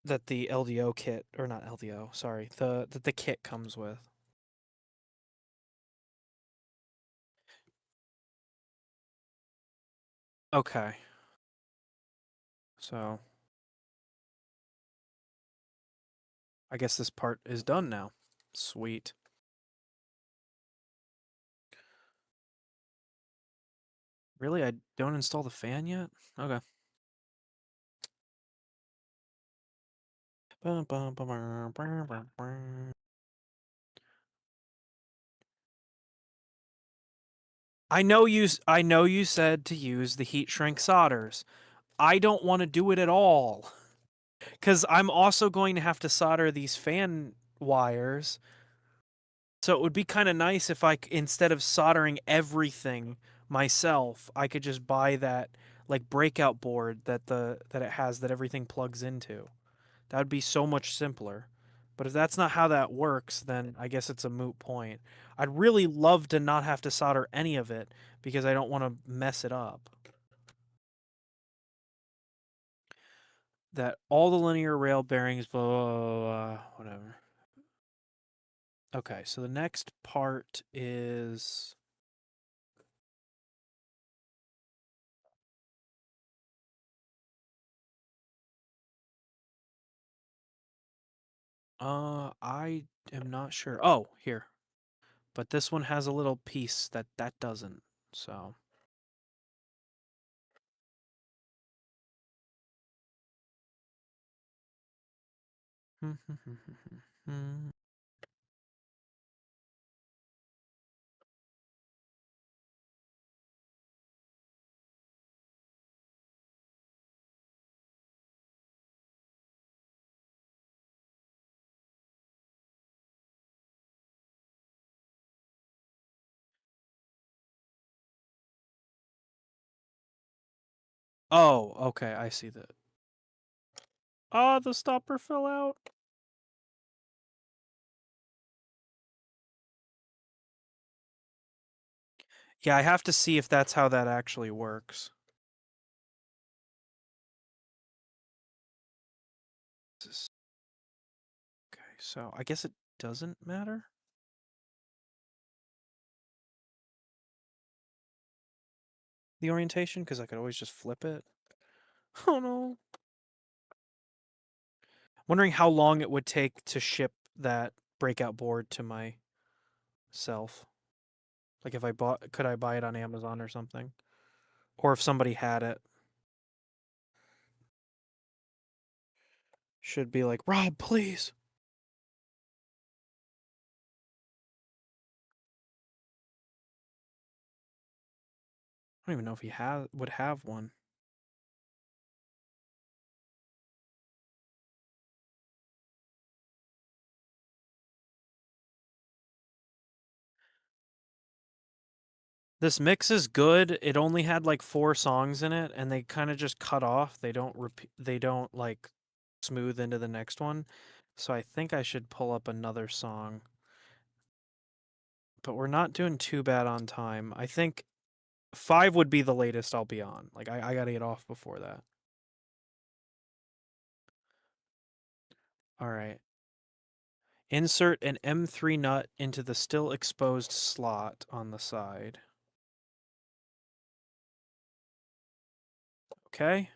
LDO kit, or not LDO, sorry, the kit comes with. Okay. So, I guess this part is done now. Sweet. Really? I don't install the fan yet? Okay. I know you said to use the heat shrink solders. I don't want to do it at all. Because I'm also going to have to solder these fan wires. So it would be kind of nice if instead of soldering everything myself, I could just buy that like breakout board that it has that everything plugs into. That would be so much simpler. But if that's not how that works, then I guess it's a moot point. I'd really love to not have to solder any of it because I don't want to mess it up. That all the linear rail bearings, blah, blah, blah, blah, whatever. Okay, so the next part is I am not sure. Oh, here. But this one has a little piece that doesn't. So, oh, okay, I see that. Ah, the stopper fell out. Yeah, I have to see if that's how that actually works. Okay, so I guess it doesn't matter. The orientation, because I could always just flip it. Oh no. Wondering how long it would take to ship that breakout board to myself. Like if I could I buy it on Amazon or something? Or if somebody had it. Should be like, Rob, please. I don't even know if he would have one. This mix is good. It only had like 4 songs in it, and they kind of just cut off. They don't repeat. They don't like smooth into the next one. So I think I should pull up another song. But we're not doing too bad on time. I think 5 would be the latest I'll be on. Like I gotta get off before that. All right. Insert an M3 nut into the still exposed slot on the side. Okay.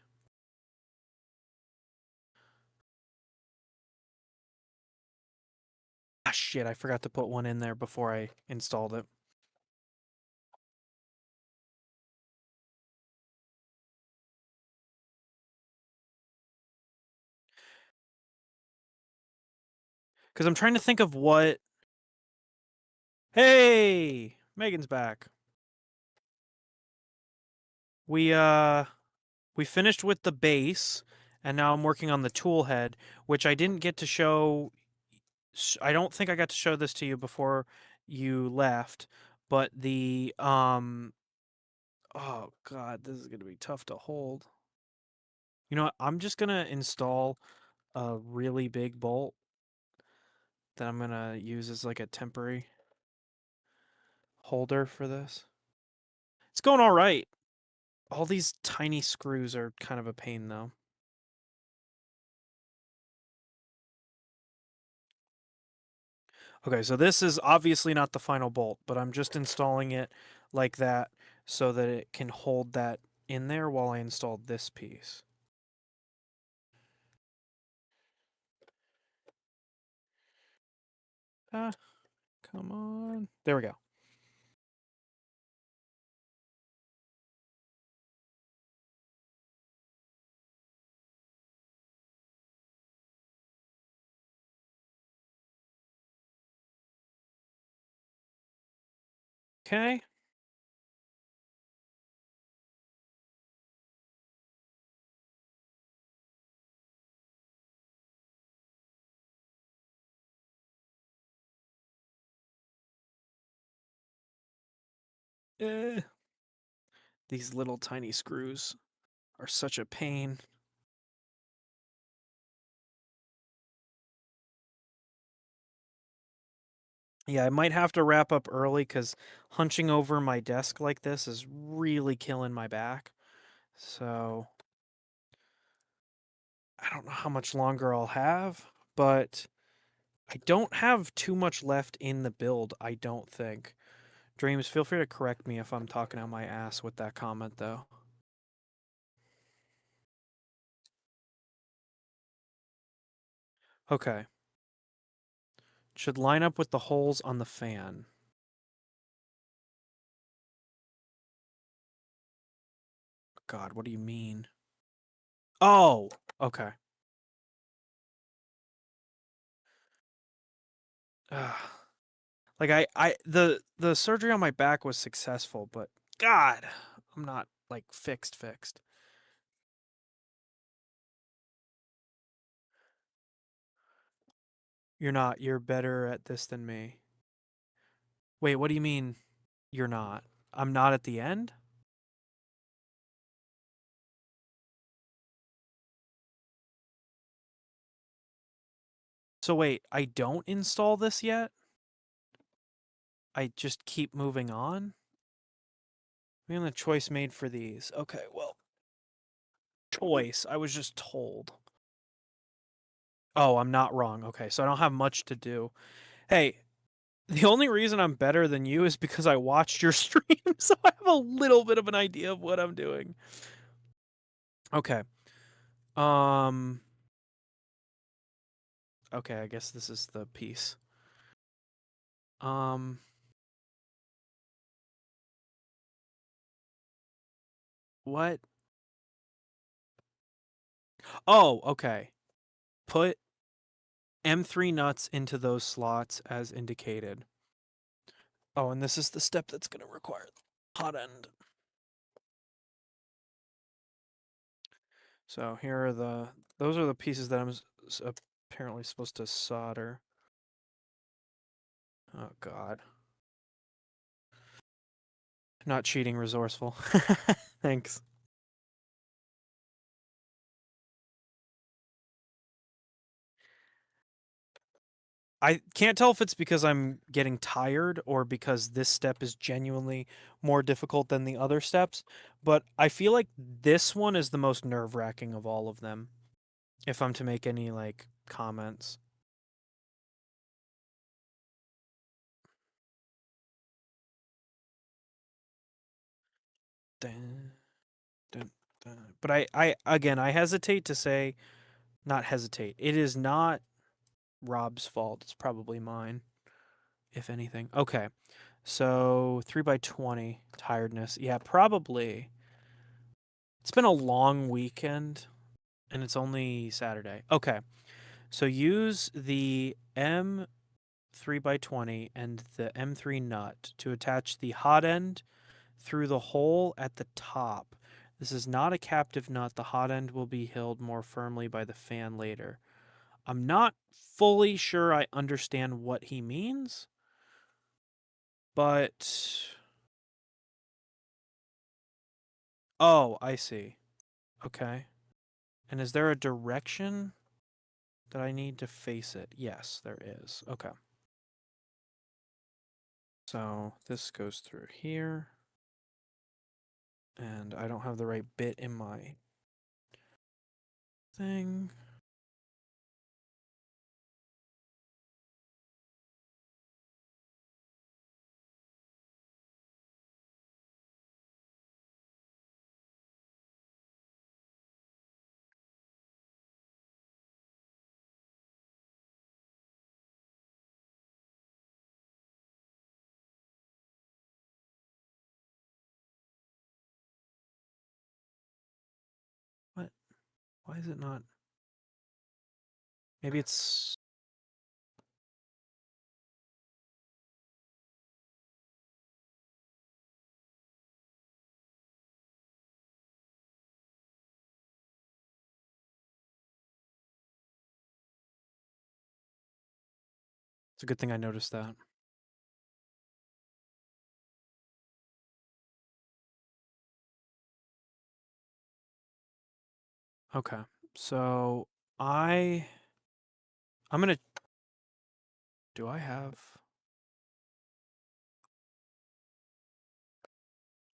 Ah, shit, I forgot to put one in there before I installed it. Because I'm trying to think of what. Hey! Megan's back. We, uh. We finished with the base, and now I'm working on the tool head, which I didn't get to show. I don't think I got to show this to you before you left, but oh god, this is gonna be tough to hold. You know what? I'm just gonna install a really big bolt that I'm gonna use as like a temporary holder for this. It's going all right. All these tiny screws are kind of a pain though. Okay, so this is obviously not the final bolt, but I'm just installing it like that so that it can hold that in there while I install this piece. Ah, come on. There we go. Okay. Eh. These little tiny screws are such a pain. Yeah, I might have to wrap up early because hunching over my desk like this is really killing my back. So I don't know how much longer I'll have, but I don't have too much left in the build, I don't think. Dreams, feel free to correct me if I'm talking out my ass with that comment, though. Okay. Should line up with the holes on the fan. God, what do you mean? Oh, okay. Ugh. Like the surgery on my back was successful, but God, I'm not like fixed. You're not. You're better at this than me. Wait, what do you mean you're not? I'm not at the end? So wait, I don't install this yet? I just keep moving on? We have the choice made for these. Okay, well, choice. I was just told. Oh, I'm not wrong. Okay, so I don't have much to do. Hey, the only reason I'm better than you is because I watched your stream, so I have a little bit of an idea of what I'm doing. Okay. Um okay, I guess this is the piece. Um what? Oh, okay. Put M3 nuts into those slots as indicated. Oh, and this is the step that's going to require the hot end. So here are those are the pieces that I'm apparently supposed to solder. Oh God. Not cheating, resourceful. Thanks. I can't tell if it's because I'm getting tired or because this step is genuinely more difficult than the other steps, but I feel like this one is the most nerve-wracking of all of them, if I'm to make any like comments. Dun, dun, dun. But I again, I hesitate to say, not hesitate. It is not Rob's fault. It's probably mine, if anything. Okay. So 3 by 20 tiredness. Yeah, probably. It's been a long weekend and it's only Saturday. Okay. So use the M 3 by 20 and the M3 nut to attach the hot end through the hole at the top. This is not a captive nut. The hot end will be held more firmly by the fan later. I'm not fully sure I understand what he means, but oh, I see. Okay. And is there a direction that I need to face it? Yes, there is. Okay. So this goes through here. And I don't have the right bit in my thing. What? Why is it not? Maybe it's It's a good thing I noticed that. Okay. So I I'm gonna do I have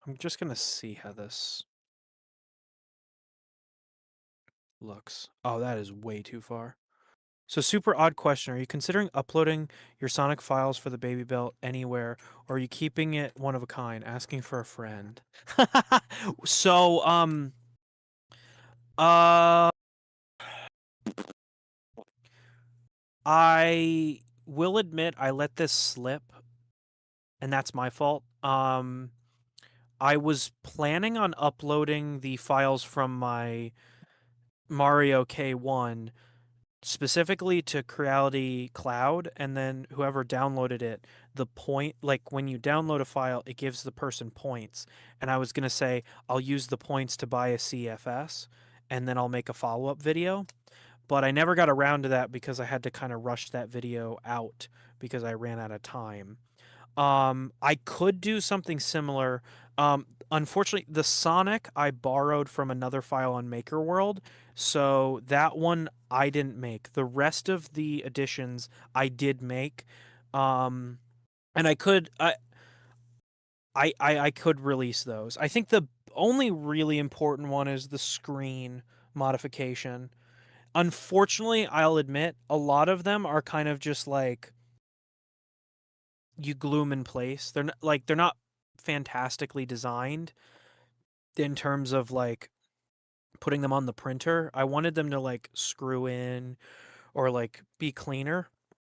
I'm just gonna see how this looks. Oh, that is way too far. So super odd question. Are you considering uploading your Sonic files for the Baby Belt anywhere, or are you keeping it one of a kind? Asking for a friend. So uh I will admit I let this slip, and that's my fault. I was planning on uploading the files from my Mario K1 specifically to Creality Cloud, and then whoever downloaded it, the point, like when you download a file, it gives the person points. And I was going to say, I'll use the points to buy a CFS, and then I'll make a follow up video. But I never got around to that because I had to kind of rush that video out because I ran out of time. I could do something similar. Unfortunately, the Sonic I borrowed from another file on Maker World, so that one I didn't make. The rest of the additions I did make, um, and I could release those. I think the only really important one is the screen modification. Unfortunately, I'll admit a lot of them are kind of just like you glue them in place. They're not fantastically designed in terms of like putting them on the printer. I wanted them to like screw in or like be cleaner.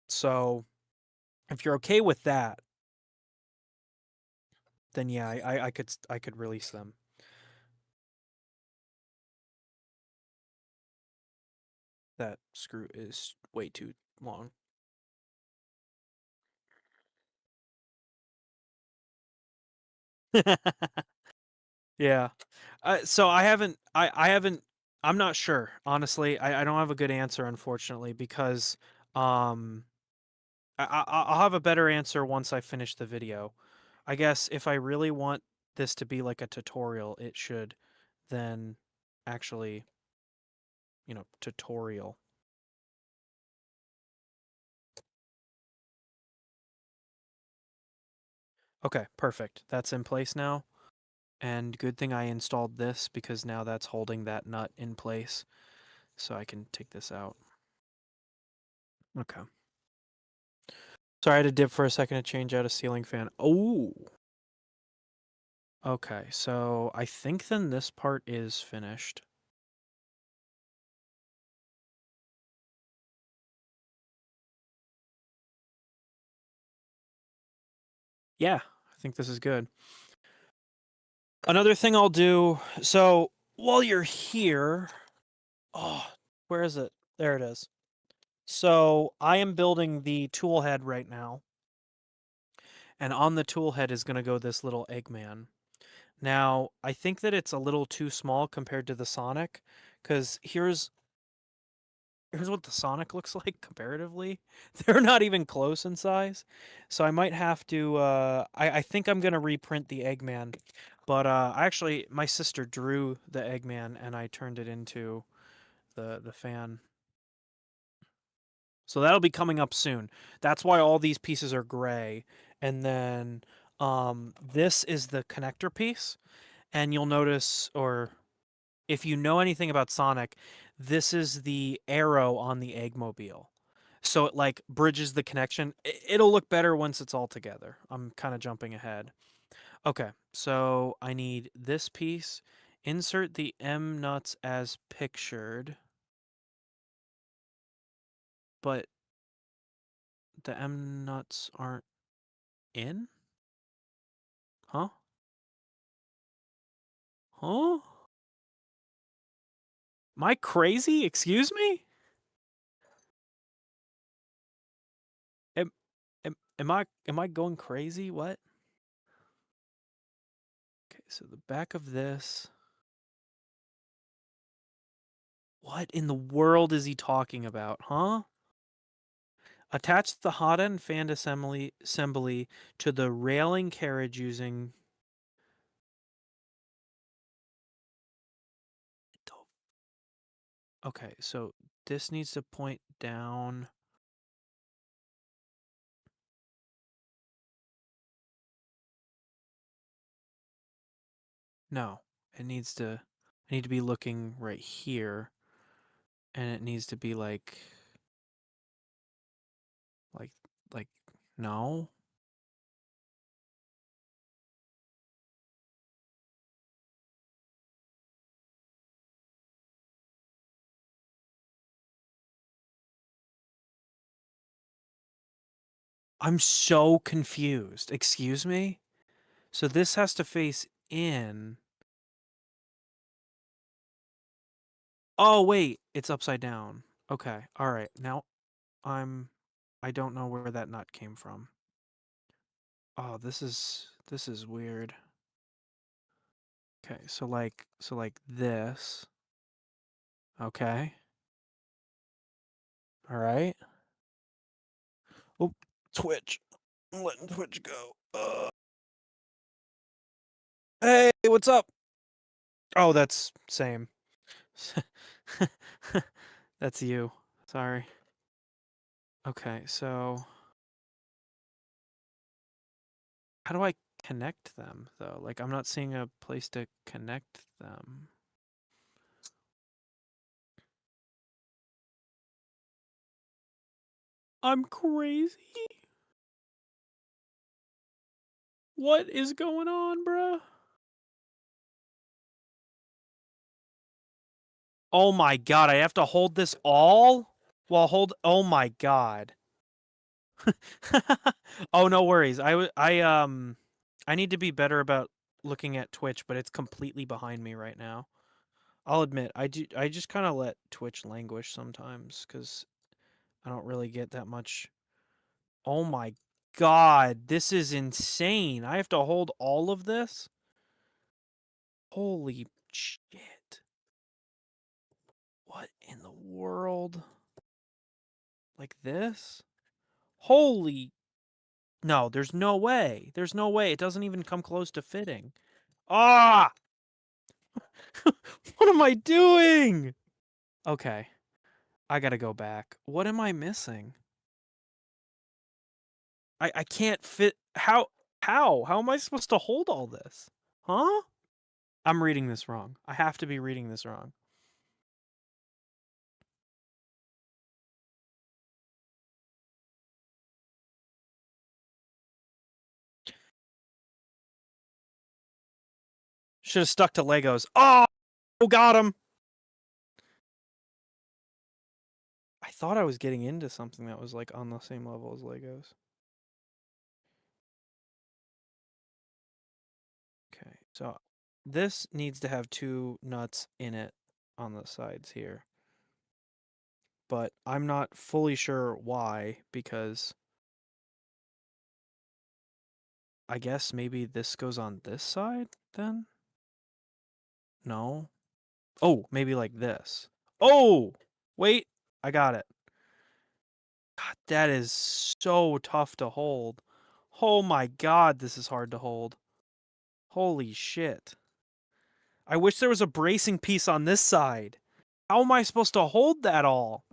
So if you're okay with that, then yeah, I could release them. That screw is way too long. Yeah. So I haven't I'm not sure, honestly. I don't have a good answer, unfortunately, because um I'll have a better answer once I finish the video. I guess if I really want this to be like a tutorial, it should then actually, tutorial. Okay, perfect. That's in place now. And good thing I installed this because now that's holding that nut in place. So I can take this out. Okay. Sorry, I had to dip for a second to change out a ceiling fan. Oh, okay. So I think then this part is finished. Yeah, I think this is good. Another thing I'll do, so while you're here, oh, where is it? There it is. So I am building the tool head right now, and on the tool head is going to go this little Eggman. Now, I think that it's a little too small compared to the Sonic, because here's what the Sonic looks like comparatively. They're not even close in size. So I might have to I think I'm gonna reprint the Eggman. But actually my sister drew the Eggman and I turned it into the fan. So that'll be coming up soon. That's why all these pieces are gray. And then this is the connector piece. And you'll notice, or if you know anything about Sonic, this is the arrow on the Eggmobile. So it like bridges the connection. It'll look better once it's all together. I'm kind of jumping ahead. Okay, so I need this piece. Insert the M nuts as pictured, but the M nuts aren't in? Huh? Huh? Am I crazy? Excuse me? Am, am I going crazy? What? Okay, so the back of this. What in the world is he talking about, huh? Attach the hot end fan assembly to the railing carriage using. Okay, so this needs to point down. No, it needs to. I need to be looking right here, and it needs to be like, like, no. I'm so confused. Excuse me? So this has to face in. Oh, wait, it's upside down. Okay, all right. Now I don't know where that nut came from. Oh, this is weird. Okay, so like this. Okay. All right. Oh, Twitch. I'm letting Twitch go. Hey, what's up? Oh, that's same. That's you. Sorry. Okay, so how do I connect them though? Like I'm not seeing a place to connect them. I'm crazy. What is going on, bruh? Oh my god, I have to hold this all while hold. Oh my god. Oh, no worries. I need to be better about looking at Twitch, but it's completely behind me right now. I'll admit, I just kind of let Twitch languish sometimes cuz I don't really get that much. Oh my god, this is insane. I have to hold all of this? Holy shit. What in the world? Like this? Holy. No, there's no way. There's no way. It doesn't even come close to fitting. Ah! What am I doing? Okay, I gotta go back. What am I missing? I can't fit. How? How am I supposed to hold all this? Huh? I'm reading this wrong. I have to be reading this wrong. Should have stuck to Legos. Oh, got him. I thought I was getting into something that was like on the same level as Legos. Okay, so this needs to have two nuts in it on the sides here. But I'm not fully sure why, because I guess maybe this goes on this side then? No. Oh, maybe like this. Oh! Wait, I got it. God, that is so tough to hold. Oh my god, this is hard to hold. Holy shit. I wish there was a bracing piece on this side. How am I supposed to hold that all?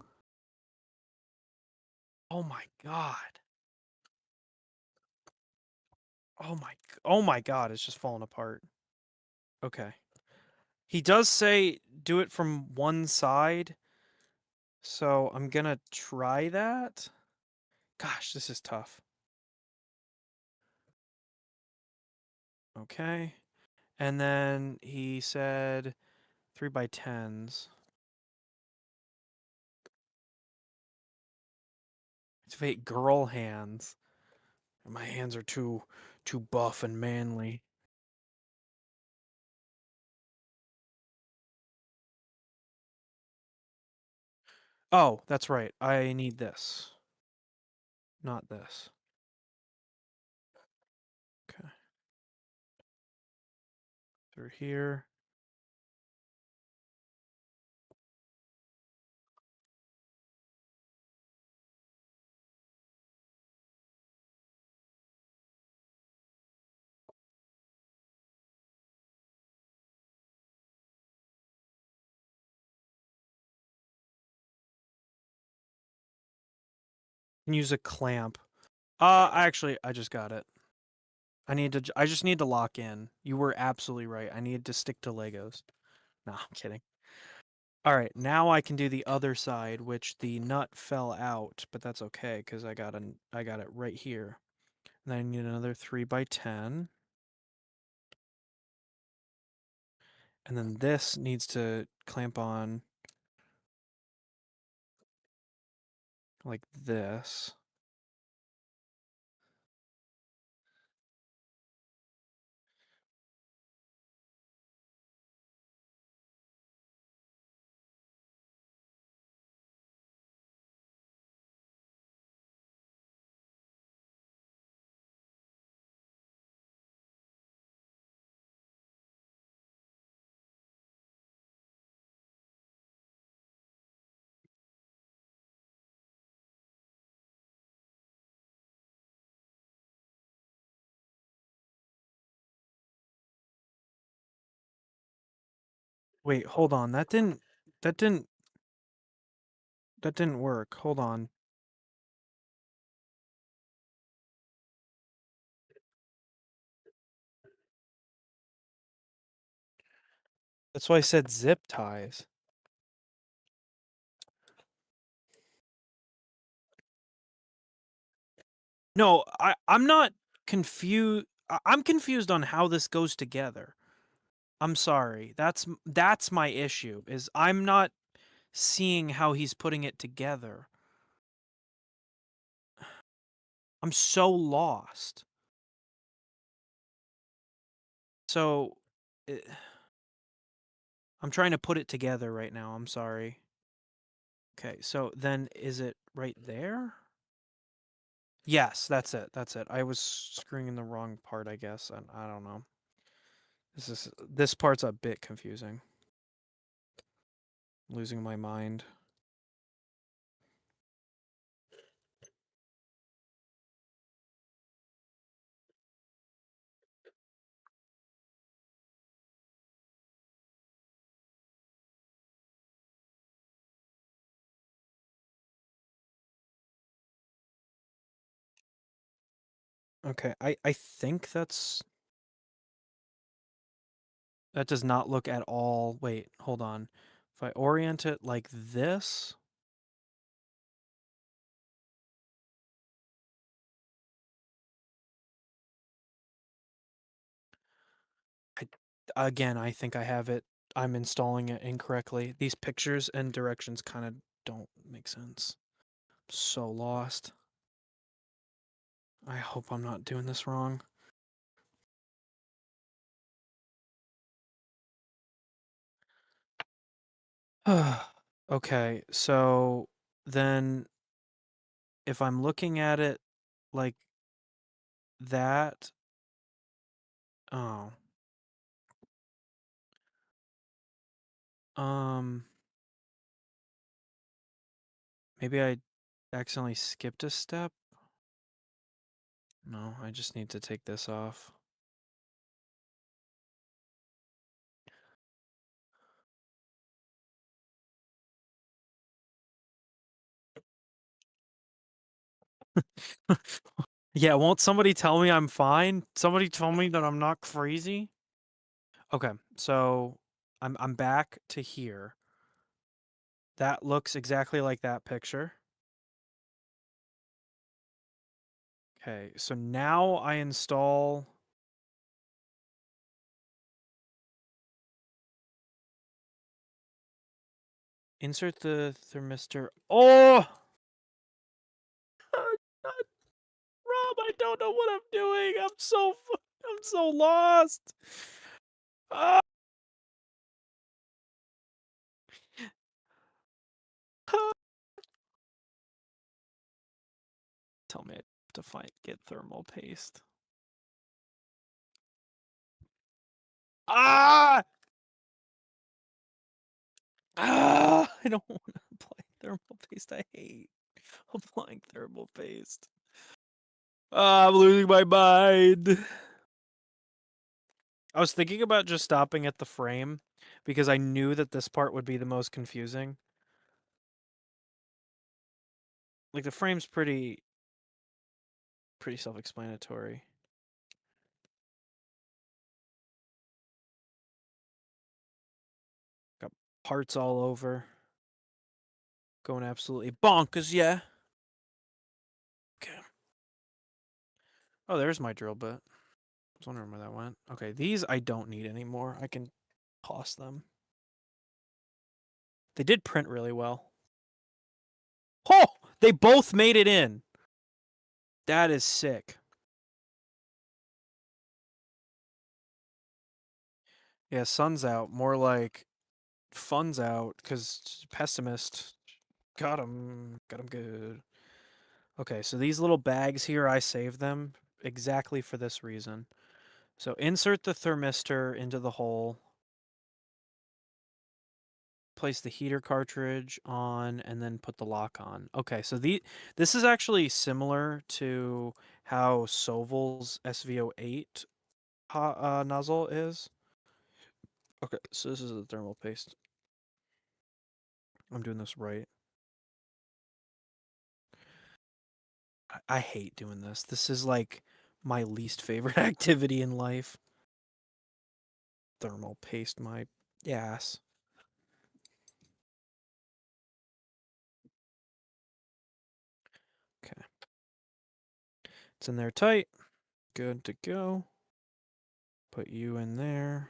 Oh my god. Oh my god, it's just falling apart. Okay. He does say do it from one side, so I'm gonna try that. Gosh, this is tough. Okay. And then he said 3x10s. Activate girl hands. My hands are too buff and manly. Oh, that's right. I need this. Not this. Okay. Through here. can use a clamp. Actually, I just got it. I just need to lock in. You were absolutely right. I need to stick to Legos. No, I'm kidding. All right, now I can do the other side, which the nut fell out, but that's okay because I got it right here. And then I need another 3x10. And then this needs to clamp on like this. Wait, hold on. That didn't that didn't work. Hold on. That's why I said zip ties. No, I'm not confused. I'm confused on how this goes together. I'm sorry. That's my issue. Is I'm not seeing how he's putting it together. I'm so lost. So I'm trying to put it together right now. I'm sorry. Okay, so then is it right there? Yes, that's it. That's it. I was screwing in the wrong part, I guess. And I don't know. This part's a bit confusing. Losing my mind. Okay, I think that does not look at all. Wait, hold on. If I orient it like this, I again, I think I have it. I'm installing it incorrectly. These pictures and directions kind of don't make sense. So lost. I hope I'm not doing this wrong. Okay, so then if I'm looking at it like that, oh, um, maybe I accidentally skipped a step. No, I just need to take this off. Yeah, won't somebody tell me I'm fine? Somebody tell me that I'm not crazy? Okay, so I'm back to here. That looks exactly like that picture. Okay, so now I install. Insert the thermistor. Oh! Rob, I don't know what I'm doing. I'm so lost. Ah! Tell me I have to get thermal paste. Ah! Ah! I don't want to apply thermal paste. I hate applying thermal paste. Ah, I'm losing my mind. I was thinking about just stopping at the frame because I knew that this part would be the most confusing. Like the frame's pretty self-explanatory. Got parts all over. Going absolutely bonkers, yeah. Okay. Oh, there's my drill bit. I was wondering where that went. Okay, these I don't need anymore. I can toss them. They did print really well. Oh, they both made it in. That is sick. Yeah, sun's out. More like fun's out, because pessimist. Got him. Got him good. Okay, so these little bags here, I saved them exactly for this reason. So insert the thermistor into the hole. Place the heater cartridge on, and then put the lock on. Okay, so this is actually similar to how Soval's SVO8 nozzle is. Okay, so this is the thermal paste. I'm doing this right. I hate doing this. This is like my least favorite activity in life. Thermal paste my ass. Okay. It's in there tight. Good to go. Put you in there.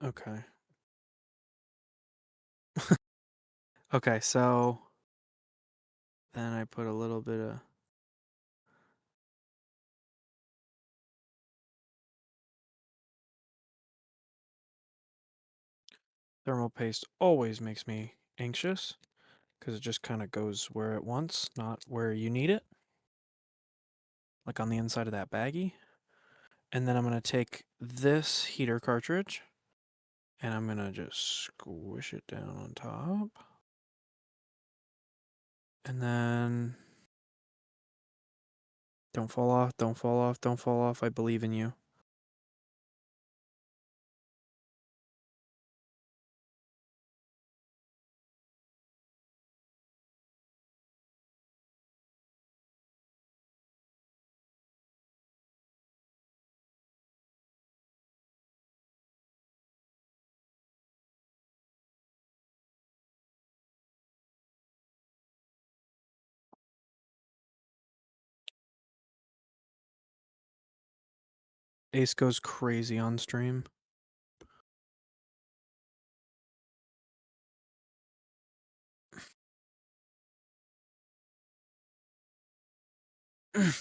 Okay. Okay, so then I put a little bit of thermal paste. Always makes me anxious because it just kind of goes where it wants, not where you need it. Like on the inside of that baggie. And then I'm going to take this heater cartridge and I'm going to just squish it down on top. And then don't fall off, don't fall off, don't fall off. I believe in you. Ace goes crazy on stream. Here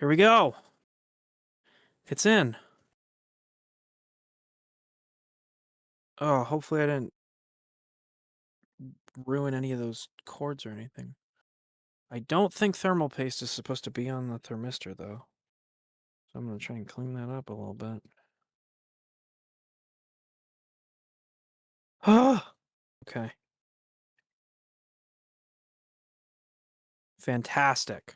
we go. It's in. Oh, hopefully I didn't ruin any of those cords or anything. I don't think thermal paste is supposed to be on the thermistor, though. So I'm going to try and clean that up a little bit. Okay. Fantastic.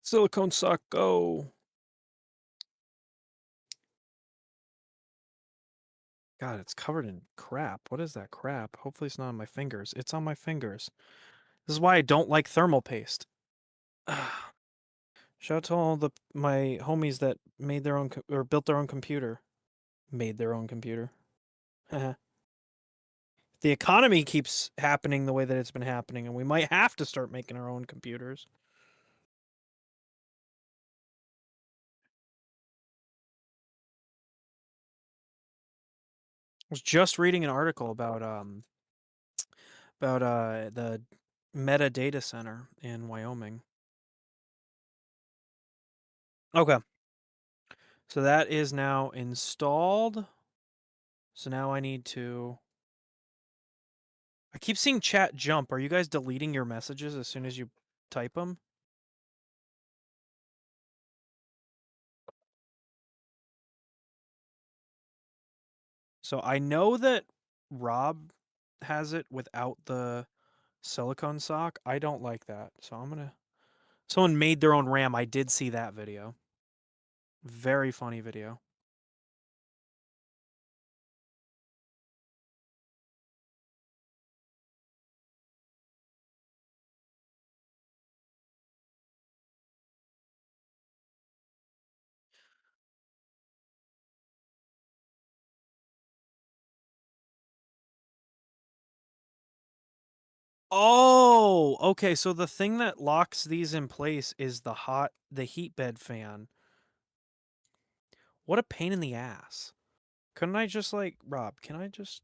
Silicone suck, go. God, it's covered in crap. What is that crap? Hopefully it's not on my fingers. It's on my fingers. This is why I don't like thermal paste. Shout out to all my homies that made their own or built their own computer. Made their own computer. The economy keeps happening the way that it's been happening, and we might have to start making our own computers. I was just reading an article about the Meta data center in Wyoming. Okay. So that is now installed. So now I need to. I keep seeing chat jump. Are you guys deleting your messages as soon as you type them? So I know that Rob has it without the silicone sock. I don't like that. So I'm gonna. Someone made their own RAM. I did see that video. Very funny video. Oh, okay. So the thing that locks these in place is the heat bed fan. What a pain in the ass. Couldn't I just like, Rob, can I just,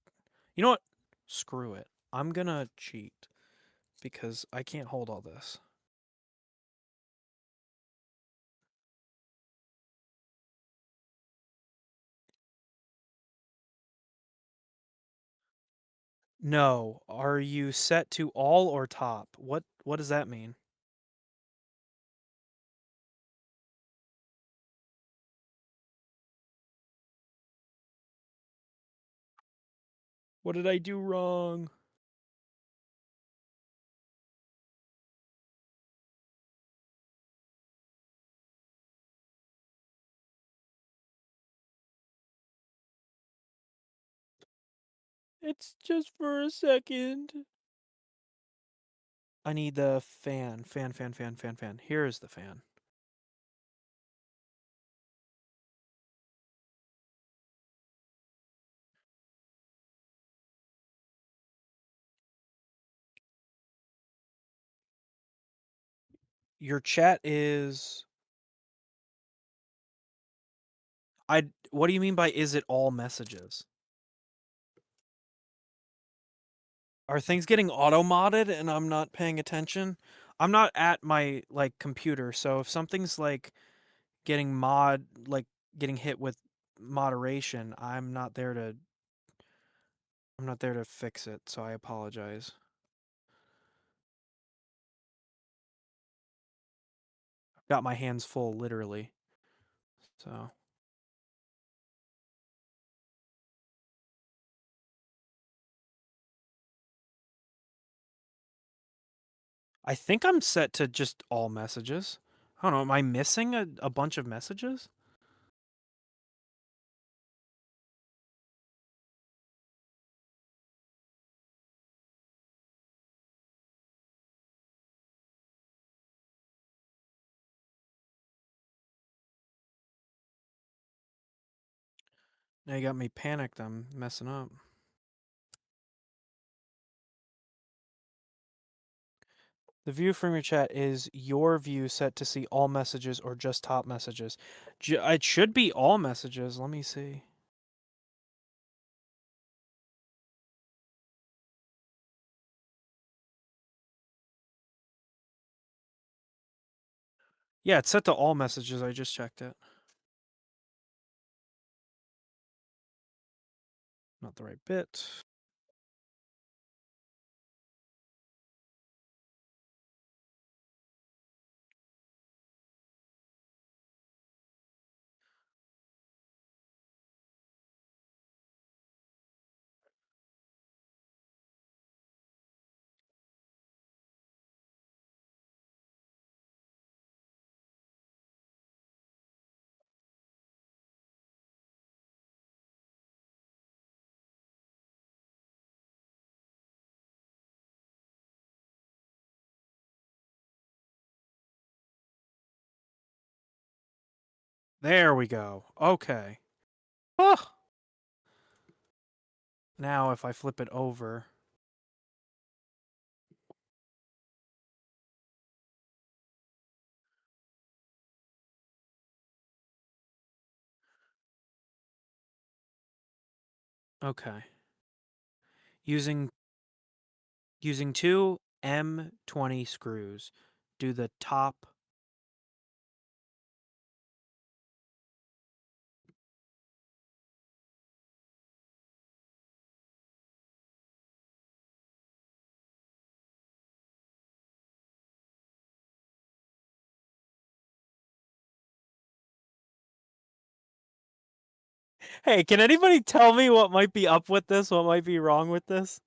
you know what? Screw it. I'm gonna cheat because I can't hold all this. No, are you set to all or top? What does that mean? What did I do wrong? It's just for a second. I need the fan. Fan, fan, fan, fan, fan. Here is the fan. Your chat is what do you mean by is it all messages? Are things getting auto modded and I'm not paying attention? I'm not at my like computer, so if something's like getting hit with moderation, I'm not there to fix it, so I apologize. Got my hands full literally. So I think I'm set to just all messages. I don't know, am I missing a bunch of messages? Now you got me panicked, I'm messing up. The view from your chat is your view set to see all messages or just top messages. It should be all messages. Let me see. Yeah, it's set to all messages. I just checked it. Not the right bit. There we go. Okay. Oh. Now if I flip it over. Okay. Using two M20 screws. Do the top Hey, can anybody tell me what might be up with this? What might be wrong with this?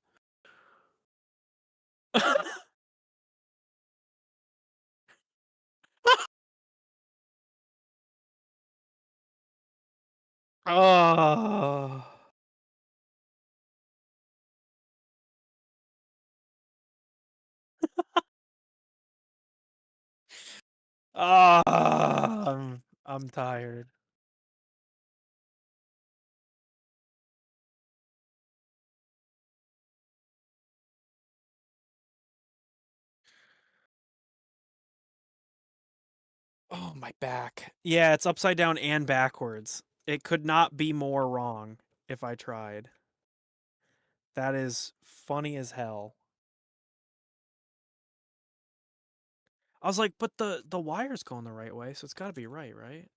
Oh. Ah, I'm tired. Oh, my back. Yeah, it's upside down and backwards. It could not be more wrong if I tried. That is funny as hell. I was like, but the wire's going the right way, so it's got to be right, right?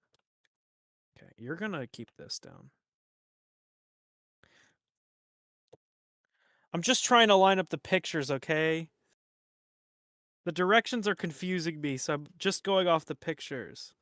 Okay, you're gonna keep this down. I'm just trying to line up the pictures, okay? The directions are confusing me, so I'm just going off the pictures.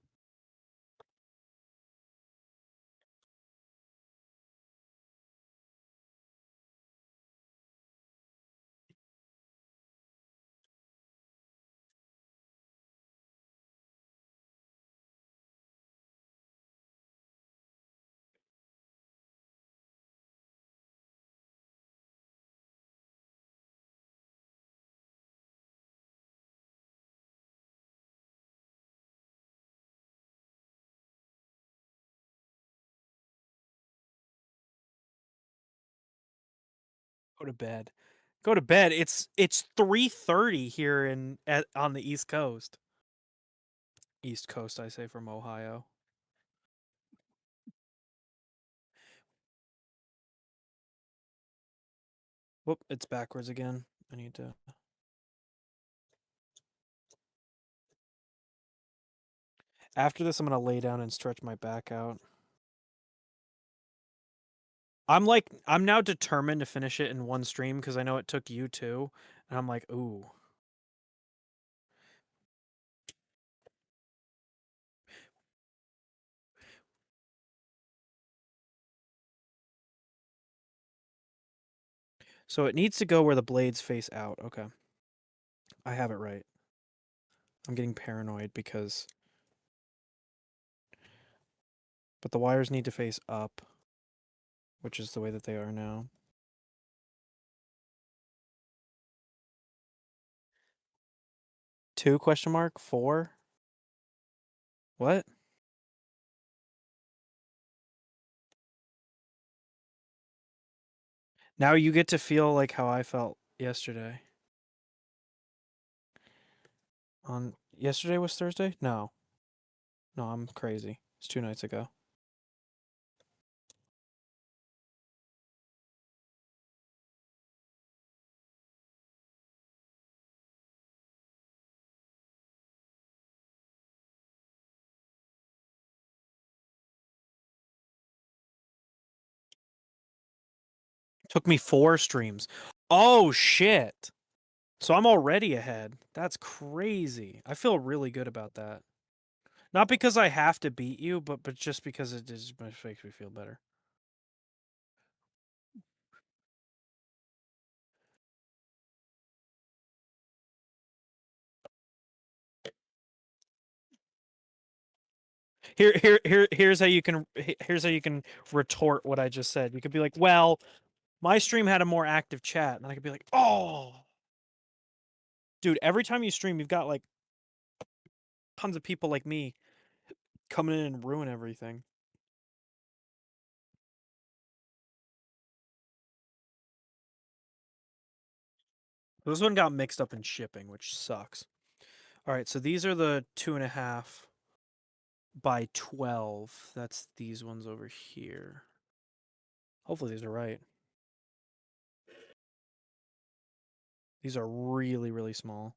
Go to bed. Go to bed. It's 3:30 here on the East Coast. East Coast, I say, from Ohio. Whoop, it's backwards again. I need to. After this, I'm gonna lay down and stretch my back out. I'm now determined to finish it in one stream because I know it took you two, and I'm like, ooh. So it needs to go where the blades face out. Okay. I have it right. I'm getting paranoid because. But the wires need to face up, which is the way that they are now. Two question mark? Four? What? Now you get to feel like how I felt yesterday. On yesterday was Thursday? No. No, I'm crazy. It's 2 nights ago. Took me 4 streams. Oh shit. So I'm already ahead. That's crazy. I feel really good about that. Not because I have to beat you, but just because it makes me feel better. Here's how you can retort what I just said. You could be like, well, my stream had a more active chat, and I could be like, oh, dude, every time you stream, you've got like tons of people like me coming in and ruin everything. This one got mixed up in shipping, which sucks. All right, so these are the 2.5 by 12. That's these ones over here. Hopefully these are right. These are really, really small.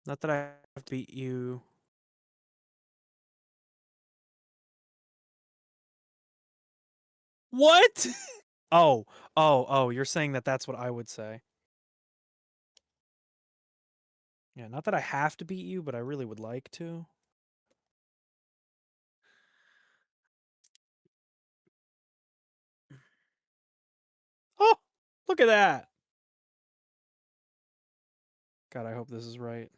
Not that I have to beat you. What? Oh, you're saying that that's what I would say. Yeah, not that I have to beat you, but I really would like to. Oh, look at that. God, I hope this is right.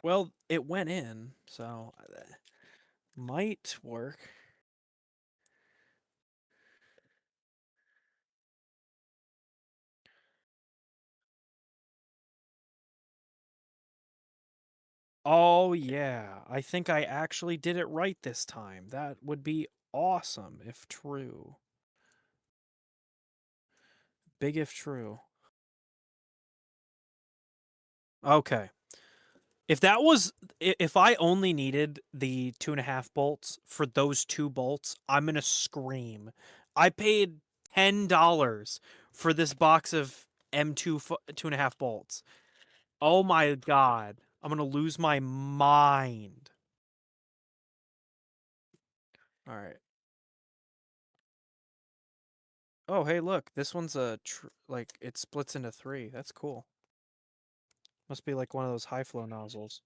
Well, it went in, so might work. Oh, yeah. I think I actually did it right this time. That would be awesome if true. Big if true. Okay. If that was, if I only needed the 2.5 bolts for those 2 bolts, I'm gonna scream. I paid $10 for this box of M2 2.5 bolts. Oh my god. I'm gonna lose my mind. All right. Oh, hey, look. This one's like it splits into 3. That's cool. Must be like one of those high flow nozzles.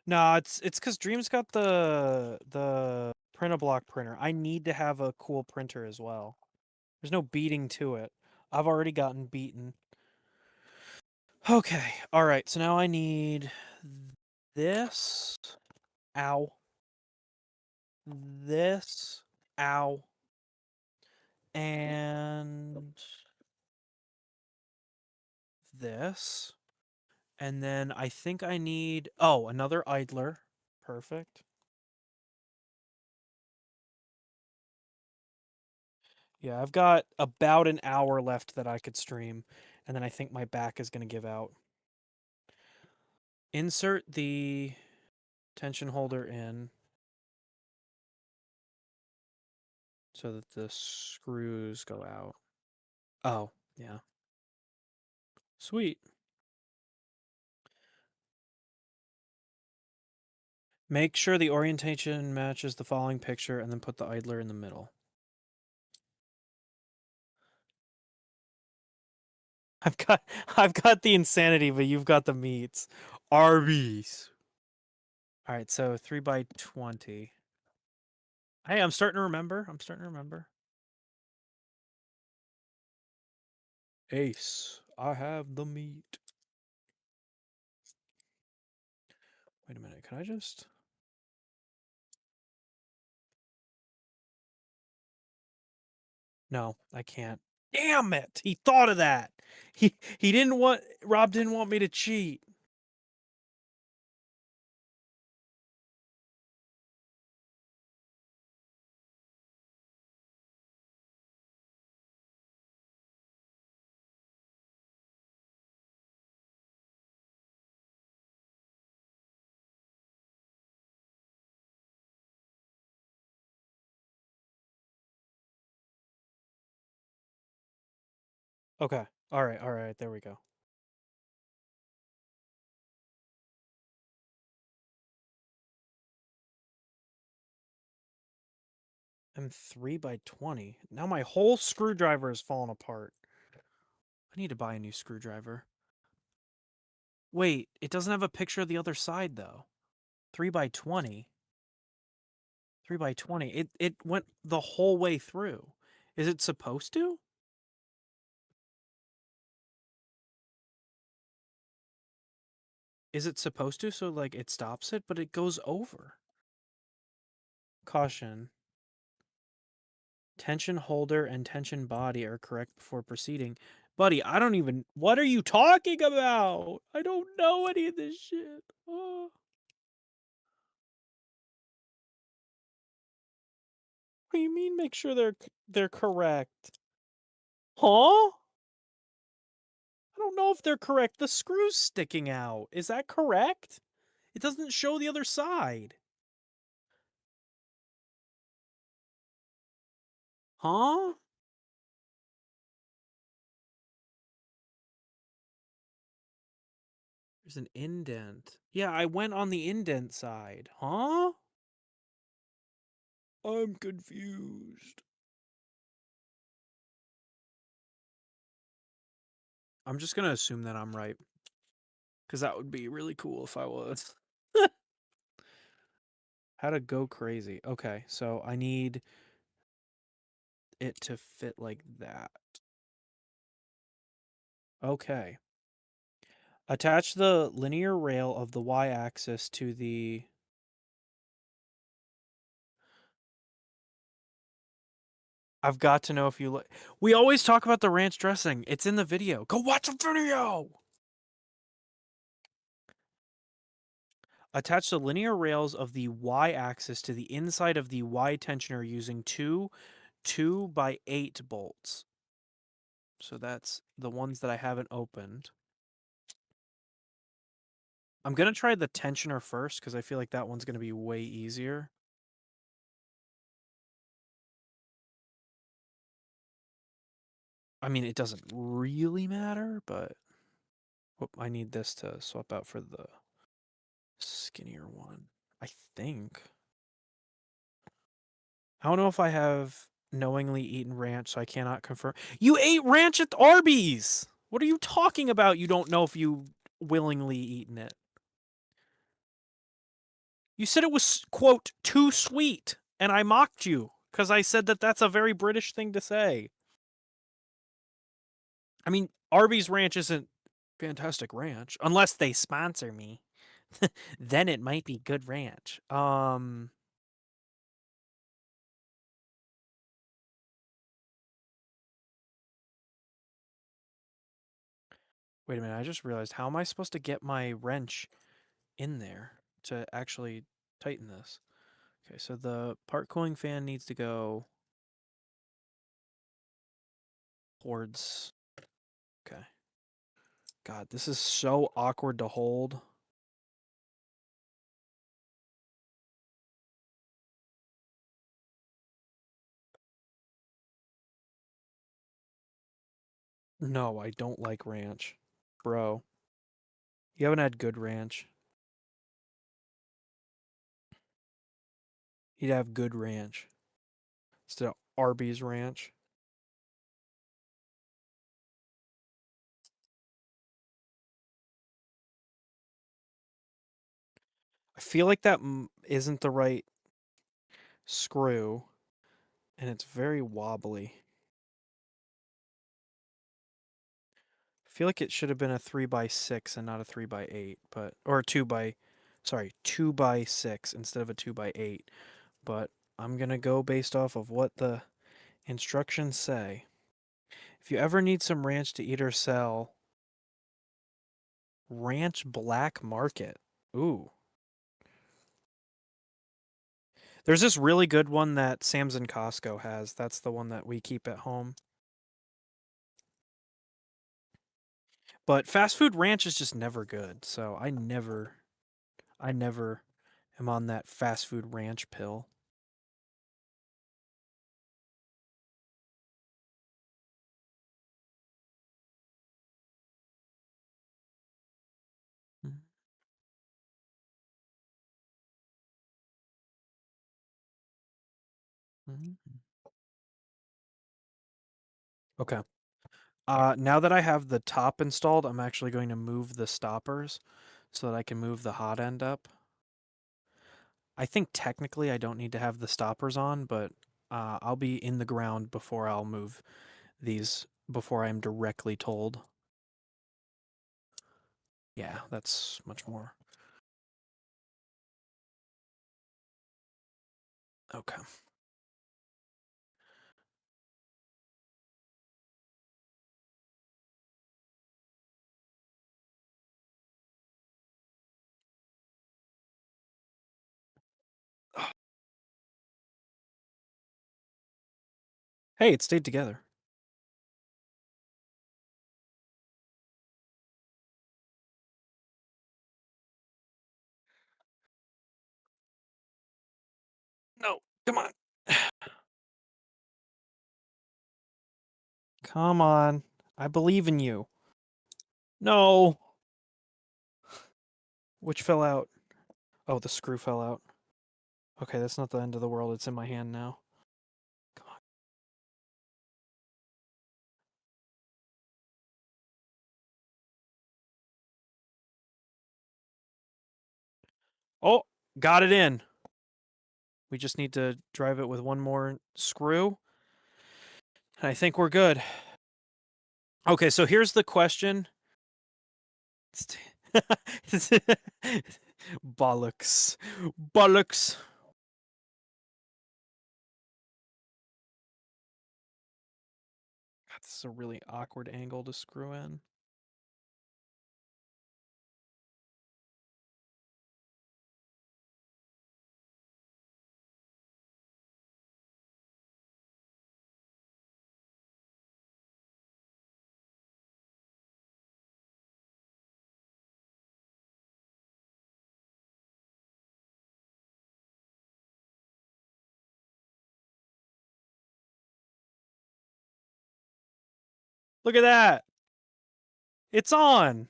No, it's because Dream's got the print-a-block printer. I need to have a cool printer as well. There's no beating to it. I've already gotten beaten. Okay, all right. So now I need this. Ow. This. Ow. And this. And then I think I need, oh, another idler. Perfect. Yeah, I've got about an hour left that I could stream, and then I think my back is going to give out. Insert the tension holder in so that the screws go out. Oh, yeah. Sweet. Make sure the orientation matches the following picture and then put the idler in the middle. I've got I've got the insanity, but you've got the meats. Arby's. All right, so 3x20. Hey, I'm starting to remember. I'm starting to remember. Ace, I have the meat. Wait a minute, can I just... No, I can't. Damn it! He thought of that. He didn't want Rob didn't want me to cheat. Okay. All right. All right. There we go. I'm 3x20. Now my whole screwdriver is falling apart. I need to buy a new screwdriver. Wait, it doesn't have a picture of the other side though. 3x20. 3x20. It went the whole way through. Is it supposed to? Is it supposed to? So like it stops it, but it goes over. Caution. Tension holder and tension body are correct before proceeding. Buddy, I don't even... What are you talking about? I don't know any of this shit. Oh. What do you mean make sure they're correct? Huh? I don't know if they're correct. The screw's sticking out. Is that correct? It doesn't show the other side. Huh? There's an indent. Yeah, I went on the indent side. Huh? I'm confused. I'm just gonna assume that I'm right. Because that would be really cool if I was. How to go crazy. Okay, so I need it to fit like that. Okay. Attach the linear rail of the y-axis to the... I've got to know if you look. We always talk about the ranch dressing. It's in the video. Go watch the video! Attach the linear rails of the y-axis to the inside of the y tensioner using two 2x8 bolts. So that's the ones that I haven't opened. I'm going to try the tensioner first because I feel like that one's going to be way easier. I mean, it doesn't really matter, but I need this to swap out for the skinnier one, I think. I don't know if I have knowingly eaten ranch, so I cannot confirm. You ate ranch at Arby's! What are you talking about? You don't know if you willingly eaten it. You said it was, quote, too sweet, and I mocked you because I said that that's a very British thing to say. I mean, Arby's ranch isn't fantastic ranch, unless they sponsor me. Then it might be good ranch. Wait a minute, I just realized, how am I supposed to get my wrench in there to actually tighten this? Okay, so the part cooling fan needs to go towards... Okay. God, this is so awkward to hold. No, I don't like ranch. Bro, you haven't had good ranch. You'd have good ranch instead of Arby's ranch. I feel like that isn't the right screw, and it's very wobbly. I feel like it should have been a 3x6 and not a 3x8, but or a 2x6 instead of a 2x8. But I'm gonna go based off of what the instructions say. If you ever need some ranch to eat or sell, Ranch Black Market. Ooh. There's this really good one that Sam's and Costco has. That's the one that we keep at home. But fast food ranch is just never good. So I never am on that fast food ranch pill. Okay. Now that I have the top installed, I'm actually going to move the stoppers so that I can move the hot end up. I think technically I don't need to have the stoppers on, but I'll be in the ground before I'll move these, before I'm directly told. Yeah, that's much more. Okay. Hey, it stayed together. No, come on. Come on. I believe in you. No. Which fell out? Oh, the screw fell out. Okay, that's not the end of the world. It's in my hand now. Come on. Oh, got it in. We just need to drive it with one more screw. I think we're good. Okay, so here's the question. Bollocks. Bollocks. God, this is a really awkward angle to screw in. Look at that. It's on.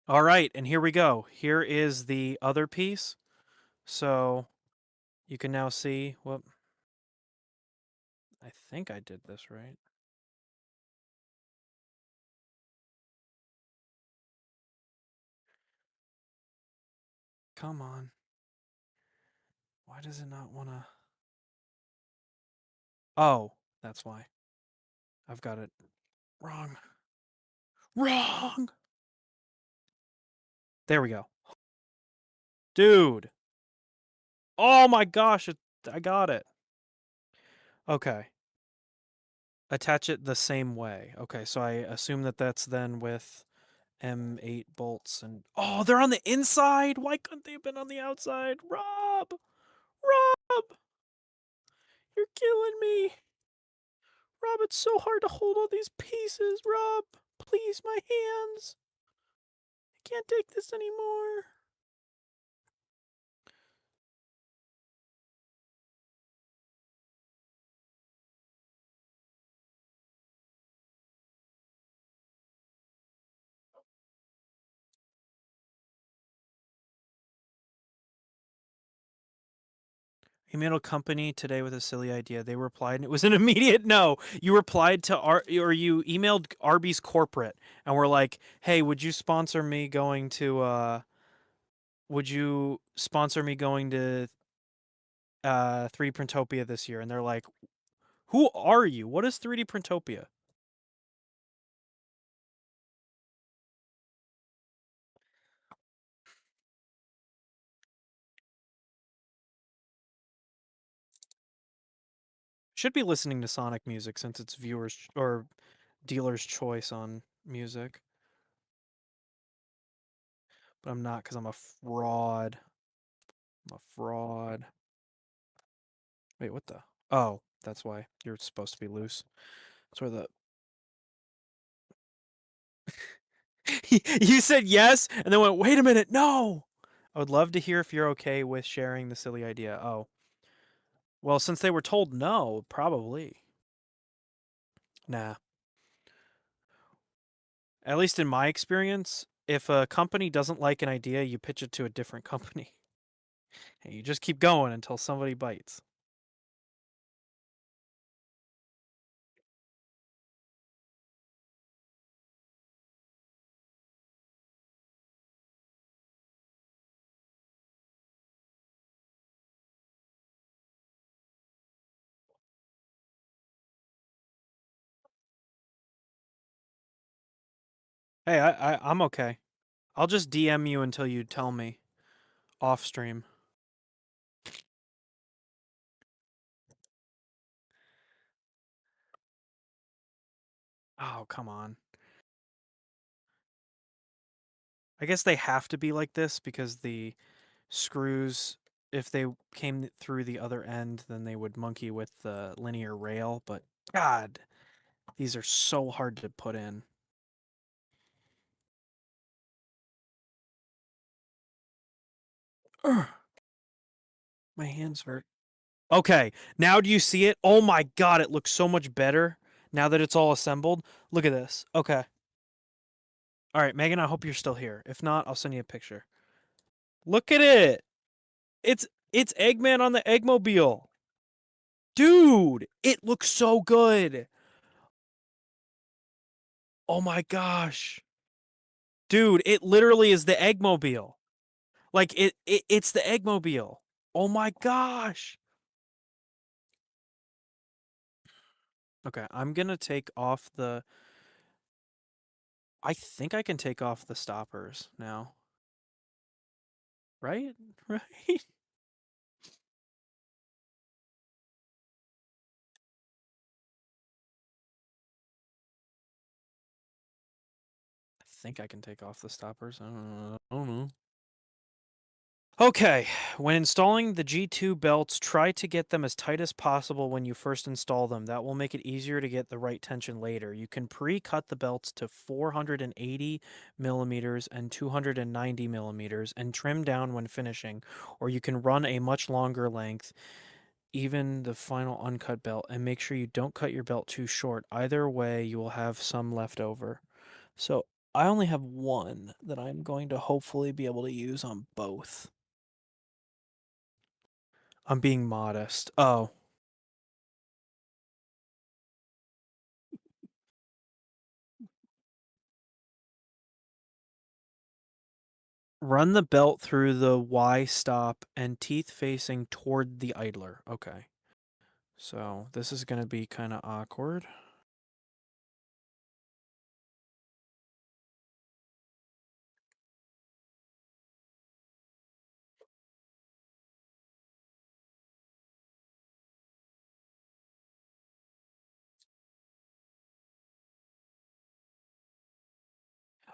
All right, and here we go. Here is the other piece. So you can now see, whoop. I think I did this right. Come on. Why does it not want to? Oh, that's why. I've got it wrong. Wrong. There we go. Dude. Oh my gosh, I got it. Okay. Attach it the same way. Okay, so I assume that that's then with M8 bolts and oh, they're on the inside. Why couldn't they have been on the outside? Rob. Rob. You're killing me. Rob, it's so hard to hold all these pieces. Rob, please, my hands. I can't take this anymore. Emailed a company today with a silly idea. They replied, and it was an immediate no. You replied to or you emailed Arby's corporate, and were like, "Hey, would you sponsor me going to? Would you sponsor me going to 3D Printopia this year?" And they're like, "Who are you? What is 3D Printopia?" Should be listening to Sonic music since it's viewers or dealer's choice on music, but I'm not because I'm a fraud. I'm a fraud. Wait, what the? Oh, that's why you're supposed to be loose. That's where the you said yes and then went, wait a minute, no. I would love to hear if you're okay with sharing the silly idea. Oh, well, since they were told no, probably. Nah. At least in my experience, if a company doesn't like an idea, you pitch it to a different company. And you just keep going until somebody bites. Hey, I'm okay. I'll just DM you until you tell me off stream. Oh, come on. I guess they have to be like this because the screws, if they came through the other end, then they would monkey with the linear rail. But God, these are so hard to put in. Ugh, my hands hurt. Okay, now do you see it? Oh my God, it looks so much better. Now that it's all assembled, look at this. Okay. All right, Megan, I hope you're still here. If not, I'll send you a picture. Look at it. It's it's Eggman on the Eggmobile. Dude, it looks so good. Oh my gosh. Dude, it literally is the Eggmobile. Like it's the Eggmobile. Oh my gosh. Okay, I'm gonna take off the I think I can take off the stoppers now. Right? Right? I think I can take off the stoppers. I don't know. Okay, when installing the G2 belts, try to get them as tight as possible when you first install them. That will make it easier to get the right tension later. You can pre-cut the belts to 480 millimeters and 290 millimeters and trim down when finishing, or you can run a much longer length, even the final uncut belt, and make sure you don't cut your belt too short. Either way, you will have some left over. So I only have one that I'm going to hopefully be able to use on both. I'm being modest. Oh, run the belt through the Y stop and teeth facing toward the idler. Okay. So this is going to be kind of awkward.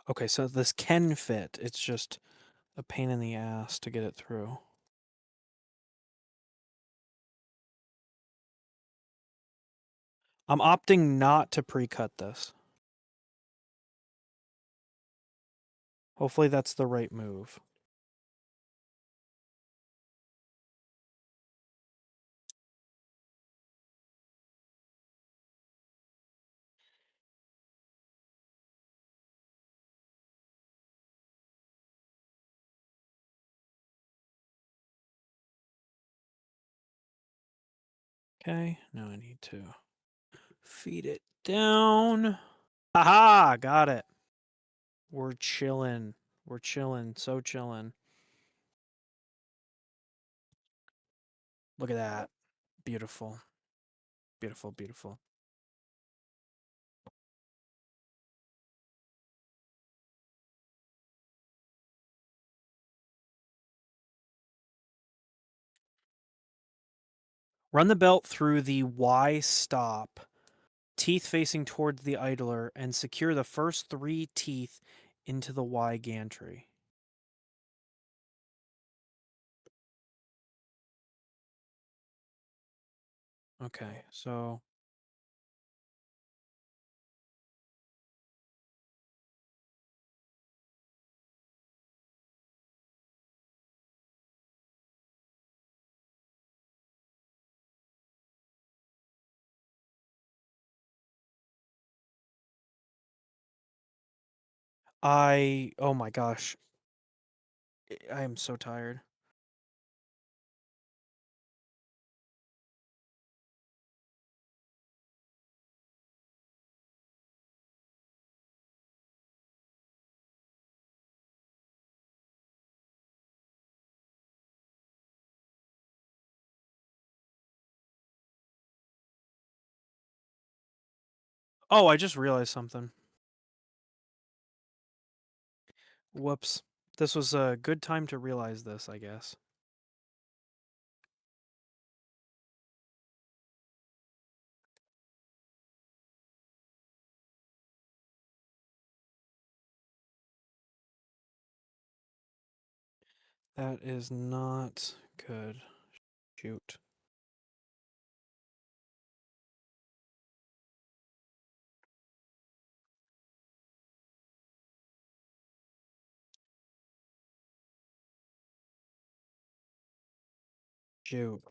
Okay, so this can fit. It's just a pain in the ass to get it through. I'm opting not to pre-cut this. Hopefully that's the right move. Okay, now I need to feed it down. Haha, got it. We're chilling. We're chilling, so chilling. Look at that. Beautiful. Beautiful, beautiful. Run the belt through the Y stop, teeth facing towards the idler, and secure the first 3 teeth into the Y gantry. Okay, so oh my gosh, I am so tired. Oh, I just realized something. Whoops. This was a good time to realize this, I guess. That is not good. Shoot. Shoot.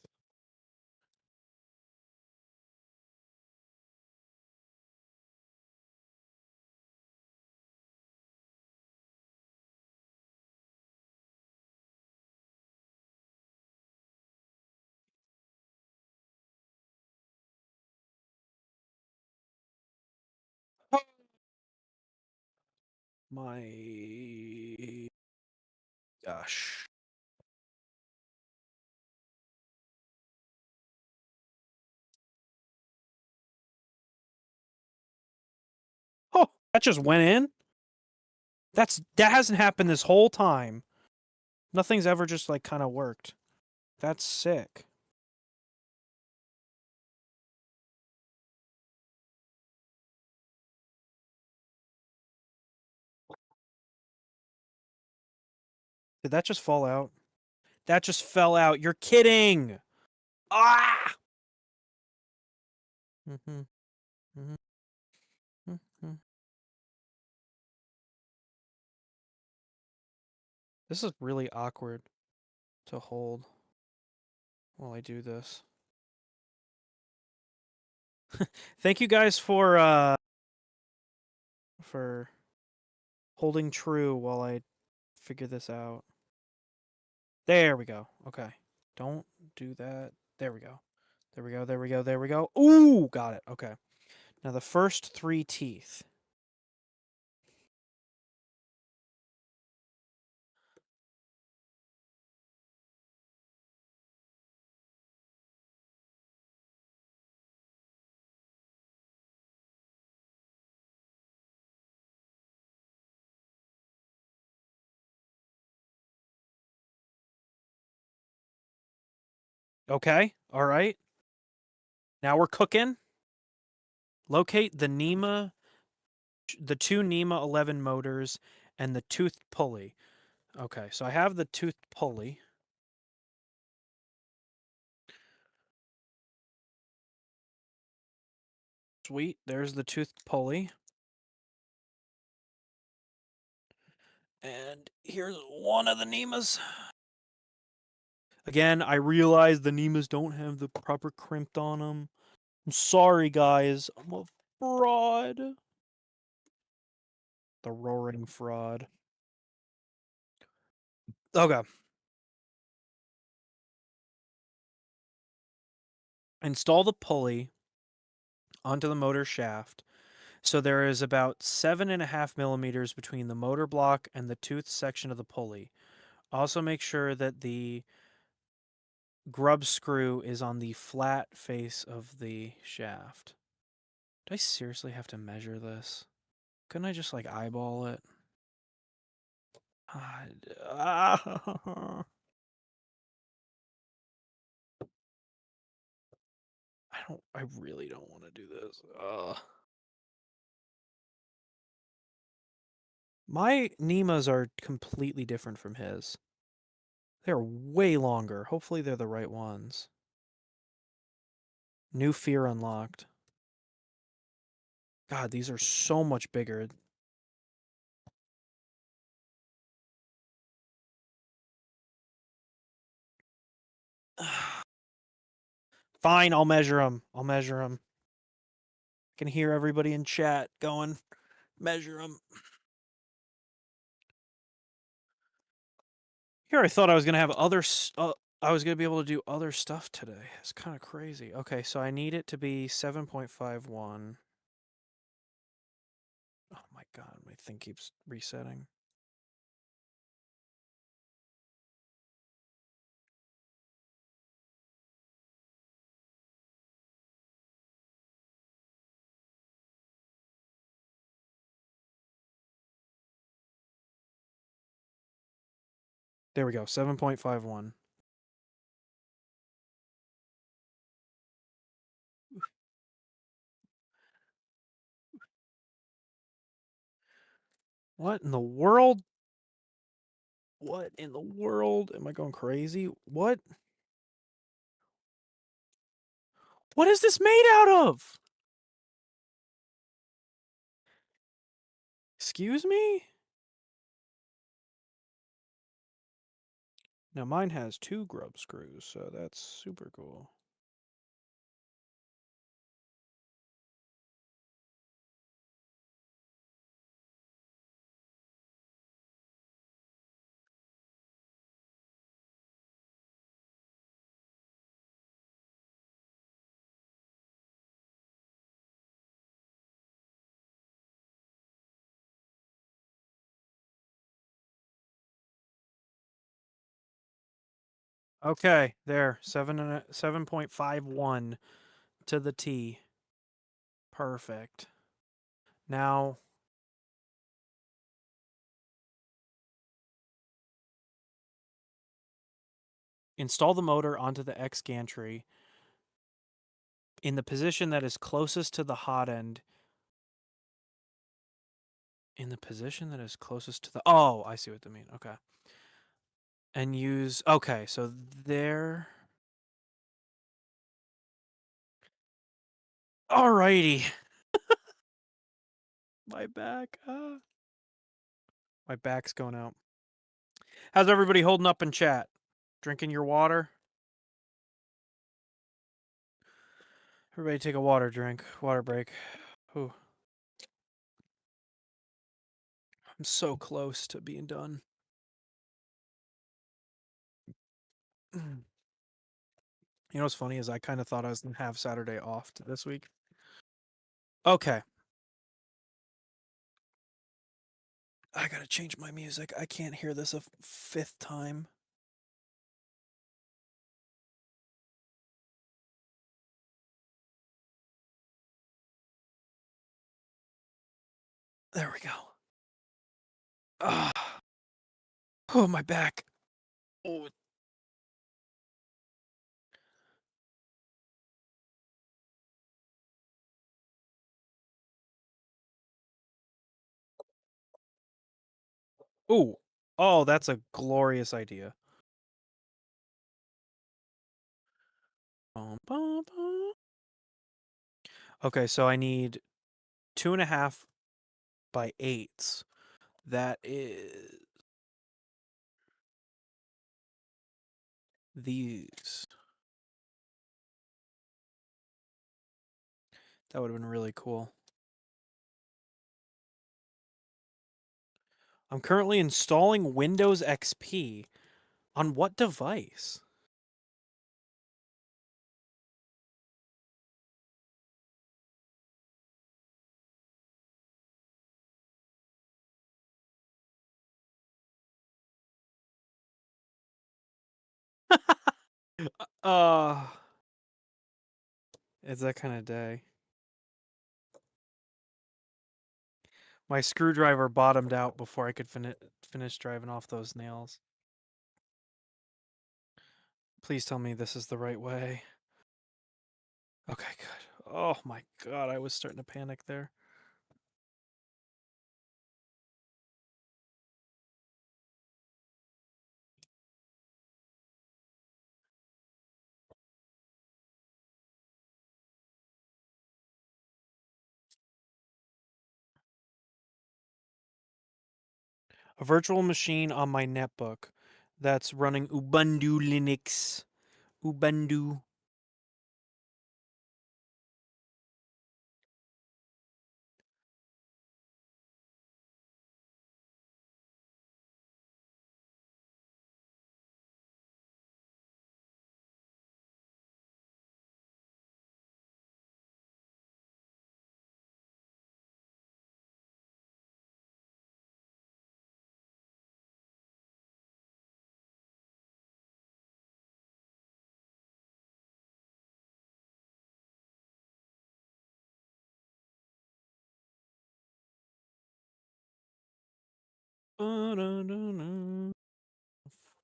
My gosh. Oh, that just went in? That hasn't happened this whole time. Nothing's ever just like kind of worked. That's sick. Did that just fall out? That just fell out. You're kidding. Ah! Mm-hmm. Mm-hmm. Mm-hmm. This is really awkward to hold while I do this. Thank you guys for holding true while I figure this out. There we go. Okay. Don't do that. There we go. There we go. There we go. There we go. Ooh, got it. Okay. Now the first 3 teeth. Okay. All right. Now we're cooking. Locate the the 2 NEMA 11 motors and the toothed pulley. Okay, so I have the toothed pulley. Sweet, there's the toothed pulley. And here's one of the NEMAs. Again, I realize the NEMAs don't have the proper crimped on them. I'm sorry, guys. I'm a fraud. The roaring fraud. Okay. Install the pulley onto the motor shaft. So there is about 7.5 millimeters between the motor block and the tooth section of the pulley. Also make sure that the grub screw is on the flat face of the shaft. Do I seriously have to measure this? Couldn't I just like eyeball it? I really don't want to do this. My Nemas are completely different from his. They're way longer. Hopefully they're the right ones. New fear unlocked. God, these are so much bigger. Fine, I'll measure them. I'll measure them. I can hear everybody in chat going, measure them. Here, I thought I was gonna have I was gonna be able to do other stuff today. It's kind of crazy. Okay, so I need it to be 7.51. Oh my god, my thing keeps resetting. There we go, 7.51. What in the world? What in the world? Am I going crazy? What? What is this made out of? Excuse me? Now mine has 2 grub screws, so that's super cool. Okay, there. 7.51 to the T. Perfect. Now install the motor onto the X gantry in the position that is closest to the hot end. In the position that is closest to the... Oh, I see what they mean. Okay. And use... Okay, so there... Alrighty. My back. My back's going out. How's everybody holding up in chat? Drinking your water? Everybody take a water drink. Water break. Ooh. I'm so close to being done. You know what's funny is I kind of thought I was going to have Saturday off this week. Okay. I got to change my music. I can't hear this a fifth time. There we go. Ah. Oh, my back. Oh. Ooh. Oh, that's a glorious idea. Okay, so I need 2.5 by 8s. That is these. That would have been really cool. I'm currently installing Windows XP. On what device? Uh, it's that kind of day. My screwdriver bottomed out before I could finish driving off those nails. Please tell me this is the right way. Okay, good. Oh my god, I was starting to panic there. A virtual machine on my netbook that's running Ubuntu Linux. Ubuntu.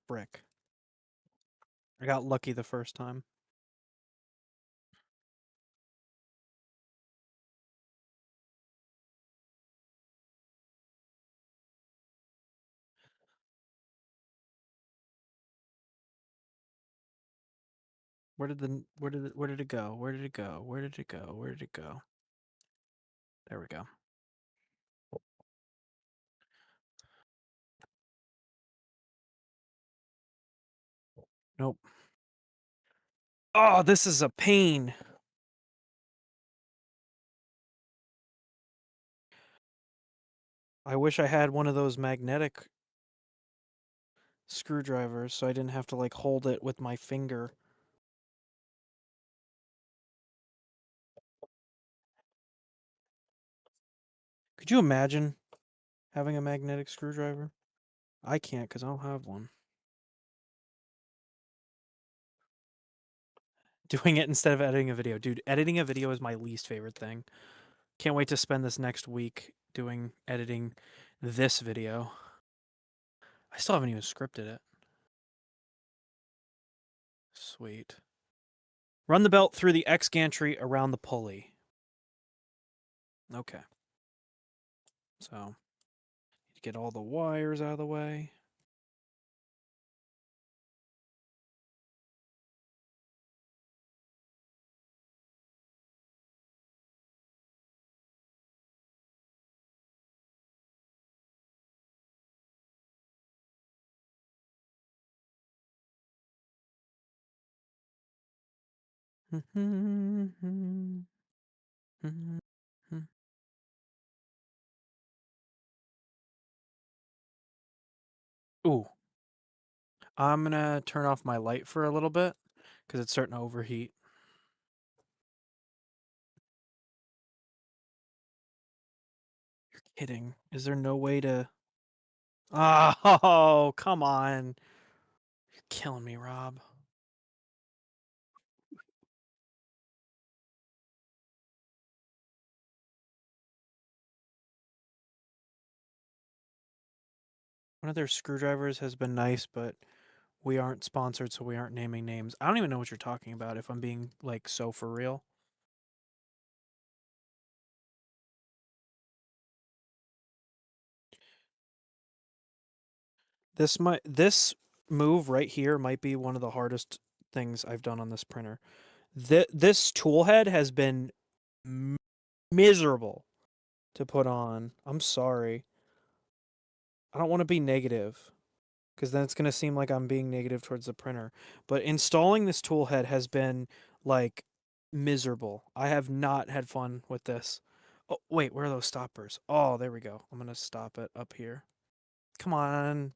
Frick. I got lucky the first time. Where did it go? Where did it go? Where did it go? Where did it go? There we go. Nope. Oh, this is a pain. I wish I had one of those magnetic screwdrivers so I didn't have to like hold it with my finger. Could you imagine having a magnetic screwdriver? I can't because I don't have one. Doing it instead of editing a video. Dude, editing a video is my least favorite thing. Can't wait to spend this next week doing editing this video. I still haven't even scripted it. Sweet. Run the belt through the X gantry around the pulley. Okay. So, get all the wires out of the way. Ooh. I'm gonna turn off my light for a little bit because it's starting to overheat. You're kidding. Is there no way to... Oh, come on. You're killing me, Rob. One of their screwdrivers has been nice, but we aren't sponsored, so we aren't naming names. I don't even know what you're talking about, if I'm being, like, so for real. This move right here might be one of the hardest things I've done on this printer. This tool head has been miserable to put on. I'm sorry. I don't want to be negative because then it's going to seem like I'm being negative towards the printer. But installing this tool head has been like miserable. I have not had fun with this. Oh, wait, where are those stoppers? Oh, there we go. I'm going to stop it up here. Come on.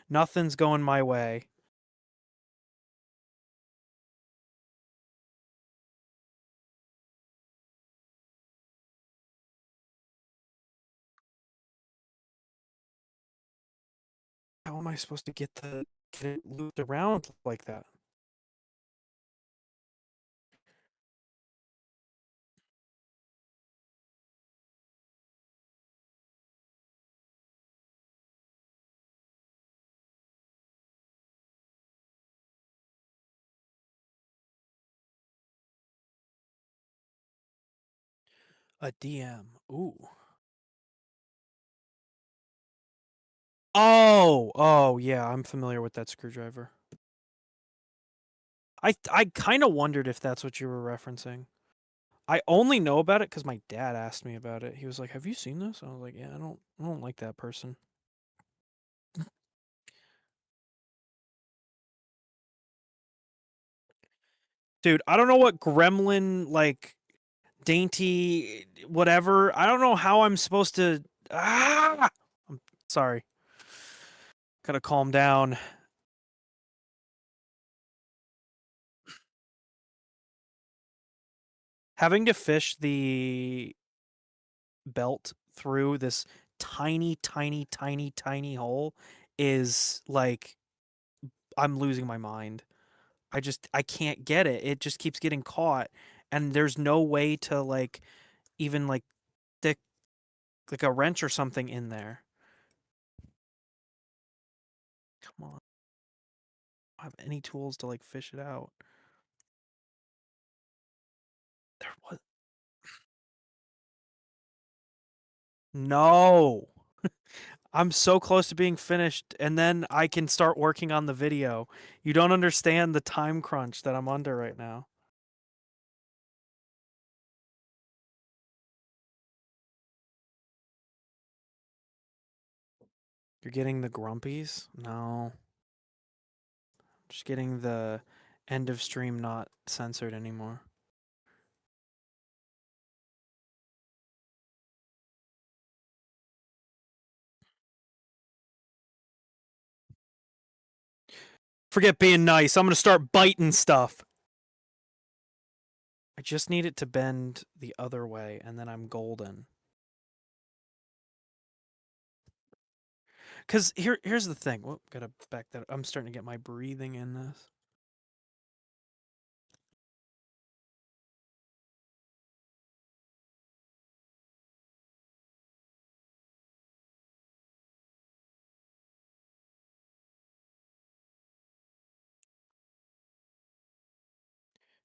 Nothing's going my way. How am I supposed to get it looped around like that? A DM. Ooh. Oh, yeah, I'm familiar with that screwdriver. I kind of wondered if that's what you were referencing. I only know about it because my dad asked me about it. He was like, "Have you seen this?" I was like, "Yeah, I don't like that person." Dude, I don't know what gremlin like dainty whatever. I don't know how I'm supposed to. I'm sorry. Gotta calm down. Having to fish the belt through this tiny, tiny, tiny, tiny hole is like I'm losing my mind. I can't get it. It just keeps getting caught, and there's no way to like even like stick like a wrench or something in there. Come on, I don't have any tools to like fish it out. There was no. I'm so close to being finished, and then I can start working on the video. You don't understand the time crunch that I'm under right now. You're getting the grumpies? No. Just getting the end of stream not censored anymore. Forget being nice. I'm going to start biting stuff. I just need it to bend the other way, and then I'm golden. Because here's the thing. Whoop, gotta back that up. I'm starting to get my breathing in this.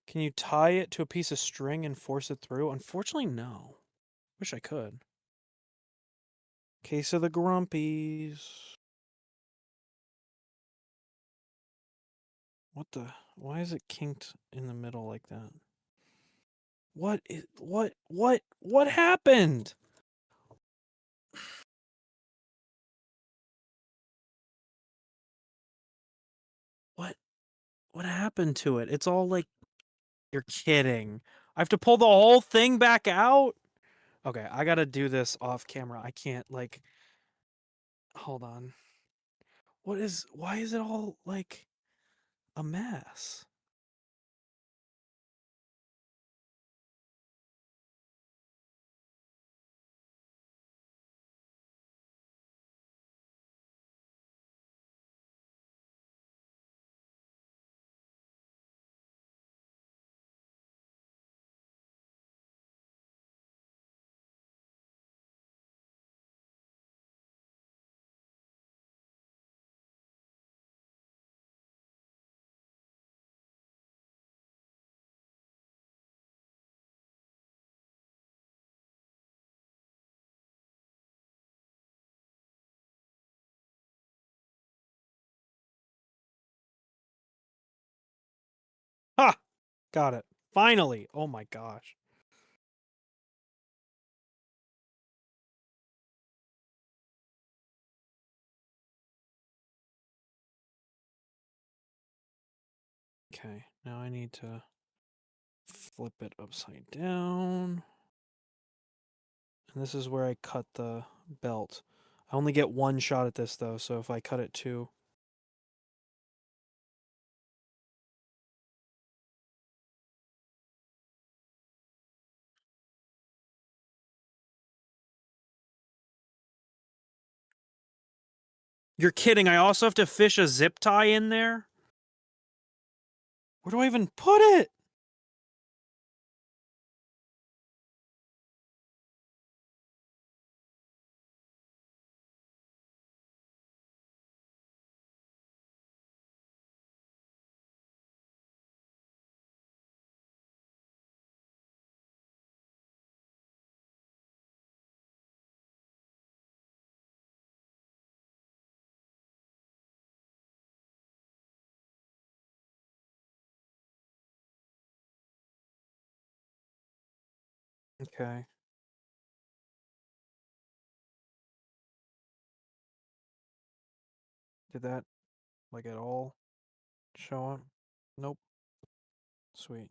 Can you tie it to a piece of string and force it through? Unfortunately, no. Wish I could. Case of the Grumpies. What the? Why is it kinked in the middle like that? What happened? What? What happened to it? It's all like, you're kidding. I have to pull the whole thing back out? Okay, I gotta do this off camera. I can't, like, hold on. Why is it all, like, a mess? Ha! Got it. Finally! Oh my gosh. Okay, now I need to flip it upside down. And this is where I cut the belt. I only get one shot at this though, so if I cut it two. You're kidding, I also have to fish a zip tie in there? Where do I even put it? Okay. Did that, like, at all show up? Nope. Sweet.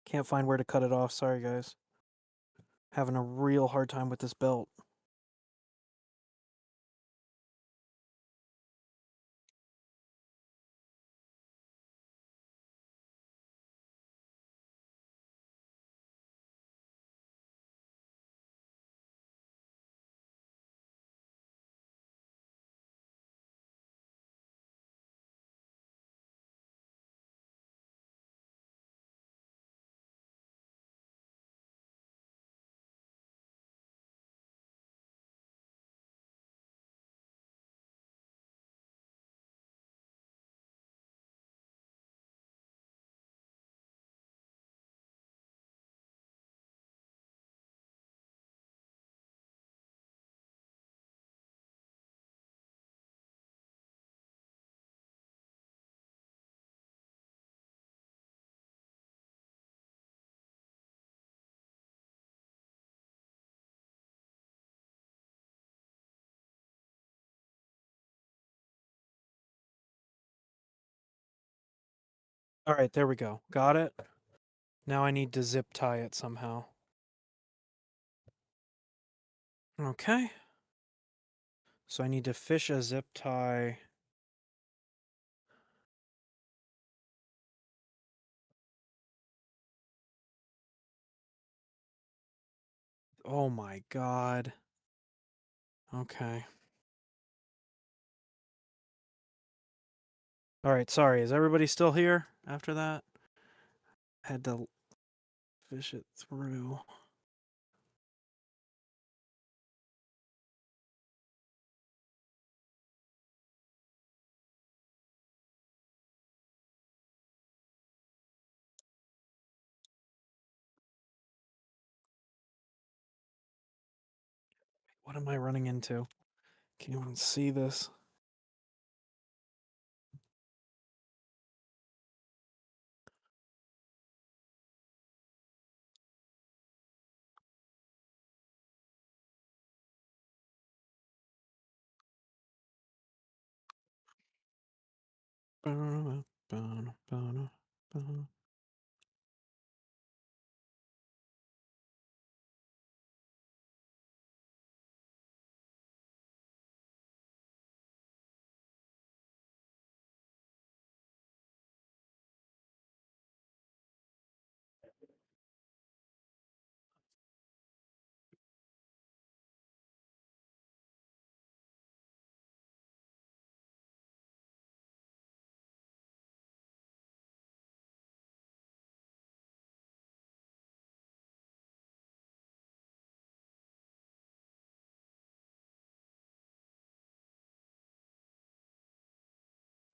Can't find where to cut it off, sorry guys. Having a real hard time with this belt. All right, there we go. Got it. Now I need to zip tie it somehow. Okay. So I need to fish a zip tie. Oh my god. Okay. All right, sorry. Is everybody still here after that? Had to fish it through. What am I running into? Can't even see this.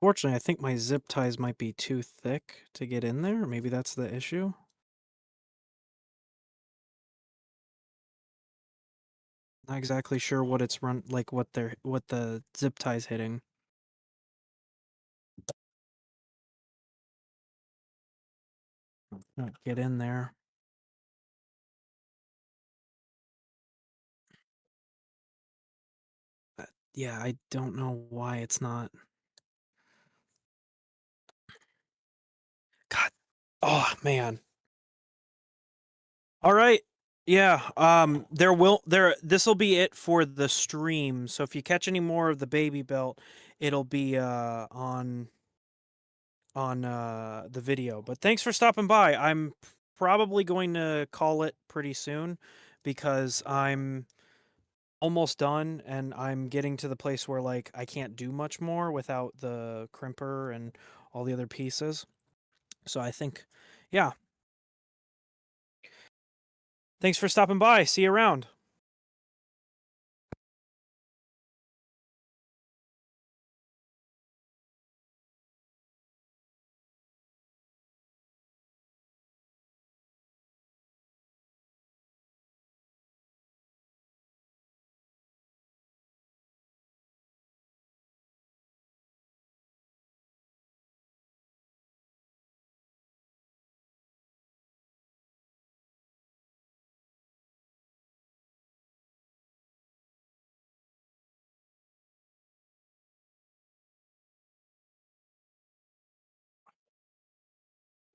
Fortunately, I think my zip ties might be too thick to get in there. Maybe that's the issue. Not exactly sure what it's run like what the zip tie's hitting. Not get in there. Yeah, I don't know why it's not. God. Oh man. All right. Yeah. This'll be it for the stream. So if you catch any more of the baby belt, it'll be on the video. But thanks for stopping by. I'm probably going to call it pretty soon because I'm almost done and I'm getting to the place where like I can't do much more without the crimper and all the other pieces. So I think yeah. Thanks for stopping by. See you around.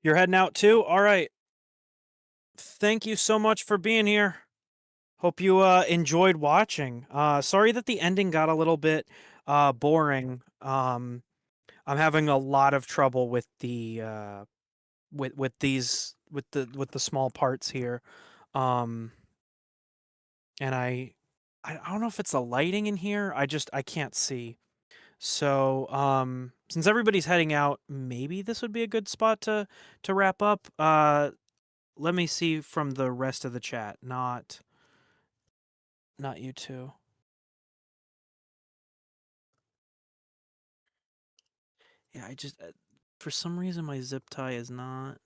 You're heading out too? All right. Thank you so much for being here. Hope you enjoyed watching. Sorry that the ending got a little bit boring. I'm having a lot of trouble with the with these with the small parts here. Um and I don't know if it's the lighting in here. I can't see. So, since everybody's heading out, maybe this would be a good spot to wrap up. Let me see from the rest of the chat, not you two. Yeah, I just for some reason my zip tie is not.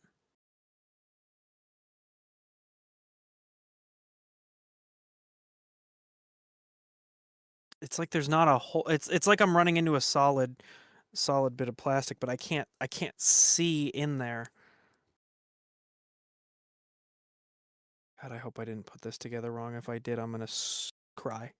It's like there's not a hole. It's like I'm running into a solid bit of plastic, but I can't see in there. God, I hope I didn't put this together wrong. If I did, I'm gonna cry.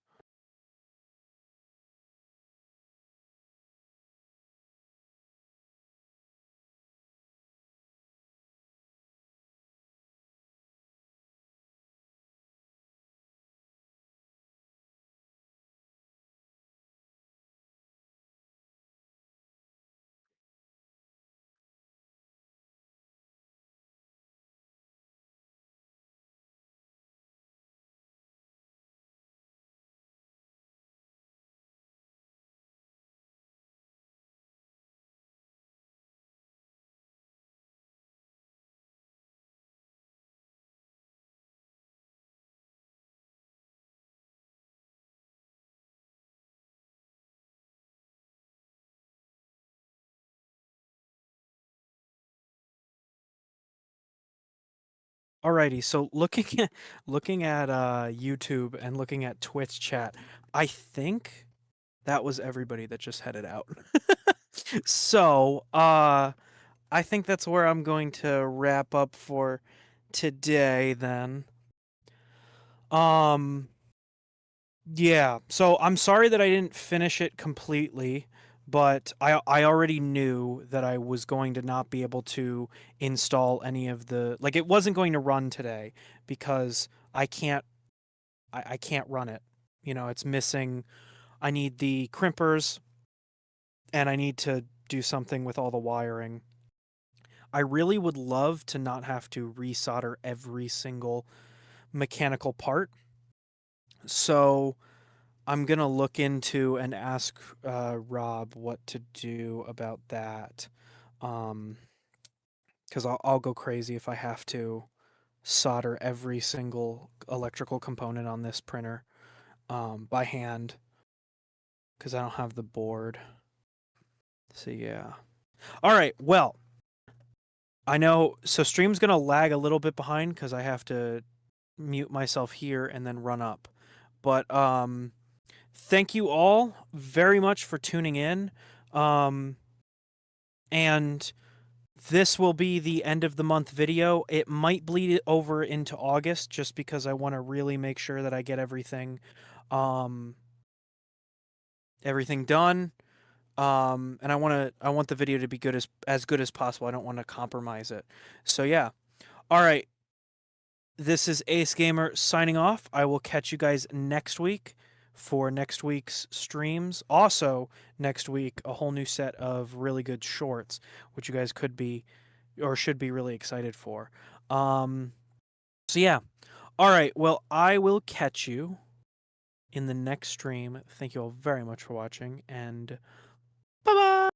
Alrighty, so looking at YouTube and looking at Twitch chat, I think that was everybody that just headed out. So, I think that's where I'm going to wrap up for today then. Um, yeah. So I'm sorry that I didn't finish it completely, but I already knew that I was going to not be able to install any of the, like, it wasn't going to run today because I can't run it. You know, it's missing. I need the crimpers and I need to do something with all the wiring. I really would love to not have to resolder every single mechanical part. So I'm going to look into and ask Rob what to do about that. Because I'll go crazy if I have to solder every single electrical component on this printer by hand because I don't have the board. So, yeah. All right. Well, I know. So, stream's going to lag a little bit behind because I have to mute myself here and then run up. But thank you all very much for tuning in. And this will be the end of the month video. It might bleed over into August just because I want to really make sure that I get um, everything done. And I want the video to be good as possible. I don't want to compromise it. So yeah. All right. This is Ace Gamer signing off. I will catch you guys next week for next week's streams. Also, next week, a whole new set of really good shorts, which you guys could be or should be really excited for. Um, so, yeah. All right. Well, I will catch you in the next stream. Thank you all very much for watching, and bye bye.